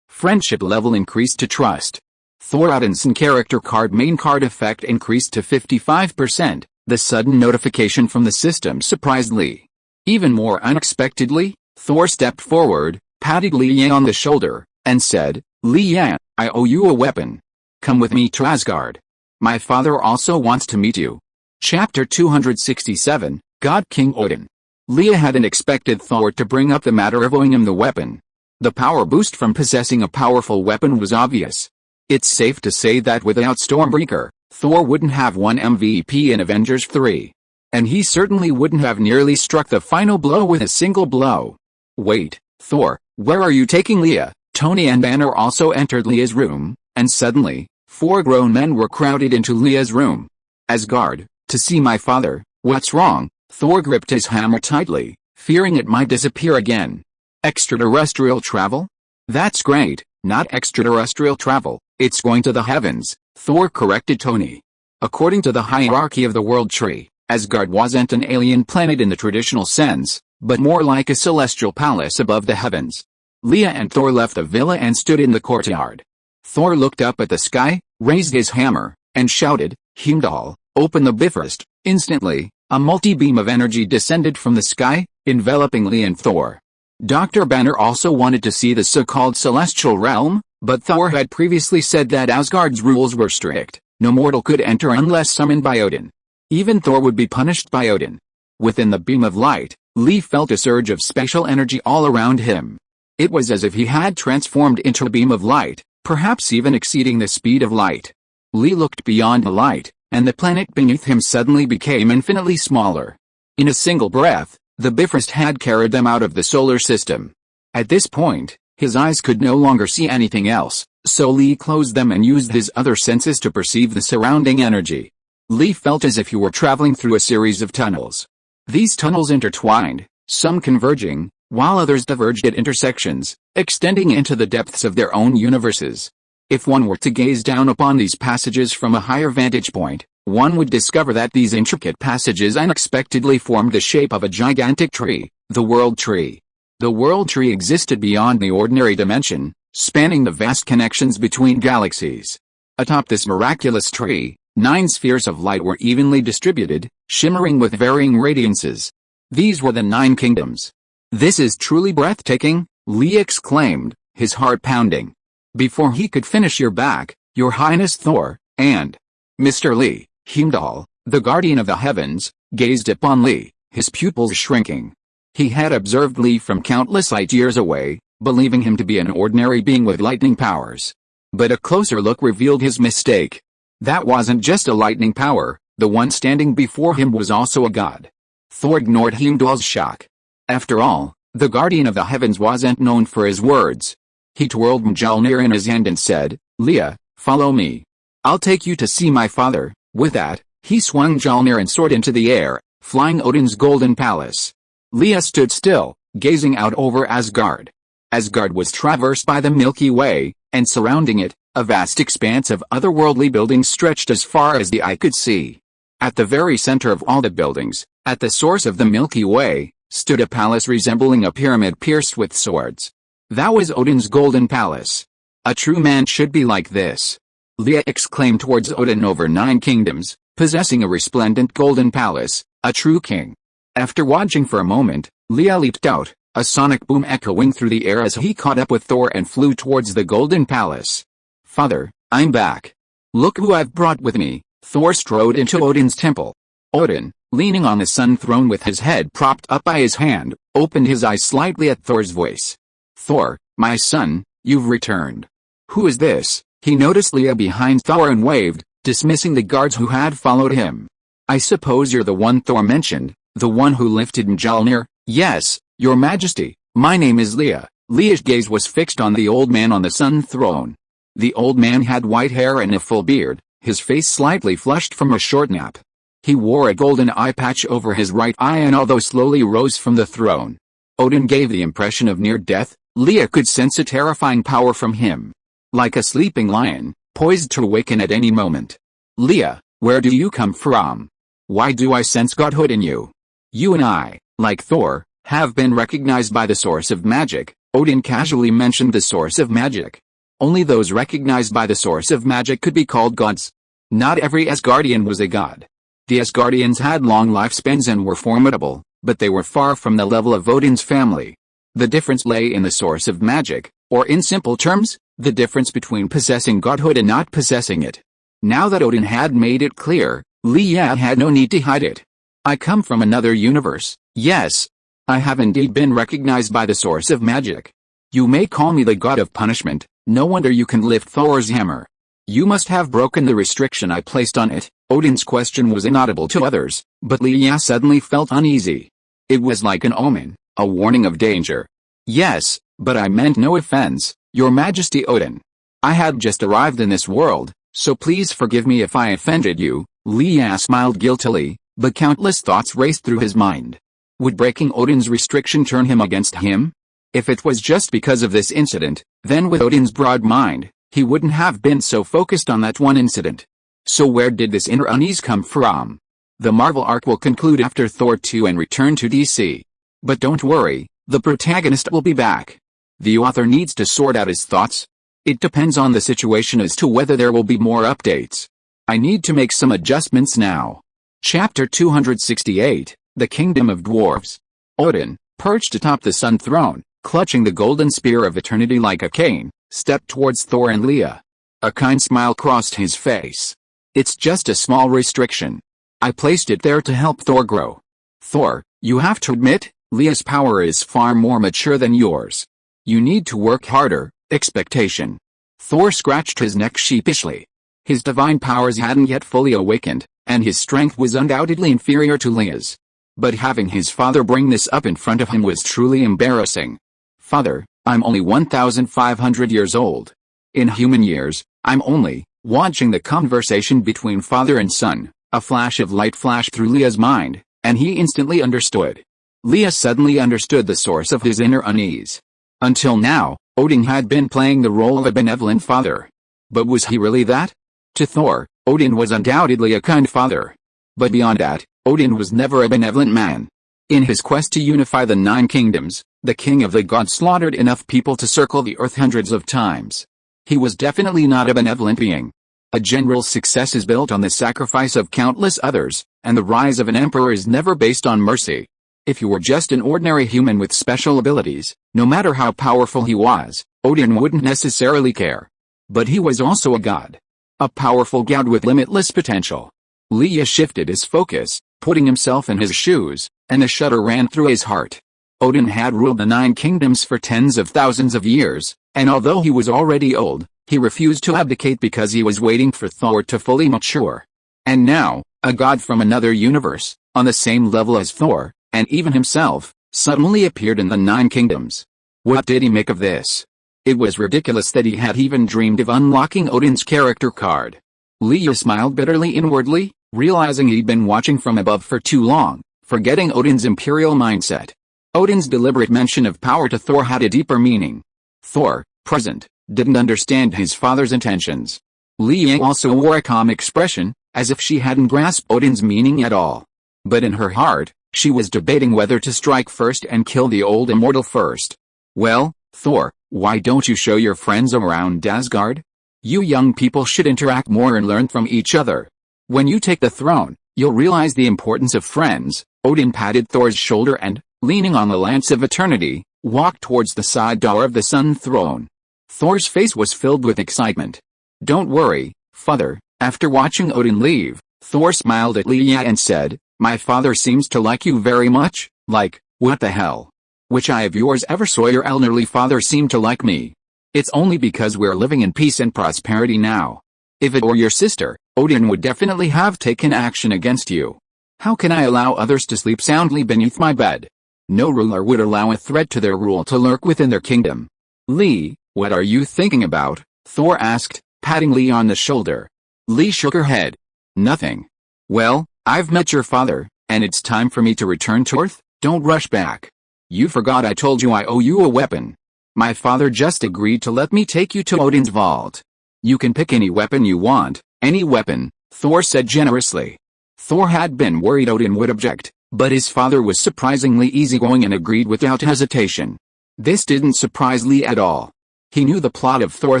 Friendship level increased to trust. Thor Odinson character card main card effect increased to 55%. The sudden notification from the system surprised Li. Even more unexpectedly, Thor stepped forward, patted Li Yan on the shoulder, and said, "Li Yan, I owe you a weapon. Come with me to Asgard. My father also wants to meet you." Chapter 267, God King Odin. Leah hadn't expected Thor to bring up the matter of owing him the weapon. The power boost from possessing a powerful weapon was obvious. It's safe to say that without Stormbreaker, Thor wouldn't have won MVP in Avengers 3. And he certainly wouldn't have nearly struck the final blow with a single blow. "Wait, Thor, where are you taking Leah?" Tony and Banner also entered Leah's room, and suddenly, 4 grown men were crowded into Leah's room. "Asgard, to see my father." "What's wrong?" Thor gripped his hammer tightly, fearing it might disappear again. "Extraterrestrial travel?" "That's great, not extraterrestrial travel, it's going to the heavens," Thor corrected Tony. According to the hierarchy of the World Tree, Asgard wasn't an alien planet in the traditional sense, but more like a celestial palace above the heavens. Leah and Thor left the villa and stood in the courtyard. Thor looked up at the sky, raised his hammer, and shouted, "Heimdall, open the Bifrost." Instantly, a multi-beam of energy descended from the sky, enveloping Leah and Thor. Dr. Banner also wanted to see the so-called celestial realm, but Thor had previously said that Asgard's rules were strict. No mortal could enter unless summoned by Odin. Even Thor would be punished by Odin. Within the beam of light, Lee felt a surge of special energy all around him. It was as if he had transformed into a beam of light, perhaps even exceeding the speed of light. Lee looked beyond the light, and the planet beneath him suddenly became infinitely smaller. In a single breath, the Bifrost had carried them out of the solar system. At this point, his eyes could no longer see anything else, so Lee closed them and used his other senses to perceive the surrounding energy. Lee felt as if he were traveling through a series of tunnels. These tunnels intertwined, some converging, while others diverged at intersections, extending into the depths of their own universes. If one were to gaze down upon these passages from a higher vantage point, one would discover that these intricate passages unexpectedly formed the shape of a gigantic tree, the World Tree. The World Tree existed beyond the ordinary dimension, spanning the vast connections between galaxies. Atop this miraculous tree, 9 spheres of light were evenly distributed, shimmering with varying radiances. These were the 9 kingdoms. "This is truly breathtaking," Lee exclaimed, his heart pounding. Before he could finish, "Your back, Your Highness Thor, and Mr. Lee." Heimdall, the guardian of the heavens, gazed upon Lee, his pupils shrinking. He had observed Lee from countless light years away, believing him to be an ordinary being with lightning powers. But a closer look revealed his mistake. That wasn't just a lightning power, the one standing before him was also a god. Thor ignored Heimdall's shock. After all, the guardian of the heavens wasn't known for his words. He twirled Mjolnir in his hand and said, "Leah, follow me. I'll take you to see my father." With that, he swung Mjolnir and soared into the air, flying Odin's golden palace. Leah stood still, gazing out over Asgard. Asgard was traversed by the Milky Way, and surrounding it, a vast expanse of otherworldly buildings stretched as far as the eye could see. At the very center of all the buildings, at the source of the Milky Way, stood a palace resembling a pyramid pierced with swords. That was Odin's golden palace. "A true man should be like this," Leah exclaimed towards Odin. "Over 9 kingdoms, possessing a resplendent golden palace, a true king. After watching for a moment, Leah leaped out, a sonic boom echoing through the air as he caught up with Thor and flew towards the golden palace. "Father, I'm back. Look who I've brought with me." Thor strode into Odin's temple. Odin, leaning on the sun throne with his head propped up by his hand, opened his eyes slightly at Thor's voice. "Thor, my son, you've returned." "Who is this?" He noticed Leah behind Thor and waved, dismissing the guards who had followed him. "I suppose you're the one Thor mentioned, the one who lifted Mjolnir?" "Yes, your majesty, my name is Leah." Leah's gaze was fixed on the old man on the sun throne. The old man had white hair and a full beard, his face slightly flushed from a short nap. He wore a golden eye patch over his right eye and although slowly rose from the throne, Odin gave the impression of near death. Leah could sense a terrifying power from him. Like a sleeping lion, poised to awaken at any moment. "Leah, where do you come from? Why do I sense godhood in you? You and I, like Thor, have been recognized by the source of magic." Odin casually mentioned the source of magic. Only those recognized by the source of magic could be called gods. Not every Asgardian was a god. The Asgardians had long lifespans and were formidable, but they were far from the level of Odin's family. The difference lay in the source of magic, or in simple terms, the difference between possessing godhood and not possessing it. Now that Odin had made it clear, Leah had no need to hide it. "I come from another universe. Yes, I have indeed been recognized by the source of magic. You may call me the god of punishment. No wonder you can lift Thor's hammer. You must have broken the restriction I placed on it." Odin's question was inaudible to others, but Leah suddenly felt uneasy. It was like an omen, a warning of danger. "Yes, but I meant no offense, your majesty Odin. I had just arrived in this world, so please forgive me if I offended you." Leah smiled guiltily, but countless thoughts raced through his mind. Would breaking Odin's restriction turn him against him? If it was just because of this incident, then with Odin's broad mind, he wouldn't have been so focused on that one incident. So where did this inner unease come from? The Marvel arc will conclude after Thor 2 and return to DC. But don't worry, the protagonist will be back. The author needs to sort out his thoughts. It depends on the situation as to whether there will be more updates. I need to make some adjustments now. Chapter 268, The Kingdom of Dwarves. Odin, perched atop the sun throne, clutching the golden spear of eternity like a cane, stepped towards Thor and Leah. A kind smile crossed his face. "It's just a small restriction. I placed it there to help Thor grow." "Thor, you have to admit, Leah's power is far more mature than yours. You need to work harder." Expectation. Thor scratched his neck sheepishly. His divine powers hadn't yet fully awakened, and his strength was undoubtedly inferior to Leah's. But having his father bring this up in front of him was truly embarrassing. "Father, I'm only 1,500 years old. In human years, I'm only." Watching the conversation between father and son, a flash of light flashed through Leah's mind, and he instantly understood. Leah suddenly understood the source of his inner unease. Until now, Odin had been playing the role of a benevolent father. But was he really that? To Thor, Odin was undoubtedly a kind father. But beyond that, Odin was never a benevolent man. In his quest to unify the 9 kingdoms, the king of the gods slaughtered enough people to circle the earth hundreds of times. He was definitely not a benevolent being. A general's success is built on the sacrifice of countless others, and the rise of an emperor is never based on mercy. If you were just an ordinary human with special abilities, no matter how powerful he was, Odin wouldn't necessarily care. But he was also a god. A powerful god with limitless potential. Leah shifted his focus, putting himself in his shoes, and a shudder ran through his heart. Odin had ruled the 9 kingdoms for tens of thousands of years, and although he was already old, he refused to abdicate because he was waiting for Thor to fully mature. And now, a god from another universe, on the same level as Thor, and even himself, suddenly appeared in the 9 kingdoms. What did he make of this? It was ridiculous that he had even dreamed of unlocking Odin's character card. Leah smiled bitterly inwardly, realizing he'd been watching from above for too long, forgetting Odin's imperial mindset. Odin's deliberate mention of power to Thor had a deeper meaning. Thor, present, didn't understand his father's intentions. Leah also wore a calm expression, as if she hadn't grasped Odin's meaning at all. But in her heart, she was debating whether to strike first and kill the old immortal first. "Well, Thor, why don't you show your friends around Asgard? You young people should interact more and learn from each other." When you take the throne, you'll realize the importance of friends. Odin patted Thor's shoulder and, leaning on the lance of eternity, walked towards the side door of the sun throne. Thor's face was filled with excitement. Don't worry, father. After watching Odin leave, Thor smiled at Leia and said, my father seems to like you very much. Like, what the hell? Which eye of yours ever saw your elderly father seem to like me? It's only because we're living in peace and prosperity now. If it were your sister, Odin would definitely have taken action against you. How can I allow others to sleep soundly beneath my bed? No ruler would allow a threat to their rule to lurk within their kingdom. Lee, what are you thinking about? Thor asked, patting Lee on the shoulder. Lee shook her head. Nothing. Well, I've met your father, and it's time for me to return to Earth. Don't rush back. You forgot I told you I owe you a weapon. My father just agreed to let me take you to Odin's vault. You can pick any weapon you want, any weapon, Thor said generously. Thor had been worried Odin would object, but his father was surprisingly easygoing and agreed without hesitation. This didn't surprise Lee at all. He knew the plot of Thor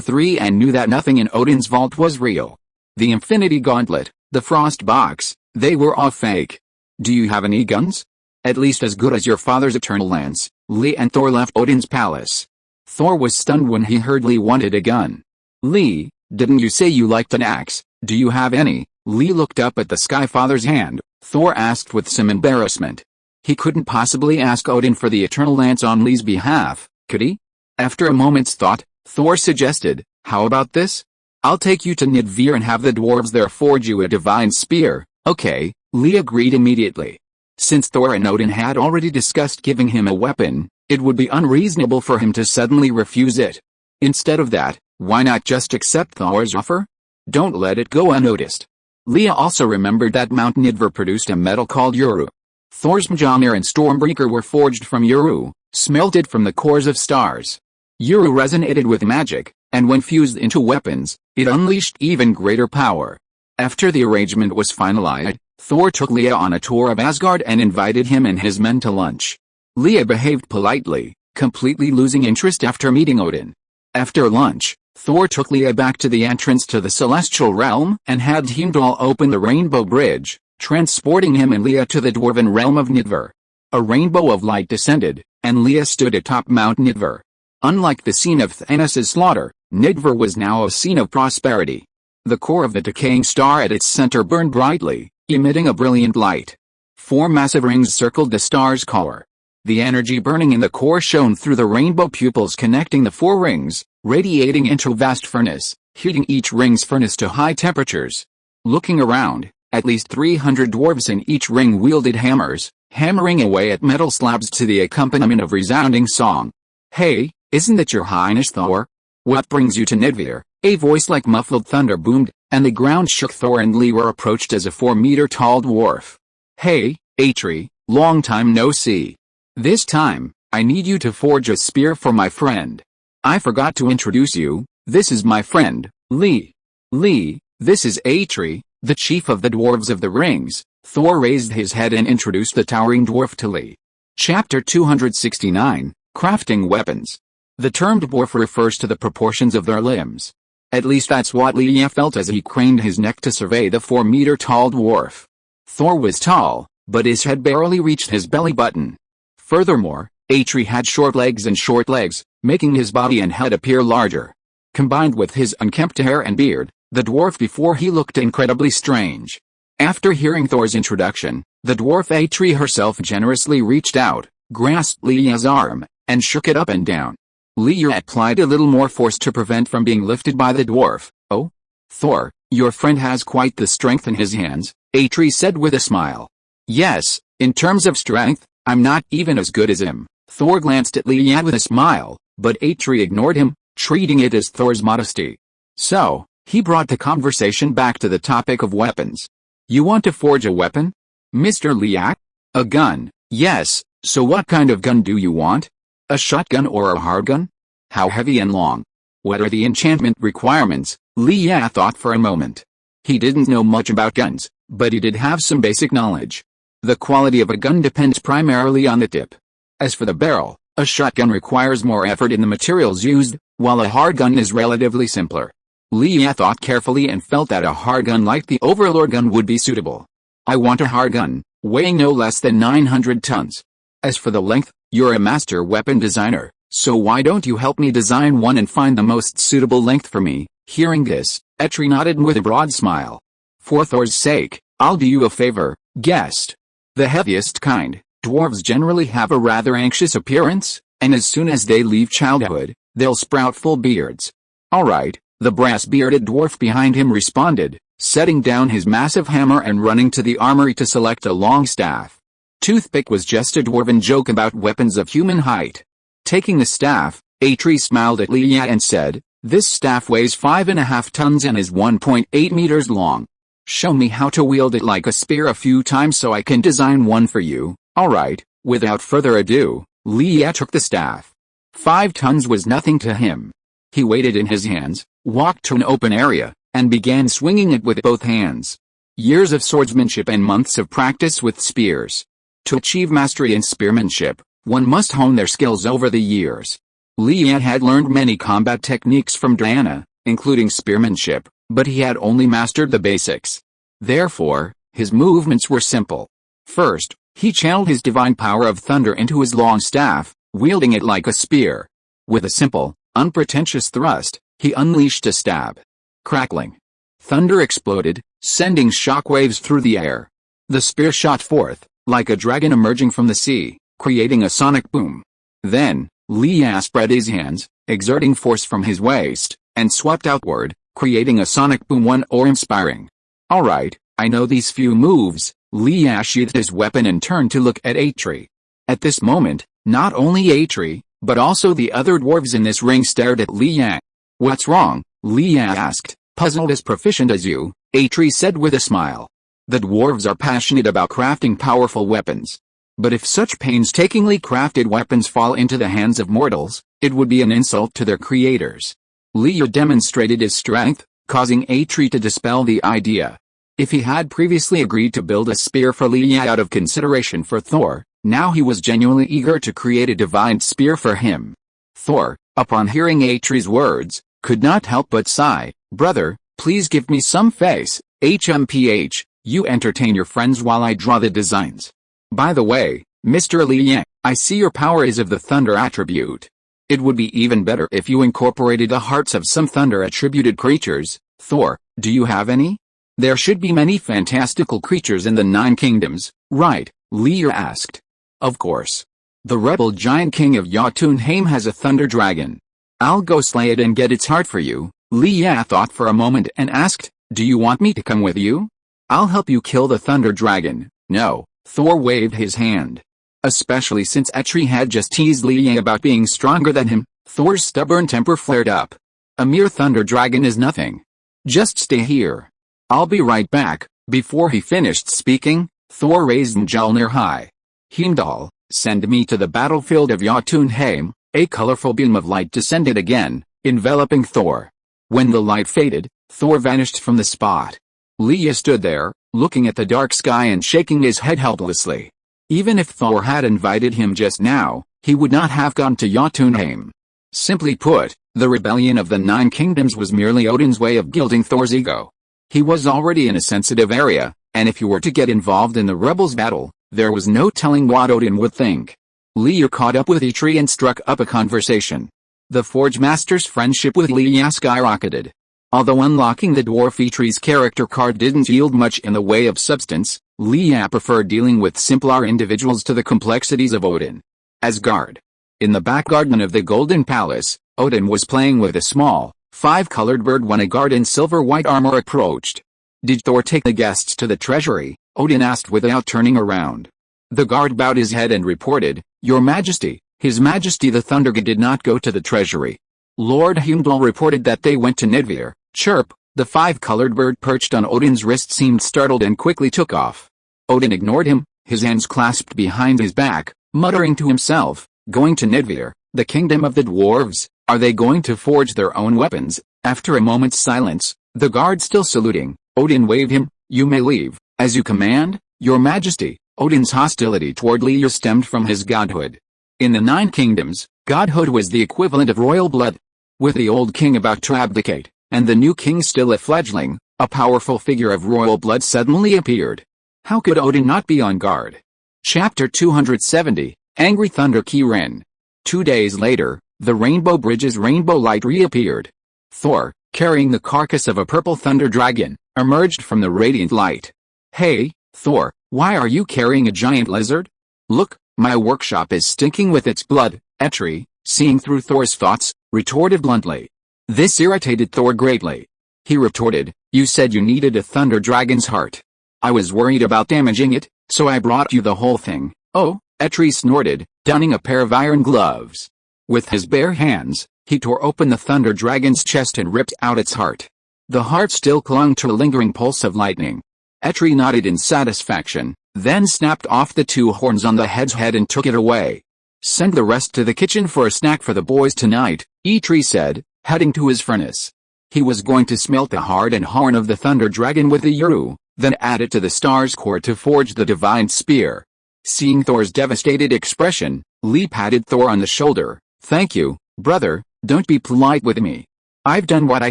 3 and knew that nothing in Odin's vault was real. The Infinity Gauntlet, the Frost Box, they were all fake. Do you have any guns? At least as good as your father's eternal lance. Lee and Thor left Odin's palace. Thor was stunned when he heard Lee wanted a gun. Lee, didn't you say you liked an axe? Do you have any? Lee looked up at the Sky Father's hand. Thor asked with some embarrassment. He couldn't possibly ask Odin for the eternal lance on Lee's behalf, could he? After a moment's thought, Thor suggested, how about this? I'll take you to Nidveer and have the dwarves there forge you a divine spear. Okay, Lee agreed immediately. Since Thor and Odin had already discussed giving him a weapon, it would be unreasonable for him to suddenly refuse it. Instead of that, why not just accept Thor's offer? Don't let it go unnoticed. Leia also remembered that Mount Nidver produced a metal called Uru. Thor's Mjolnir and Stormbreaker were forged from Uru, smelted from the cores of stars. Uru resonated with magic, and when fused into weapons, it unleashed even greater power. After the arrangement was finalized, Thor took Leia on a tour of Asgard and invited him and his men to lunch. Leia behaved politely, completely losing interest after meeting Odin. After lunch, Thor took Leia back to the entrance to the celestial realm and had Heimdall open the Rainbow Bridge, transporting him and Leia to the dwarven realm of Nidver. A rainbow of light descended, and Leia stood atop Mount Nidver. Unlike the scene of Thanos' slaughter, Nidver was now a scene of prosperity. The core of the decaying star at its center burned brightly, emitting a brilliant light. 4 massive rings circled the star's core. The energy burning in the core shone through the rainbow pupils connecting the 4 rings, radiating into a vast furnace, heating each ring's furnace to high temperatures. Looking around, at least 300 dwarves in each ring wielded hammers, hammering away at metal slabs to the accompaniment of resounding song. Hey, isn't it your highness Thor? What brings you to Nidveer? A voice like muffled thunder boomed, and the ground shook. Thor and Lee were approached as a 4-meter-tall dwarf. Hey, Atri, long time no see. This time, I need you to forge a spear for my friend. I forgot to introduce you, this is my friend, Lee. Lee, this is Atri, the chief of the Dwarves of the Rings. Thor raised his head and introduced the towering dwarf to Lee. Chapter 269, Crafting Weapons. The term dwarf refers to the proportions of their limbs. At least that's what Lee felt as he craned his neck to survey the 4-meter-tall dwarf. Thor was tall, but his head barely reached his belly button. Furthermore, Atri had short legs, making his body and head appear larger. Combined with his unkempt hair and beard, the dwarf before he looked incredibly strange. After hearing Thor's introduction, the dwarf Atri herself generously reached out, grasped Leia's arm, and shook it up and down. Leia applied a little more force to prevent from being lifted by the dwarf. Oh? Thor, your friend has quite the strength in his hands, Atri said with a smile. Yes, in terms of strength, I'm not even as good as him. Thor glanced at Leia with a smile, but Atri ignored him, treating it as Thor's modesty. So, he brought the conversation back to the topic of weapons. You want to forge a weapon? Mr. Leia? A gun, yes, so what kind of gun do you want? A shotgun or a hard gun? How heavy and long? What are the enchantment requirements? Leia thought for a moment. He didn't know much about guns, but he did have some basic knowledge. The quality of a gun depends primarily on the tip. As for the barrel, a shotgun requires more effort in the materials used, while a hard gun is relatively simpler. Leia thought carefully and felt that a hard gun like the Overlord gun would be suitable. I want a hard gun, weighing no less than 900 tons. As for the length, you're a master weapon designer, so why don't you help me design one and find the most suitable length for me? Hearing this, Eitri nodded with a broad smile. For Thor's sake, I'll do you a favor, guest. The heaviest kind. Dwarves generally have a rather anxious appearance, and as soon as they leave childhood, they'll sprout full beards. Alright, the brass-bearded dwarf behind him responded, setting down his massive hammer and running to the armory to select a long staff. Toothpick was just a dwarven joke about weapons of human height. Taking the staff, Eitri smiled at Leia and said, "This staff weighs 5.5 tons and is 1.8 meters long. Show me how to wield it like a spear a few times so I can design one for you." Alright, without further ado, Leia took the staff. 5 tons was nothing to him. He weighed it in his hands, walked to an open area, and began swinging it with both hands. Years of swordsmanship and months of practice with spears. To achieve mastery in spearmanship, one must hone their skills over the years. Leia had learned many combat techniques from Diana, including spearmanship, but he had only mastered the basics. Therefore, his movements were simple. First, he channeled his divine power of thunder into his long staff, wielding it like a spear. With a simple, unpretentious thrust, he unleashed a stab. Crackling. Thunder exploded, sending shockwaves through the air. The spear shot forth, like a dragon emerging from the sea, creating a sonic boom. Then, Leia spread his hands, exerting force from his waist, and swept outward, creating a sonic boom awe-inspiring. Alright, I know these few moves. Leia sheathed his weapon and turned to look at Eitri. At this moment, not only Eitri, but also the other dwarves in this ring stared at Leia. "What's wrong?" Leia asked. "Puzzled as proficient as you," Eitri said with a smile. "The dwarves are passionate about crafting powerful weapons. But if such painstakingly crafted weapons fall into the hands of mortals, it would be an insult to their creators." Leia demonstrated his strength, causing Eitri to dispel the idea. If he had previously agreed to build a spear for Leia out of consideration for Thor, now he was genuinely eager to create a divine spear for him. Thor, upon hearing Eitri's words, could not help but sigh. "Brother, please give me some face. HMPH, you entertain your friends while I draw the designs. By the way, Mr. Leia, I see your power is of the thunder attribute. It would be even better if you incorporated the hearts of some thunder-attributed creatures. Thor, do you have any? There should be many fantastical creatures in the 9 kingdoms, right?" Leia asked. "Of course. The rebel giant king of Jotunheim has a thunder dragon. I'll go slay it and get its heart for you." Leia thought for a moment and asked, "Do you want me to come with you? I'll help you kill the thunder dragon." "No," Thor waved his hand. Especially since Eitri had just teased Leia about being stronger than him, Thor's stubborn temper flared up. "A mere thunder dragon is nothing. Just stay here. I'll be right back." Before he finished speaking, Thor raised Mjolnir high. "Heimdall, send me to the battlefield of Jotunheim." A colorful beam of light descended again, enveloping Thor. When the light faded, Thor vanished from the spot. Leia stood there, looking at the dark sky and shaking his head helplessly. Even if Thor had invited him just now, he would not have gone to Jotunheim. Simply put, the rebellion of the 9 kingdoms was merely Odin's way of gilding Thor's ego. He was already in a sensitive area, and if he were to get involved in the rebels' battle, there was no telling what Odin would think. Leia caught up with Eitri and struck up a conversation. The Forge Master's friendship with Leia skyrocketed. Although unlocking the dwarf Eitri's character card didn't yield much in the way of substance, Leia preferred dealing with simpler individuals to the complexities of Odin. Asgard. In the back garden of the Golden Palace, Odin was playing with a small, 5-colored bird when a guard in silver-white armor approached. "Did Thor take the guests to the treasury?" Odin asked without turning around. The guard bowed his head and reported, "Your Majesty, His Majesty the Thunder God did not go to the treasury." Lord Heimdall reported that they went to Nidvir. Chirp. The 5-colored bird perched on Odin's wrist seemed startled and quickly took off. Odin ignored him, his hands clasped behind his back, muttering to himself, "Going to Nidvir, the kingdom of the dwarves, are they going to forge their own weapons?" After a moment's silence, the guard still saluting, Odin waved him, "You may leave, as you command, Your Majesty." Odin's hostility toward Leia stemmed from his godhood. In the 9 kingdoms, godhood was the equivalent of royal blood. With the old king about to abdicate, and the new king still a fledgling, a powerful figure of royal blood suddenly appeared. How could Odin not be on guard? Chapter 270, Angry Thunder Kirin. 2 days later, the Rainbow Bridge's rainbow light reappeared. Thor, carrying the carcass of a purple thunder dragon, emerged from the radiant light. Hey, Thor, why are you carrying a giant lizard? Look, my workshop is stinking with its blood, Eitri, seeing through Thor's thoughts, retorted bluntly. This irritated Thor greatly. He retorted, you said you needed a thunder dragon's heart. I was worried about damaging it, so I brought you the whole thing. Oh, Eitri snorted, donning a pair of iron gloves. With his bare hands, he tore open the thunder dragon's chest and ripped out its heart. The heart still clung to a lingering pulse of lightning. Eitri nodded in satisfaction, then snapped off the 2 horns on the head's head and took it away. Send the rest to the kitchen for a snack for the boys tonight, Eitri said, heading to his furnace. He was going to smelt the heart and horn of the thunder dragon with the Uru, then add it to the star's core to forge the divine spear. Seeing Thor's devastated expression, Lee patted Thor on the shoulder. Thank you, brother, don't be polite with me. I've done what I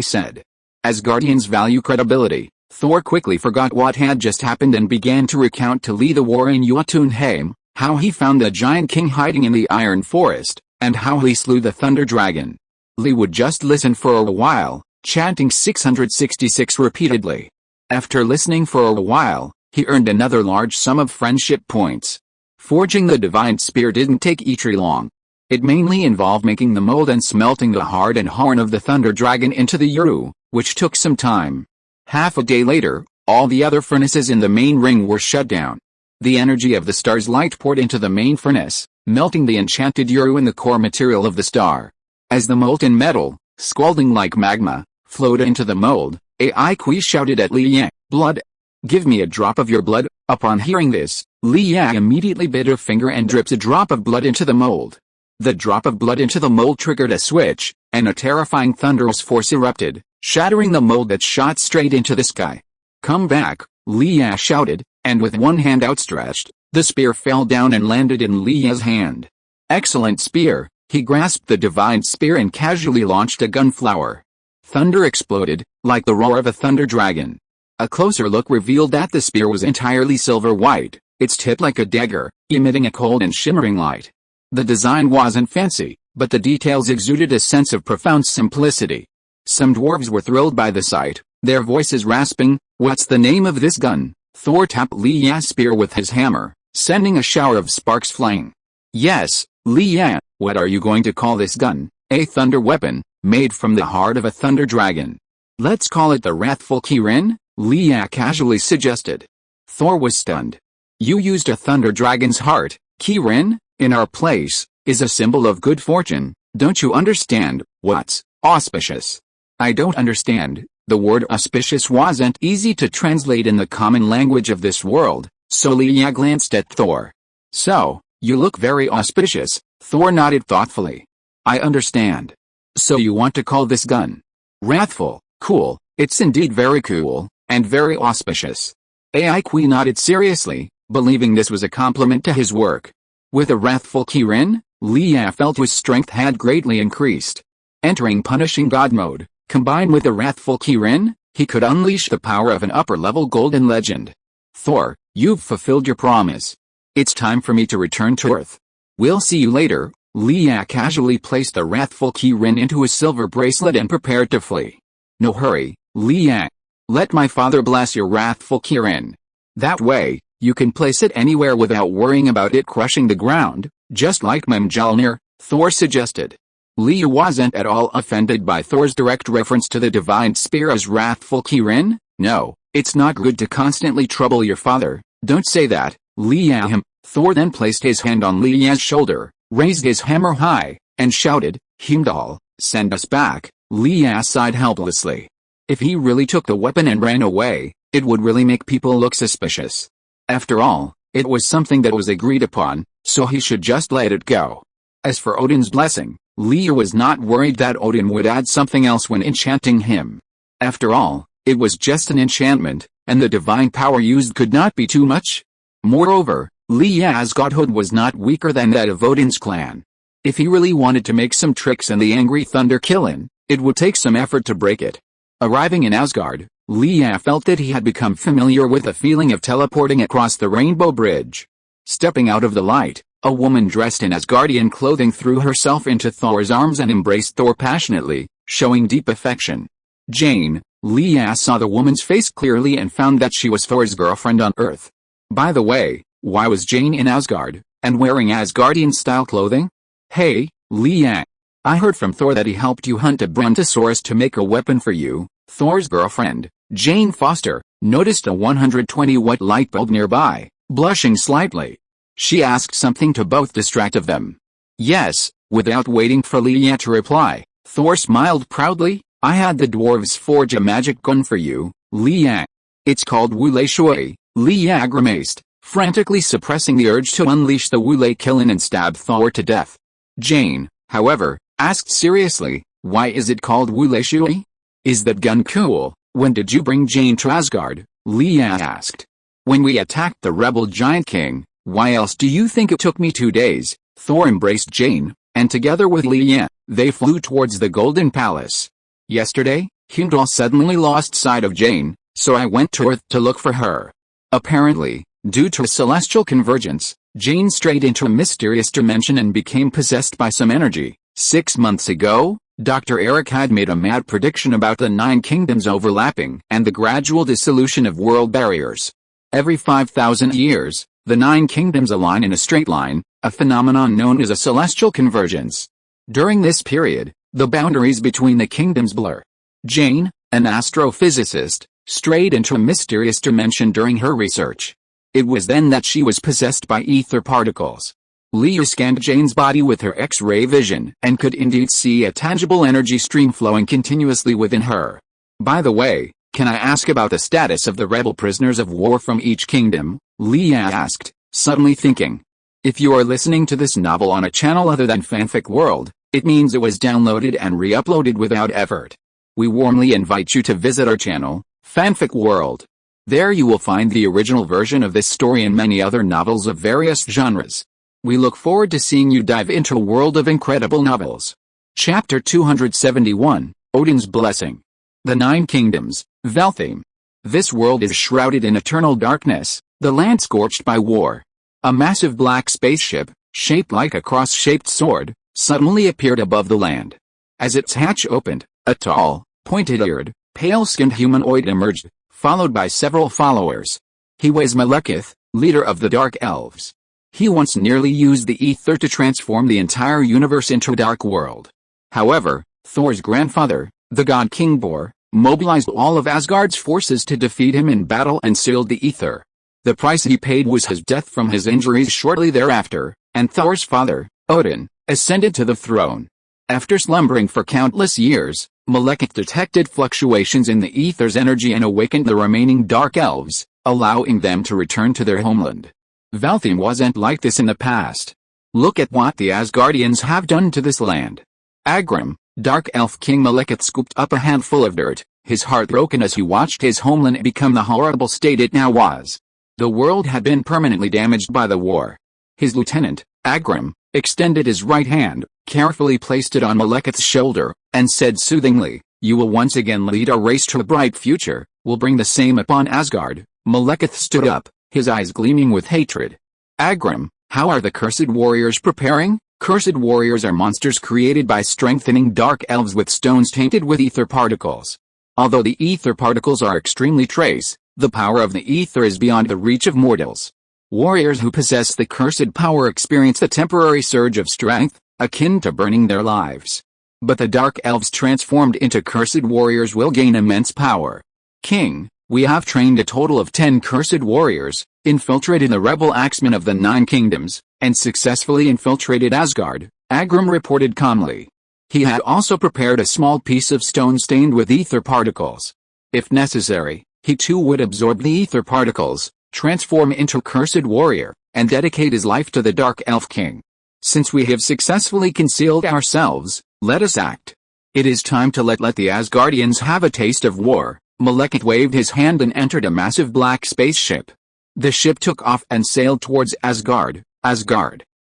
said. As guardians value credibility, Thor quickly forgot what had just happened and began to recount to Lee the war in Jotunheim, how he found the giant king hiding in the iron forest, and how he slew the thunder dragon. Lee would just listen for a while, chanting 666 repeatedly. After listening for a while, he earned another large sum of friendship points. Forging the divine spear didn't take Eitri long. It mainly involved making the mold and smelting the heart and horn of the thunder dragon into the Uru, which took some time. Half a day later, all the other furnaces in the main ring were shut down. The energy of the star's light poured into the main furnace, melting the enchanted Uru in the core material of the star. As the molten metal, scalding like magma, flowed into the mold, Aikui shouted at Li Yang, blood! Give me a drop of your blood. Upon hearing this, Li Yang immediately bit her finger and dripped a drop of blood into the mold. The drop of blood into the mold triggered a switch, and a terrifying thunderous force erupted, shattering the mold that shot straight into the sky. Come back, Li Yang shouted, and with one hand outstretched, the spear fell down and landed in Li Yang's hand. Excellent spear, he grasped the divine spear and casually launched a gunflower. Thunder exploded, like the roar of a thunder dragon. A closer look revealed that the spear was entirely silver white, its tip like a dagger, emitting a cold and shimmering light. The design wasn't fancy, but the details exuded a sense of profound simplicity. Some dwarves were thrilled by the sight, their voices rasping, "What's the name of this gun?" Thor tapped Li Yang's spear with his hammer, sending a shower of sparks flying. "Yes, Li Yang, what are you going to call this gun?" "A thunder weapon, made from the heart of a thunder dragon." "Let's call it the Wrathful Kirin," Li Yang casually suggested. Thor was stunned. "You used a thunder dragon's heart, Kirin, in our place, is a symbol of good fortune, don't you understand? What's auspicious?" "I don't understand." The word auspicious wasn't easy to translate in the common language of this world, so Li Yang glanced at Thor. "So, you look very auspicious," Thor nodded thoughtfully. "I understand. So you want to call this gun Wrathful? Cool, it's indeed very cool, and very auspicious." Aikui nodded seriously, believing this was a compliment to his work. With a Wrathful Kirin, Li Yang felt his strength had greatly increased. Entering Punishing God mode, combined with the Wrathful Kirin, he could unleash the power of an upper-level golden legend. "Thor, you've fulfilled your promise. It's time for me to return to Earth. We'll see you later." Li Yang casually placed the Wrathful Kirin into a silver bracelet and prepared to flee. "No hurry, Li Yang. Let my father bless your Wrathful Kirin. That way, you can place it anywhere without worrying about it crushing the ground, just like Mjolnir," Thor suggested. Li wasn't at all offended by Thor's direct reference to the divine spear as Wrathful Kirin. "No, it's not good to constantly trouble your father, don't say that, Li Yang." Thor then placed his hand on Li Yang's shoulder, raised his hammer high, and shouted, "Heimdall, send us back." Li Yang sighed helplessly. If he really took the weapon and ran away, it would really make people look suspicious. After all, it was something that was agreed upon, so he should just let it go. As for Odin's blessing, Li was not worried that Odin would add something else when enchanting him. After all, it was just an enchantment, and the divine power used could not be too much. Moreover, Li Yang's godhood was not weaker than that of Odin's clan. If he really wanted to make some tricks and the angry thunder kill him, it would take some effort to break it. Arriving in Asgard, Leah felt that he had become familiar with the feeling of teleporting across the Rainbow Bridge. Stepping out of the light, a woman dressed in Asgardian clothing threw herself into Thor's arms and embraced Thor passionately, showing deep affection. Jane, Leah saw the woman's face clearly and found that she was Thor's girlfriend on Earth. By the way, why was Jane in Asgard, and wearing Asgardian-style clothing? Hey, Leah. I heard from Thor that he helped you hunt a brontosaurus to make a weapon for you. Thor's girlfriend, Jane Foster, noticed a 120-watt light bulb nearby, blushing slightly. She asked something to both distract of them. Yes, without waiting for Leah to reply, Thor smiled proudly. I had the dwarves forge a magic gun for you, Leah. It's called Wule Shui. Leah grimaced, frantically suppressing the urge to unleash the Wule Killen and stab Thor to death. Jane, however, asked seriously, why is it called Wule Shui? Is that gun cool? When did you bring Jane to Asgard? Leah asked. When we attacked the rebel giant king. Why else do you think it took me 2 days? Thor embraced Jane, and together with Leah, they flew towards the Golden Palace. Yesterday, Heimdall suddenly lost sight of Jane, so I went to Earth to look for her. Apparently, due to a celestial convergence, Jane strayed into a mysterious dimension and became possessed by some energy. 6 months ago, Dr. Eric had made a mad prediction about the 9 kingdoms overlapping and the gradual dissolution of world barriers. Every 5,000 years, the 9 kingdoms align in a straight line, a phenomenon known as a celestial convergence. During this period, the boundaries between the kingdoms blur. Jane, an astrophysicist, strayed into a mysterious dimension during her research. It was then that she was possessed by ether particles. Leah scanned Jane's body with her X-ray vision and could indeed see a tangible energy stream flowing continuously within her. By the way, can I ask about the status of the rebel prisoners of war from each kingdom? Leah asked, suddenly thinking. If you are listening to this novel on a channel other than Fanfic World, it means it was downloaded and re-uploaded without effort. We warmly invite you to visit our channel, Fanfic World. There you will find the original version of this story and many other novels of various genres. We look forward to seeing you dive into a world of incredible novels. Chapter 271, Odin's Blessing. The 9 Kingdoms, Veltheim. This world is shrouded in eternal darkness, the land scorched by war. A massive black spaceship, shaped like a cross-shaped sword, suddenly appeared above the land. As its hatch opened, a tall, pointed-eared, pale-skinned humanoid emerged, followed by several followers. He was Malekith, leader of the Dark Elves. He once nearly used the ether to transform the entire universe into a dark world. However, Thor's grandfather, the god King Bor, mobilized all of Asgard's forces to defeat him in battle and sealed the ether. The price he paid was his death from his injuries shortly thereafter, and Thor's father, Odin, ascended to the throne. After slumbering for countless years, Malekith detected fluctuations in the ether's energy and awakened the remaining Dark Elves, allowing them to return to their homeland. Veltheim wasn't like this in the past. Look at what the Asgardians have done to this land. Agrim, Dark Elf King Malekith scooped up a handful of dirt, his heart broken as he watched his homeland become the horrible state it now was. The world had been permanently damaged by the war. His lieutenant, Agrim, extended his right hand, carefully placed it on Malekith's shoulder, and said soothingly, "You will once again lead our race to a bright future, will bring the same upon Asgard." Malekith stood up, his eyes gleaming with hatred. "Agrim, how are the cursed warriors preparing?" Cursed warriors are monsters created by strengthening dark elves with stones tainted with ether particles. Although the ether particles are extremely trace, the power of the ether is beyond the reach of mortals. Warriors who possess the cursed power experience a temporary surge of strength, akin to burning their lives. But the dark elves transformed into cursed warriors will gain immense power. "King, we have trained a total of 10 cursed warriors, infiltrated the rebel axemen of the 9 kingdoms, and successfully infiltrated Asgard," Agrim reported calmly. He had also prepared a small piece of stone stained with ether particles. If necessary, he too would absorb the ether particles, transform into a cursed warrior, and dedicate his life to the Dark Elf King. "Since we have successfully concealed ourselves, let us act. It is time to let the Asgardians have a taste of war." Malekith waved his hand and entered a massive black spaceship. The ship took off and sailed towards Asgard.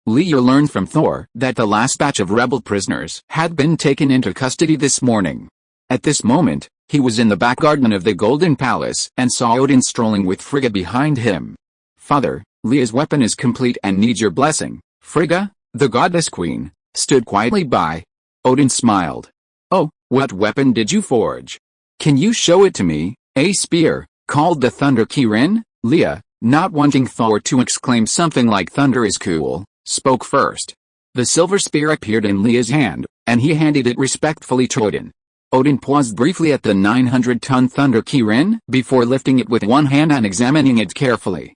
Leah learned from Thor that the last batch of rebel prisoners had been taken into custody this morning. At this moment, He was in the back garden of the Golden Palace and saw Odin strolling with Frigga behind him. "Father, Lea's weapon is complete and needs your blessing." Frigga, the goddess queen, stood quietly by. Odin smiled. "Oh, what weapon did you forge? Can you show it to me?" "A spear, called the Thunder Kirin." Lea, not wanting Thor to exclaim something like "thunder is cool," spoke first. The silver spear appeared in Lea's hand, and he handed it respectfully to Odin. Odin paused briefly at the 900-ton Thunder Kirin before lifting it with one hand and examining it carefully.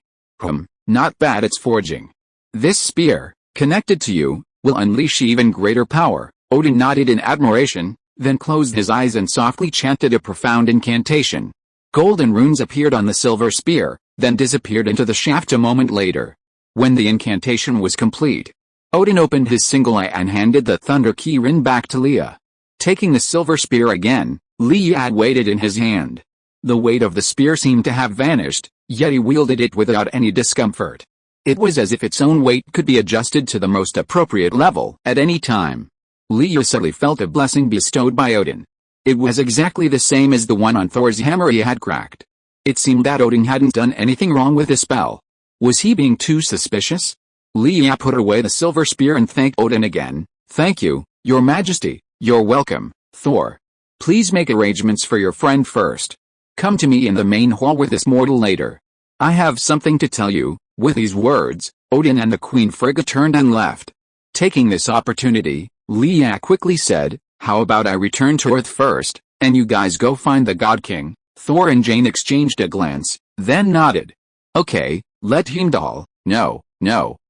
Not bad. It's forging. This spear, connected to you, will unleash even greater power." Odin nodded in admiration, then closed his eyes and softly chanted a profound incantation. Golden runes appeared on the silver spear, then disappeared into the shaft a moment later. When the incantation was complete, Odin opened his single eye and handed the Thunder Kirin back to Lea. Taking the silver spear again, Lea had weighed it in his hand. The weight of the spear seemed to have vanished, yet he wielded it without any discomfort. It was as if its own weight could be adjusted to the most appropriate level at any time. Lea suddenly felt a blessing bestowed by Odin. It was exactly the same as the one on Thor's hammer he had cracked. It seemed that Odin hadn't done anything wrong with the spell. Was he being too suspicious? Lea put away the silver spear and thanked Odin again. "Thank you, Your Majesty." "You're welcome, Thor. Please make arrangements for your friend first. Come to me in the main hall with this mortal later. I have something to tell you." With these words, Odin and the Queen Frigga turned and left. Taking this opportunity, Lea quickly said, "How about I return to Earth first, and you guys go find the God King?" Thor and Jane exchanged a glance, then nodded. "Okay, let Heimdall." No,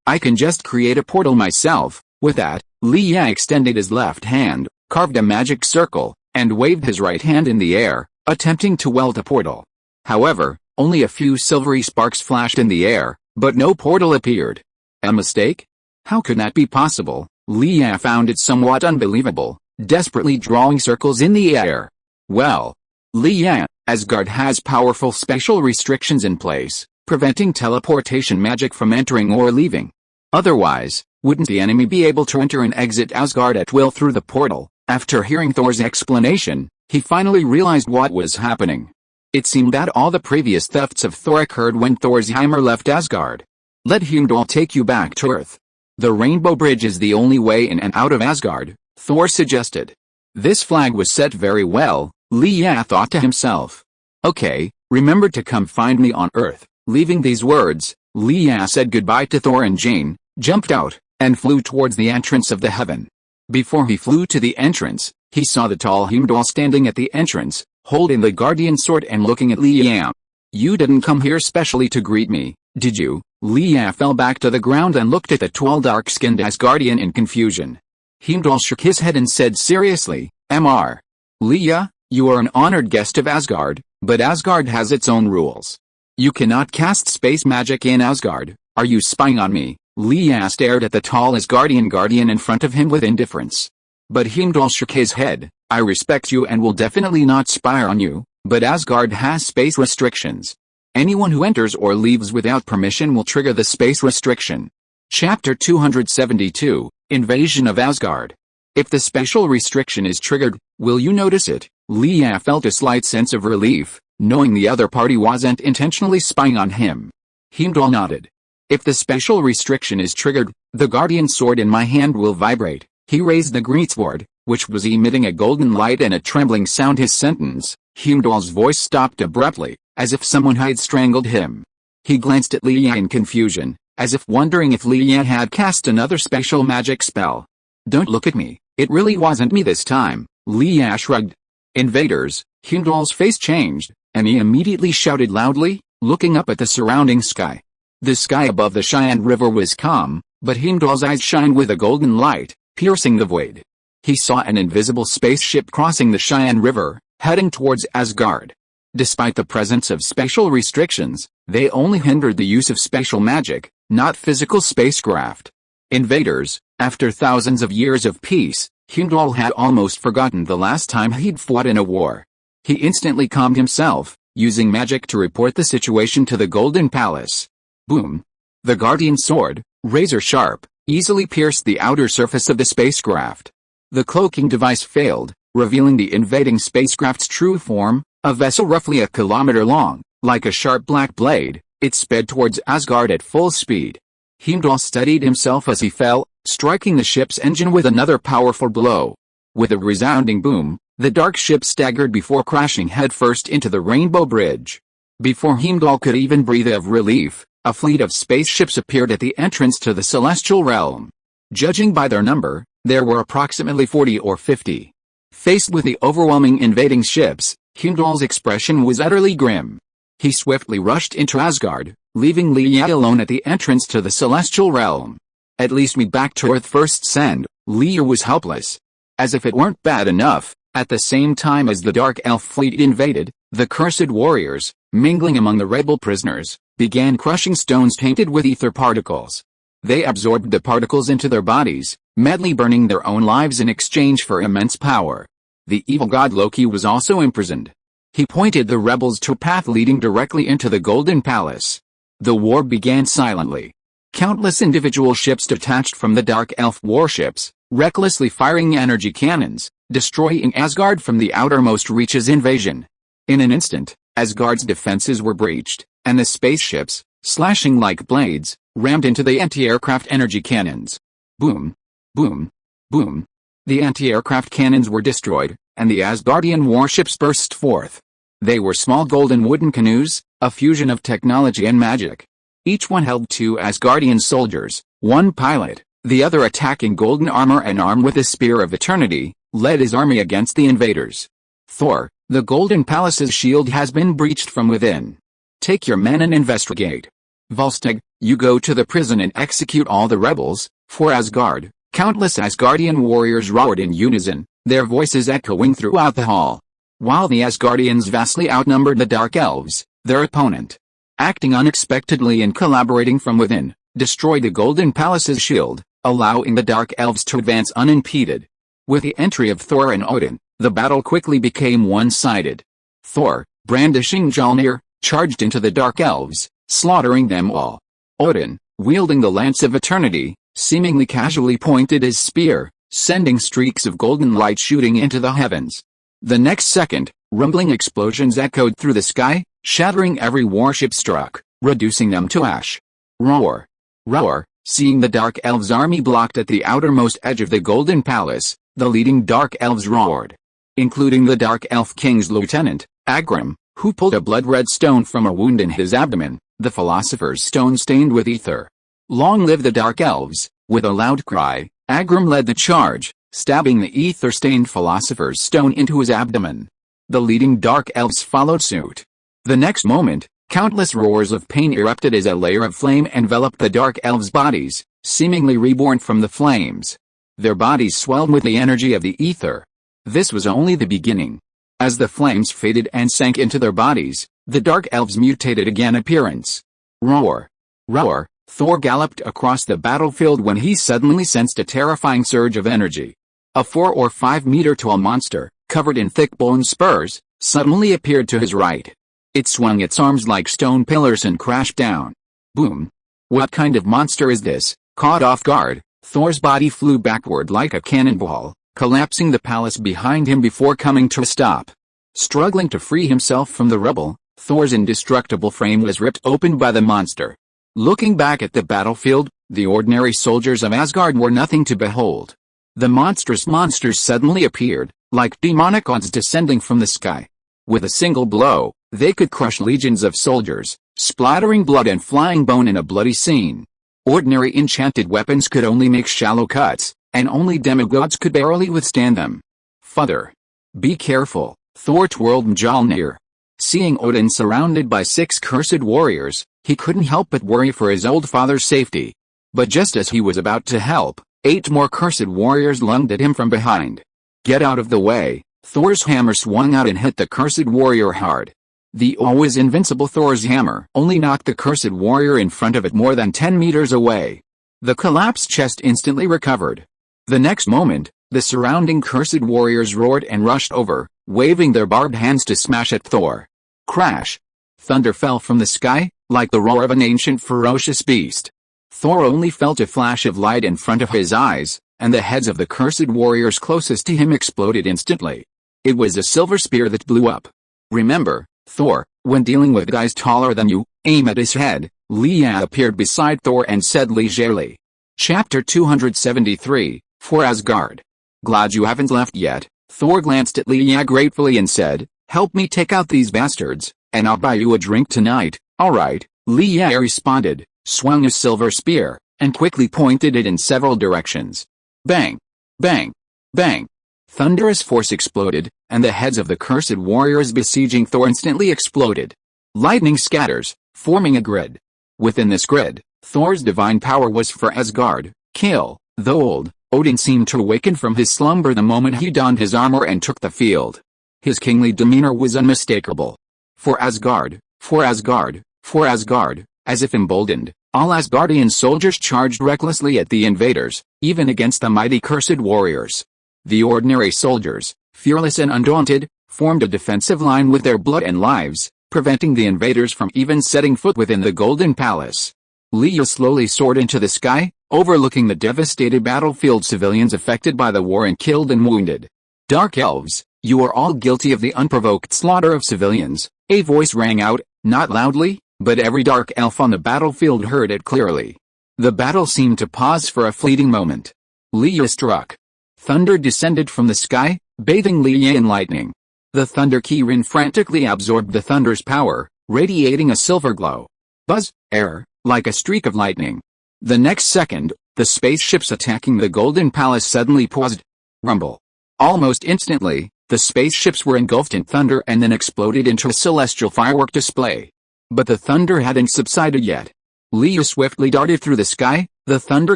I can just create a portal myself." With that, Lea extended his left hand, carved a magic circle, and waved his right hand in the air, attempting to weld a portal. However, only a few silvery sparks flashed in the air, but no portal appeared. A mistake? How could that be possible? Lea found it somewhat unbelievable, desperately drawing circles in the air. Well, Lea, Asgard has powerful special restrictions in place, preventing teleportation magic from entering or leaving. Otherwise, wouldn't the enemy be able to enter and exit Asgard at will through the portal? After hearing Thor's explanation, he finally realized what was happening. It seemed that all the previous thefts of Thor occurred when Thor's hammer left Asgard. "Let Heimdall take you back to Earth. The Rainbow Bridge is the only way in and out of Asgard," Thor suggested. This flag was set very well, Lea thought to himself. "Okay, remember to come find me on Earth." Leaving these words, Lea said goodbye to Thor and Jane, jumped out, and flew towards the entrance of the heaven. Before he flew to the entrance, he saw the tall Heimdall standing at the entrance, holding the guardian sword and looking at Lea. "You didn't come here specially to greet me, did you?" Lea fell back to the ground and looked at the tall dark-skinned Asgardian in confusion. Heimdall shook his head and said seriously, "Mr. Lea, you are an honored guest of Asgard, but Asgard has its own rules. You cannot cast space magic in Asgard. Are you spying on me?" Lea stared at the tall Asgardian guardian in front of him with indifference. But Heimdall shook his head. "I respect you and will definitely not spy on you, but Asgard has space restrictions. Anyone who enters or leaves without permission will trigger the space restriction." Chapter 272, Invasion of Asgard. If the special restriction is triggered, will you notice it? Lea felt a slight sense of relief, knowing the other party wasn't intentionally spying on him. Heimdall nodded. "If the special restriction is triggered, the guardian sword in my hand will vibrate." He raised the greatsword, which was emitting a golden light and a trembling sound. His sentence, Heimdall's voice stopped abruptly, as if someone had strangled him. He glanced at Lea in confusion, as if wondering if Lea had cast another special magic spell. "Don't look at me, it really wasn't me this time," Lea shrugged. "Invaders!" Heimdall's face changed, and he immediately shouted loudly, looking up at the surrounding sky. The sky above the Cheyenne River was calm, but Heimdall's eyes shined with a golden light, piercing the void. He saw an invisible spaceship crossing the Cheyenne River, heading towards Asgard. Despite the presence of special restrictions, they only hindered the use of special magic, not physical spacecraft. Invaders! After thousands of years of peace, Heimdall had almost forgotten the last time he'd fought in a war. He instantly calmed himself, using magic to report the situation to the Golden Palace. Boom! The guardian sword, razor sharp, easily pierced the outer surface of the spacecraft. The cloaking device failed, revealing the invading spacecraft's true form, a vessel roughly a kilometer long. Like a sharp black blade, it sped towards Asgard at full speed. Heimdall steadied himself as he fell, striking the ship's engine with another powerful blow. With a resounding boom, the dark ship staggered before crashing headfirst into the Rainbow Bridge. Before Heimdall could even breathe of relief, a fleet of spaceships appeared at the entrance to the celestial realm. Judging by their number, there were approximately 40 or 50. Faced with the overwhelming invading ships, Heimdall's expression was utterly grim. He swiftly rushed into Asgard, leaving Leia alone at the entrance to the celestial realm. "At least me back to Earth first, send." Leia was helpless. As if it weren't bad enough, at the same time as the Dark Elf fleet invaded, the cursed warriors, mingling among the rebel prisoners, began crushing stones tainted with ether particles. They absorbed the particles into their bodies, madly burning their own lives in exchange for immense power. The evil god Loki was also imprisoned. He pointed the rebels to a path leading directly into the Golden Palace. The war began silently. Countless individual ships detached from the Dark Elf warships, recklessly firing energy cannons, destroying Asgard from the outermost reaches invasion. In an instant, Asgard's defenses were breached, and the spaceships, slashing like blades, rammed into the anti-aircraft energy cannons. Boom! Boom! Boom! The anti-aircraft cannons were destroyed, and the Asgardian warships burst forth. They were small golden wooden canoes, a fusion of technology and magic. Each one held 2 Asgardian soldiers, one pilot, the other attacking golden armor and armed with the Spear of Eternity, led his army against the invaders. Thor, the Golden Palace's shield has been breached from within. Take your men and investigate. Volstagg, you go to the prison and execute all the rebels. For Asgard, countless Asgardian warriors roared in unison, their voices echoing throughout the hall. While the Asgardians vastly outnumbered the Dark Elves, their opponent, acting unexpectedly and collaborating from within, destroyed the Golden Palace's shield, allowing the Dark Elves to advance unimpeded. With the entry of Thor and Odin, the battle quickly became one-sided. Thor, brandishing Mjolnir, charged into the Dark Elves, slaughtering them all. Odin, wielding the Lance of Eternity, seemingly casually pointed his spear, sending streaks of golden light shooting into the heavens. The next second, rumbling explosions echoed through the sky, shattering every warship struck, reducing them to ash. Roar! Roar! Seeing the Dark Elves' army blocked at the outermost edge of the Golden Palace, the leading Dark Elves roared. Including the Dark Elf King's lieutenant, Agrim, who pulled a blood-red stone from a wound in his abdomen, the Philosopher's Stone stained with ether. Long live the Dark Elves! With a loud cry, Agrim led the charge, stabbing the ether-stained Philosopher's Stone into his abdomen. The leading Dark Elves followed suit. The next moment, countless roars of pain erupted as a layer of flame enveloped the Dark Elves' bodies, seemingly reborn from the flames. Their bodies swelled with the energy of the ether. This was only the beginning. As the flames faded and sank into their bodies, the Dark Elves mutated again appearance. Roar! Roar! Thor galloped across the battlefield when he suddenly sensed a terrifying surge of energy. A 4 or 5 meter tall monster, covered in thick bone spurs, suddenly appeared to his right. It swung its arms like stone pillars and crashed down. Boom! What kind of monster is this? Caught off guard, Thor's body flew backward like a cannonball, collapsing the palace behind him before coming to a stop. Struggling to free himself from the rubble, Thor's indestructible frame was ripped open by the monster. Looking back at the battlefield, the ordinary soldiers of Asgard were nothing to behold. The monstrous monsters suddenly appeared, like demonic gods descending from the sky. With a single blow, they could crush legions of soldiers, splattering blood and flying bone in a bloody scene. Ordinary enchanted weapons could only make shallow cuts, and only demigods could barely withstand them. Father! Be careful, Thor twirled Mjolnir. Seeing Odin surrounded by 6 cursed warriors, he couldn't help but worry for his old father's safety. But just as he was about to help, 8 more cursed warriors lunged at him from behind. Get out of the way! Thor's hammer swung out and hit the cursed warrior hard. The always invincible Thor's hammer only knocked the cursed warrior in front of it more than 10 meters away. The collapsed chest instantly recovered. The next moment, the surrounding cursed warriors roared and rushed over, waving their barbed hands to smash at Thor. Crash! Thunder fell from the sky, like the roar of an ancient ferocious beast. Thor only felt a flash of light in front of his eyes, and the heads of the cursed warriors closest to him exploded instantly. It was a silver spear that blew up. Remember, Thor, when dealing with guys taller than you, aim at his head. Leia appeared beside Thor and said leisurely. Chapter 273, For Asgard. Glad you haven't left yet. Thor glanced at Leia gratefully and said, help me take out these bastards, and I'll buy you a drink tonight. Alright, Leia responded, swung a silver spear, and quickly pointed it in several directions. Bang! Bang! Bang! Thunderous force exploded, and the heads of the cursed warriors besieging Thor instantly exploded. Lightning scatters, forming a grid. Within this grid, Thor's divine power was for Asgard. Kill. Though old, Odin seemed to awaken from his slumber the moment he donned his armor and took the field. His kingly demeanor was unmistakable. For Asgard, for Asgard, for Asgard. As if emboldened, all Asgardian soldiers charged recklessly at the invaders, even against the mighty cursed warriors. The ordinary soldiers, fearless and undaunted, formed a defensive line with their blood and lives, preventing the invaders from even setting foot within the Golden Palace. Leia slowly soared into the sky, overlooking the devastated battlefield, civilians affected by the war and killed and wounded. Dark elves, you are all guilty of the unprovoked slaughter of civilians, a voice rang out, not loudly, but every dark elf on the battlefield heard it clearly. The battle seemed to pause for a fleeting moment. Leia struck. Thunder descended from the sky, bathing Leia in lightning. The Thunder Kirin frantically absorbed the thunder's power, radiating a silver glow. Buzz, error, like a streak of lightning. The next second, the spaceships attacking the Golden Palace suddenly paused. Rumble. Almost instantly, the spaceships were engulfed in thunder and then exploded into a celestial firework display. But the thunder hadn't subsided yet. Leia swiftly darted through the sky, the Thunder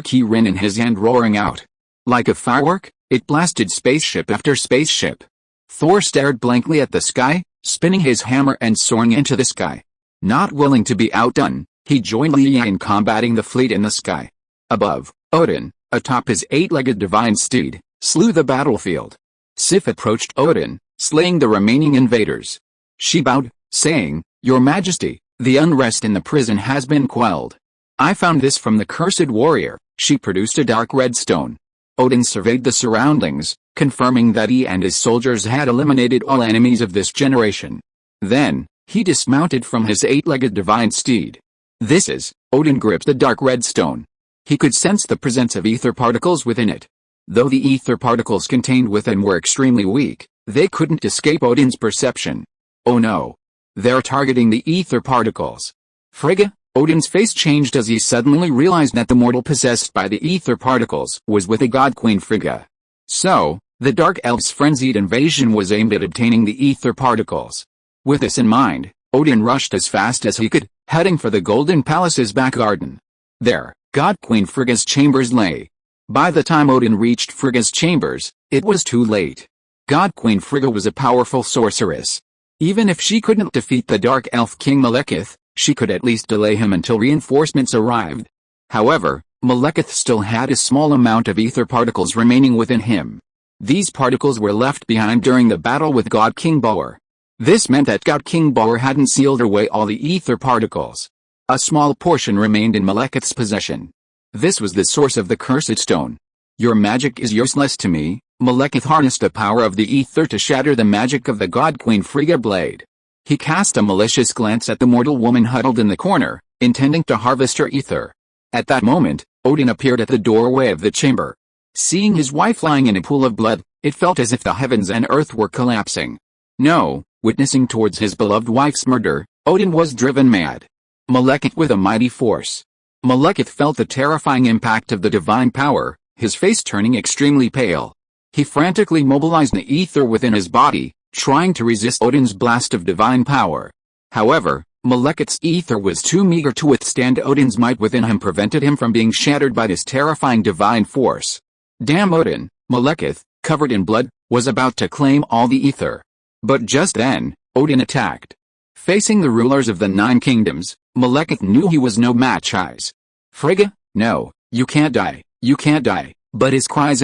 Kirin in his hand roaring out. Like a firework, it blasted spaceship after spaceship. Thor stared blankly at the sky, spinning his hammer and soaring into the sky. Not willing to be outdone, he joined Leia in combating the fleet in the sky. Above, Odin, atop his eight-legged divine steed, slew the battlefield. Sif approached Odin, slaying the remaining invaders. She bowed, saying, Your Majesty, the unrest in the prison has been quelled. I found this from the cursed warrior. She produced a dark red stone. Odin surveyed the surroundings, confirming that he and his soldiers had eliminated all enemies of this generation. Then, he dismounted from his eight-legged divine steed. This is, Odin gripped the dark red stone. He could sense the presence of ether particles within it. Though the ether particles contained within were extremely weak, they couldn't escape Odin's perception. Oh no. They're targeting the ether particles. Frigga? Odin's face changed as he suddenly realized that the mortal possessed by the ether particles was with the god Queen Frigga. So, the Dark Elves' frenzied invasion was aimed at obtaining the ether particles. With this in mind, Odin rushed as fast as he could, heading for the Golden Palace's back garden. There, god Queen Frigga's chambers lay. By the time Odin reached Frigga's chambers, it was too late. God Queen Frigga was a powerful sorceress. Even if she couldn't defeat the Dark Elf King Malekith, she could at least delay him until reinforcements arrived. However, Malekith still had a small amount of ether particles remaining within him. These particles were left behind during the battle with God King Bauer. This meant that God King Bauer hadn't sealed away all the ether particles. A small portion remained in Malekith's possession. This was the source of the cursed stone. Your magic is useless to me. Malekith harnessed the power of the ether to shatter the magic of the God Queen Frigga blade. He cast a malicious glance at the mortal woman huddled in the corner, intending to harvest her ether. At that moment, Odin appeared at the doorway of the chamber. Seeing his wife lying in a pool of blood, it felt as if the heavens and earth were collapsing. No, witnessing towards his beloved wife's murder, Odin was driven mad. Malekith with a mighty force. Malekith felt the terrifying impact of the divine power, his face turning extremely pale. He frantically mobilized the ether within his body, trying to resist Odin's blast of divine power. However, Malekith's ether was too meager to withstand Odin's might within him, prevented him from being shattered by this terrifying divine force. Damn Odin! Malekith, covered in blood, was about to claim all the ether. But just then, Odin attacked. Facing the rulers of the 9 kingdoms, Malekith knew he was no match. Frigga, no, you can't die, you can't die. But his cries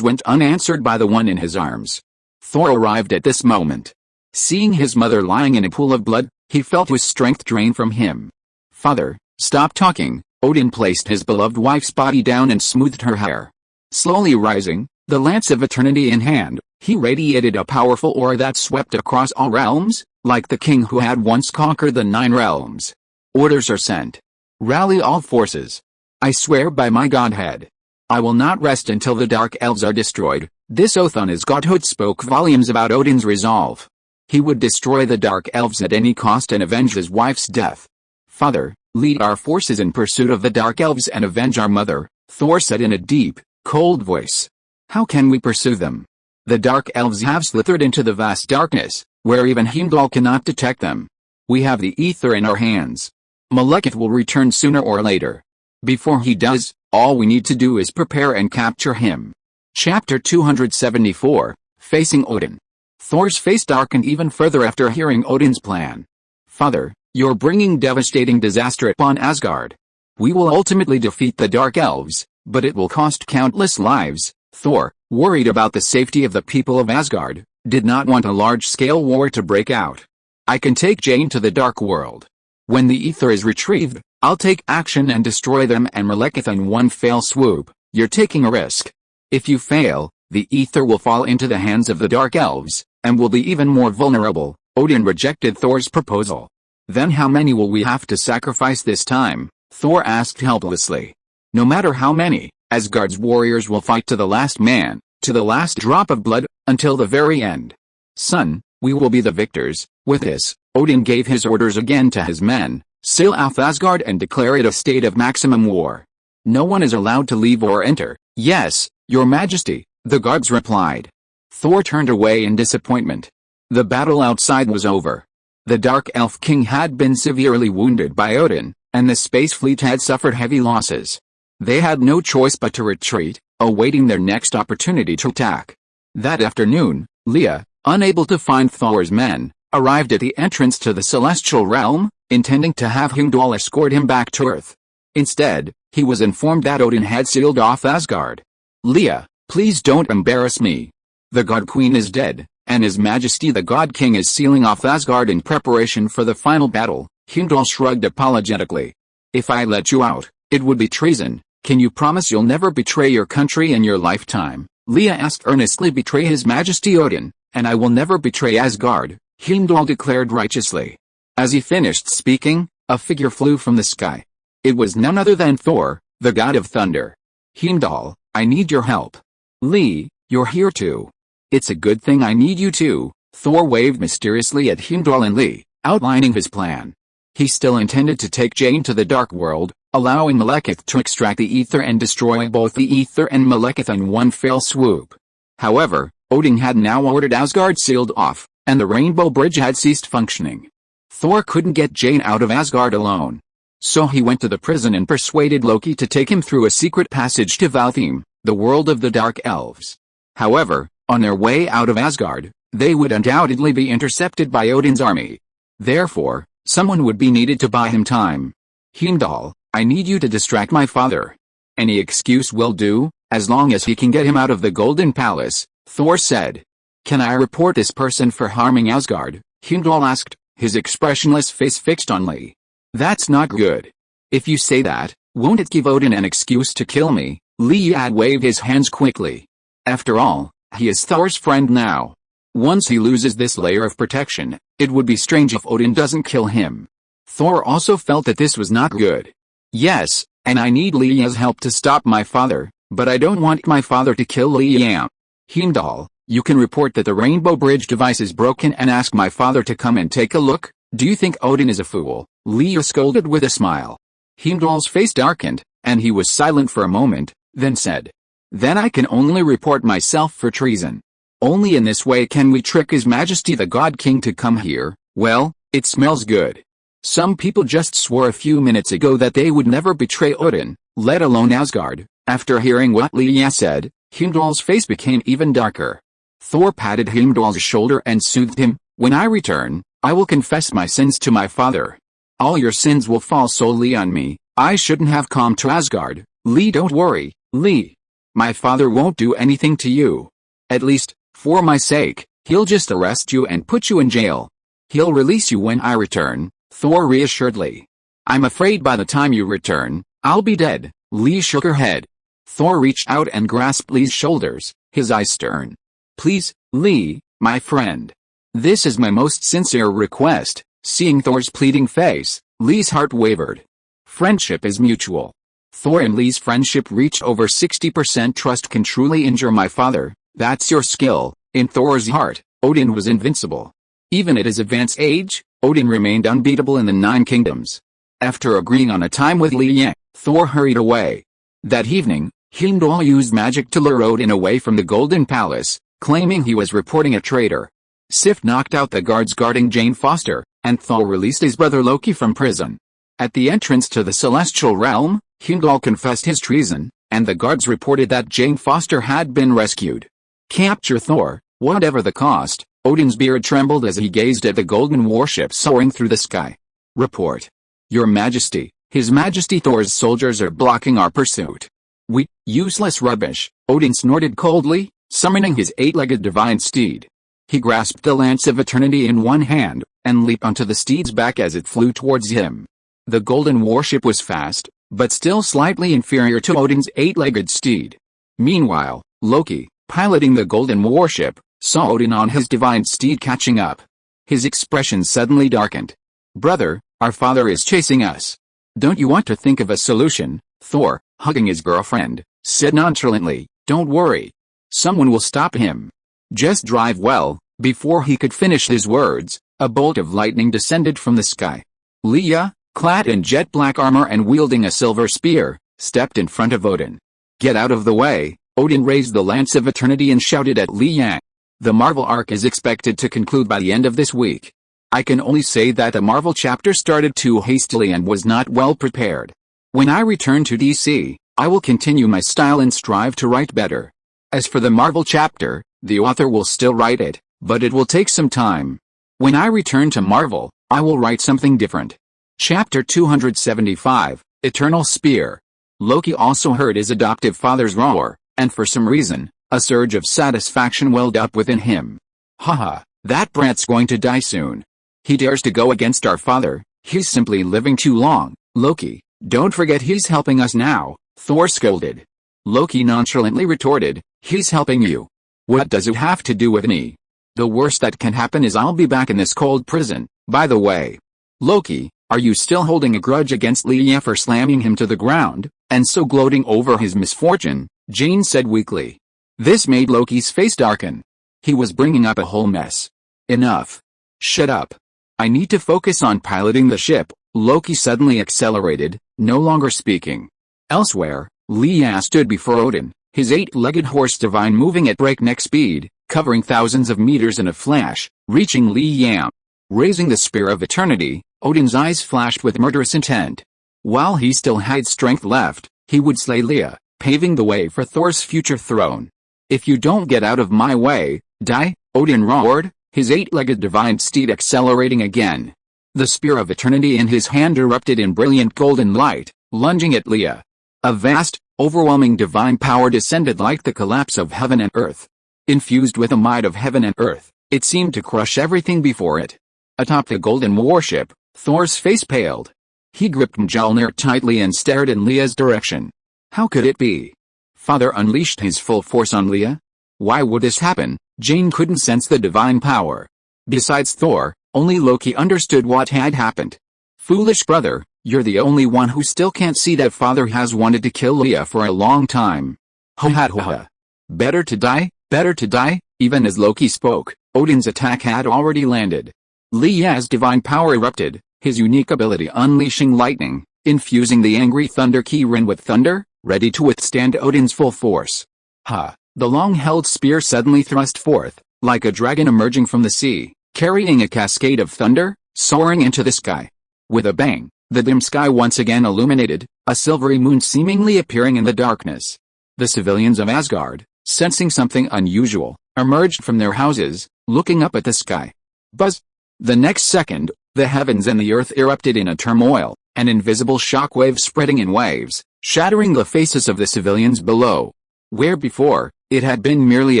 went unanswered by the one in his arms. Thor arrived at this moment. Seeing his mother lying in a pool of blood, he felt his strength drain from him. Father, stop talking. Odin placed his beloved wife's body down and smoothed her hair. Slowly rising, the lance of eternity in hand, he radiated a powerful aura that swept across all realms, like the king who had once conquered the 9 realms. Orders are sent. Rally all forces. I swear by my godhead. I will not rest until the Dark Elves are destroyed. This oath on his godhood spoke volumes about Odin's resolve. He would destroy the Dark Elves at any cost and avenge his wife's death. Father, lead our forces in pursuit of the Dark Elves and avenge our mother, Thor said in a deep, cold voice. How can we pursue them? The Dark Elves have slithered into the vast darkness, where even Heimdall cannot detect them. We have the ether in our hands. Malekith will return sooner or later. Before he does, all we need to do is prepare and capture him. Chapter 274, Facing Odin. Thor's face darkened even further after hearing Odin's plan. Father, you're bringing devastating disaster upon Asgard. We will ultimately defeat the Dark Elves, but it will cost countless lives. Thor, worried about the safety of the people of Asgard, did not want a large-scale war to break out. I can take Jane to the Dark World. When the ether is retrieved, I'll take action and destroy them and Malekith in one fell swoop. You're taking a risk. If you fail, the ether will fall into the hands of the Dark Elves, and will be even more vulnerable. Odin rejected Thor's proposal. Then how many will we have to sacrifice this time? Thor asked helplessly. No matter how many, Asgard's warriors will fight to the last man, to the last drop of blood, until the very end. Son, we will be the victors. With this, Odin gave his orders again to his men, seal off Asgard and declare it a state of maximum war. No one is allowed to leave or enter. Yes, your majesty, the guards replied. Thor turned away in disappointment. The battle outside was over. The Dark Elf King had been severely wounded by Odin, and the space fleet had suffered heavy losses. They had no choice but to retreat, awaiting their next opportunity to attack. That afternoon, Leah, unable to find Thor's men, arrived at the entrance to the celestial realm, intending to have Heimdall escort him back to Earth. Instead, he was informed that Odin had sealed off Asgard. Leah, please don't embarrass me. The God Queen is dead, and His Majesty the God King is sealing off Asgard in preparation for the final battle. Heimdall shrugged apologetically. If I let you out, it would be treason. Can you promise you'll never betray your country in your lifetime? Leah asked earnestly. Betray His Majesty Odin, and I will never betray Asgard, Heimdall declared righteously. As he finished speaking, a figure flew from the sky. It was none other than Thor, the god of thunder. Heimdall, I need your help. Lee, you're here too. It's a good thing I need you too. Thor waved mysteriously at Heimdall and Lee, outlining his plan. He still intended to take Jane to the Dark World, allowing Malekith to extract the ether and destroy both the ether and Malekith in one fell swoop. However, Odin had now ordered Asgard sealed off, and the Rainbow Bridge had ceased functioning. Thor couldn't get Jane out of Asgard alone. So he went to the prison and persuaded Loki to take him through a secret passage to Valheim, the world of the Dark Elves. However, on their way out of Asgard, they would undoubtedly be intercepted by Odin's army. Therefore, someone would be needed to buy him time. Heimdall, I need you to distract my father. Any excuse will do, as long as he can get him out of the Golden Palace, Thor said. Can I report this person for harming Asgard? Heimdall asked, his expressionless face fixed on Lee. That's not good. If you say that, won't it give Odin an excuse to kill me? Lee had waved his hands quickly. After all, he is Thor's friend now. Once he loses this layer of protection, it would be strange if Odin doesn't kill him. Thor also felt that this was not good. Yes, and I need Leah's help to stop my father, but I don't want my father to kill Leah. Heimdall, you can report that the Rainbow Bridge device is broken and ask my father to come and take a look. Do you think Odin is a fool? Leah scolded with a smile. Heimdall's face darkened, and he was silent for a moment, then said, then I can only report myself for treason. Only in this way can we trick His Majesty the God King to come here. Well, it smells good. Some people just swore a few minutes ago that they would never betray Odin, let alone Asgard. After hearing what Leah said, Heimdall's face became even darker. Thor patted Heimdall's shoulder and soothed him. When I return, I will confess my sins to my father. All your sins will fall solely on me. I shouldn't have come to Asgard. Lee, don't worry, Lee. My father won't do anything to you. At least, for my sake, he'll just arrest you and put you in jail. He'll release you when I return, Thor reassured Lee. I'm afraid by the time you return, I'll be dead. Lee shook her head. Thor reached out and grasped Lee's shoulders, his eyes stern. "Please, Lee, my friend. This is my most sincere request." Seeing Thor's pleading face, Lee's heart wavered. Friendship is mutual. Thor and Lee's friendship reached over 60%. "Trust can truly injure my father, that's your skill." In Thor's heart, Odin was invincible. Even at his advanced age, Odin remained unbeatable in the Nine Kingdoms. After agreeing on a time with Lee Yang, Thor hurried away. That evening, Heimdall used magic to lure Odin away from the Golden Palace, claiming he was reporting a traitor. Sif knocked out the guards guarding Jane Foster, and Thor released his brother Loki from prison. At the entrance to the Celestial Realm, Heimdall confessed his treason, and the guards reported that Jane Foster had been rescued. "Capture Thor, whatever the cost." Odin's beard trembled as he gazed at the golden warship soaring through the sky. "Report. Your Majesty, His Majesty Thor's soldiers are blocking our pursuit." "We, useless rubbish," Odin snorted coldly, summoning his eight-legged divine steed. He grasped the Lance of Eternity in one hand, and leaped onto the steed's back as it flew towards him. The golden warship was fast, but still slightly inferior to Odin's eight-legged steed. Meanwhile, Loki, piloting the golden warship, saw Odin on his divine steed catching up. His expression suddenly darkened. "Brother, our father is chasing us. Don't you want to think of a solution?" Thor, hugging his girlfriend, said nonchalantly, "Don't worry. Someone will stop him. Just drive well." Before he could finish his words, a bolt of lightning descended from the sky. Leia, clad in jet black armor and wielding a silver spear, stepped in front of Odin. "Get out of the way." Odin raised the Lance of Eternity and shouted at Li Yang. The Marvel arc is expected to conclude by the end of this week. I can only say that the Marvel chapter started too hastily and was not well prepared. When I return to DC, I will continue my style and strive to write better. As for the Marvel chapter, the author will still write it, but it will take some time. When I return to Marvel, I will write something different. Chapter 275, Eternal Spear. Loki also heard his adoptive father's roar, and for some reason, a surge of satisfaction welled up within him. "Haha, that brat's going to die soon. He dares to go against our father, he's simply living too long." "Loki, don't forget he's helping us now," Thor scolded. Loki nonchalantly retorted, "He's helping you. What does it have to do with me? The worst that can happen is I'll be back in this cold prison." "By the way, Loki, are you still holding a grudge against Leia for slamming him to the ground, and so gloating over his misfortune?" Jane said weakly. This made Loki's face darken. He was bringing up a whole mess. "Enough. Shut up. I need to focus on piloting the ship." Loki suddenly accelerated, no longer speaking. Elsewhere, Leia stood before Odin, his eight-legged horse Divine moving at breakneck speed, covering thousands of meters in a flash, reaching Li Yang. Raising the Spear of Eternity, Odin's eyes flashed with murderous intent. While he still had strength left, he would slay Leia, paving the way for Thor's future throne. "If you don't get out of my way, die," Odin roared, his eight-legged divine steed accelerating again. The Spear of Eternity in his hand erupted in brilliant golden light, lunging at Leia. A vast, overwhelming divine power descended like the collapse of heaven and earth. Infused with the might of heaven and earth, it seemed to crush everything before it. Atop the golden warship, Thor's face paled. He gripped Mjolnir tightly and stared in Leia's direction. How could it be? Father unleashed his full force on Leia? Why would this happen? Jane couldn't sense the divine power. Besides Thor, only Loki understood what had happened. "Foolish brother, you're the only one who still can't see that father has wanted to kill Leia for a long time. Ho ha ho ha. Better to die, better to die." Even as Loki spoke, Odin's attack had already landed. Leia's divine power erupted, his unique ability unleashing lightning, infusing the angry Thunder Kirin with thunder, ready to withstand Odin's full force. Ha! The long-held spear suddenly thrust forth, like a dragon emerging from the sea, carrying a cascade of thunder, soaring into the sky. With a bang, the dim sky once again illuminated, a silvery moon seemingly appearing in the darkness. The civilians of Asgard, sensing something unusual, emerged from their houses, looking up at the sky. Buzz! The next second, the heavens and the earth erupted in a turmoil, an invisible shockwave spreading in waves, shattering the faces of the civilians below. Where before, it had been merely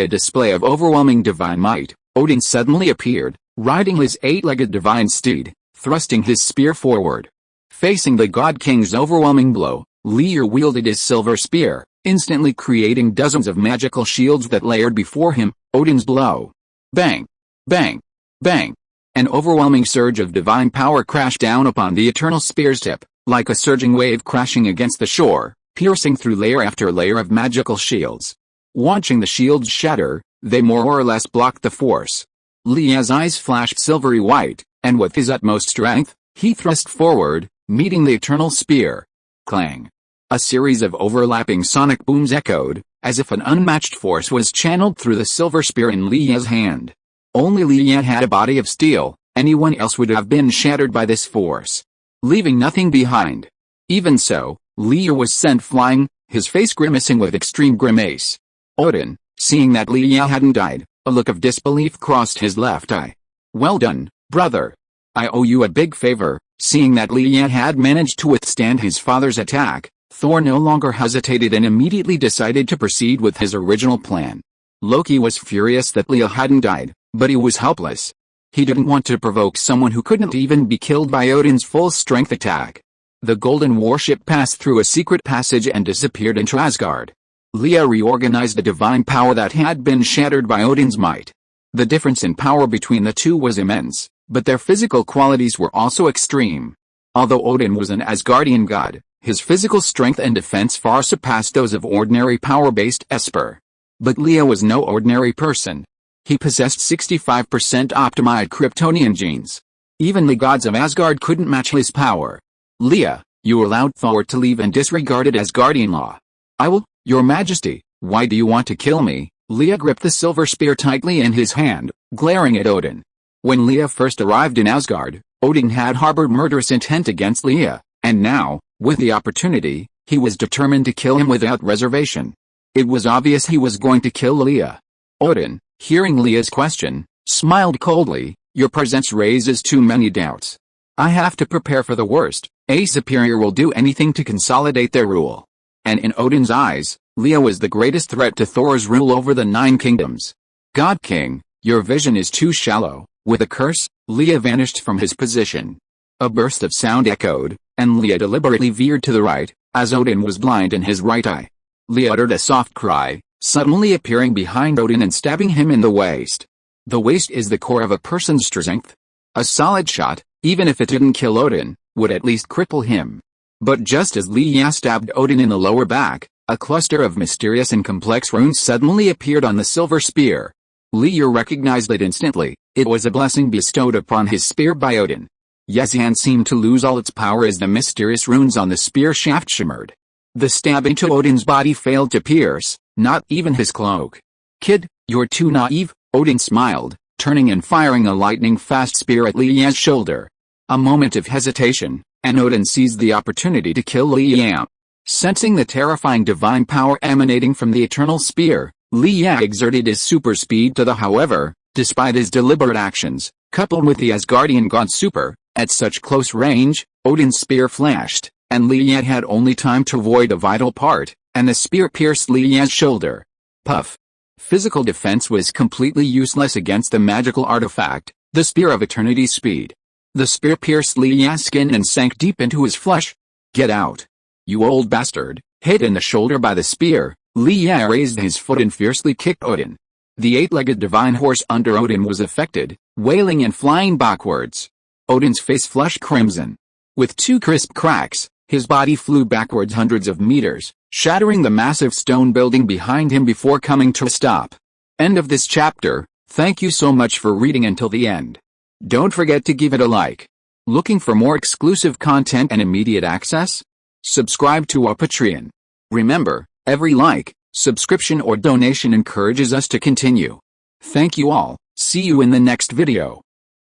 a display of overwhelming divine might, Odin suddenly appeared, riding his eight-legged divine steed, thrusting his spear forward. Facing the God King's overwhelming blow, Leir wielded his silver spear, instantly creating dozens of magical shields that layered before him. Odin's blow. Bang! Bang! Bang! An overwhelming surge of divine power crashed down upon the eternal spear's tip, like a surging wave crashing against the shore, piercing through layer after layer of magical shields. Watching the shields shatter, they more or less blocked the force. Leah's eyes flashed silvery white, and with his utmost strength, he thrust forward, meeting the eternal spear. Clang! A series of overlapping sonic booms echoed, as if an unmatched force was channeled through the silver spear in Leah's hand. Only Leah had a body of steel, anyone else would have been shattered by this force, leaving nothing behind. Even so, Leah was sent flying, his face grimacing with extreme grimace. Odin, seeing that Leah hadn't died, a look of disbelief crossed his left eye. Well done, brother. I owe you a big favor. Seeing that Leah had managed to withstand his father's attack, Thor no longer hesitated and immediately decided to proceed with his original plan. Loki was furious that Leah hadn't died, but he was helpless. He didn't want to provoke someone who couldn't even be killed by Odin's full-strength attack. The golden warship passed through a secret passage and disappeared into Asgard. Leah reorganized the divine power that had been shattered by Odin's might. The difference in power between the two was immense, but their physical qualities were also extreme. Although Odin was an Asgardian god, his physical strength and defense far surpassed those of ordinary power-based Esper. But Leah was no ordinary person. He possessed 65% optimized Kryptonian genes. Even the gods of Asgard couldn't match his power. Leah, you allowed Thor to leave and disregarded Asgardian law. I will, your majesty. Why do you want to kill me? Leah gripped the silver spear tightly in his hand, glaring at Odin. When Leah first arrived in Asgard, Odin had harbored murderous intent against Leah, and now, with the opportunity, he was determined to kill him without reservation. It was obvious he was going to kill Leah. Odin, hearing Leah's question, smiled coldly. Your presence raises too many doubts. I have to prepare for the worst. A superior will do anything to consolidate their rule. And in Odin's eyes, Leah was the greatest threat to Thor's rule over the 9 kingdoms. God King, your vision is too shallow. With a curse, Leah vanished from his position. A burst of sound echoed, and Leah deliberately veered to the right, as Odin was blind in his right eye. Leah uttered a soft cry, suddenly appearing behind Odin and stabbing him in the waist. The waist is the core of a person's strength. A solid shot, even if it didn't kill Odin, would at least cripple him. But just as Leah stabbed Odin in the lower back, a cluster of mysterious and complex runes suddenly appeared on the silver spear. Leah recognized it instantly. It was a blessing bestowed upon his spear by Odin. Yezhan seemed to lose all its power as the mysterious runes on the spear shaft shimmered. The stab into Odin's body failed to pierce, not even his cloak. Kid, you're too naive, Odin smiled, turning and firing a lightning-fast spear at Leah's shoulder. A moment of hesitation, and Odin seized the opportunity to kill Leah. Sensing the terrifying divine power emanating from the eternal spear, Leah exerted his super speed to the however, despite his deliberate actions, coupled with the Asgardian god's super, at such close range, Odin's spear flashed, and Leah had only time to avoid a vital part, and the spear pierced Leah's shoulder. Puff. Physical defense was completely useless against the magical artifact, the Spear of Eternity's speed. The spear pierced Leah's skin and sank deep into his flesh. Get out. You old bastard. Hit in the shoulder by the spear, Leah raised his foot and fiercely kicked Odin. The 8-legged divine horse under Odin was affected, wailing and flying backwards. Odin's face flushed crimson. With 2 crisp cracks, his body flew backwards hundreds of meters, shattering the massive stone building behind him before coming to a stop. End of this chapter. Thank you so much for reading until the end. Don't forget to give it a like. Looking for more exclusive content and immediate access? Subscribe to our Patreon. Remember, every like, subscription or donation encourages us to continue. Thank you all. See you in the next video.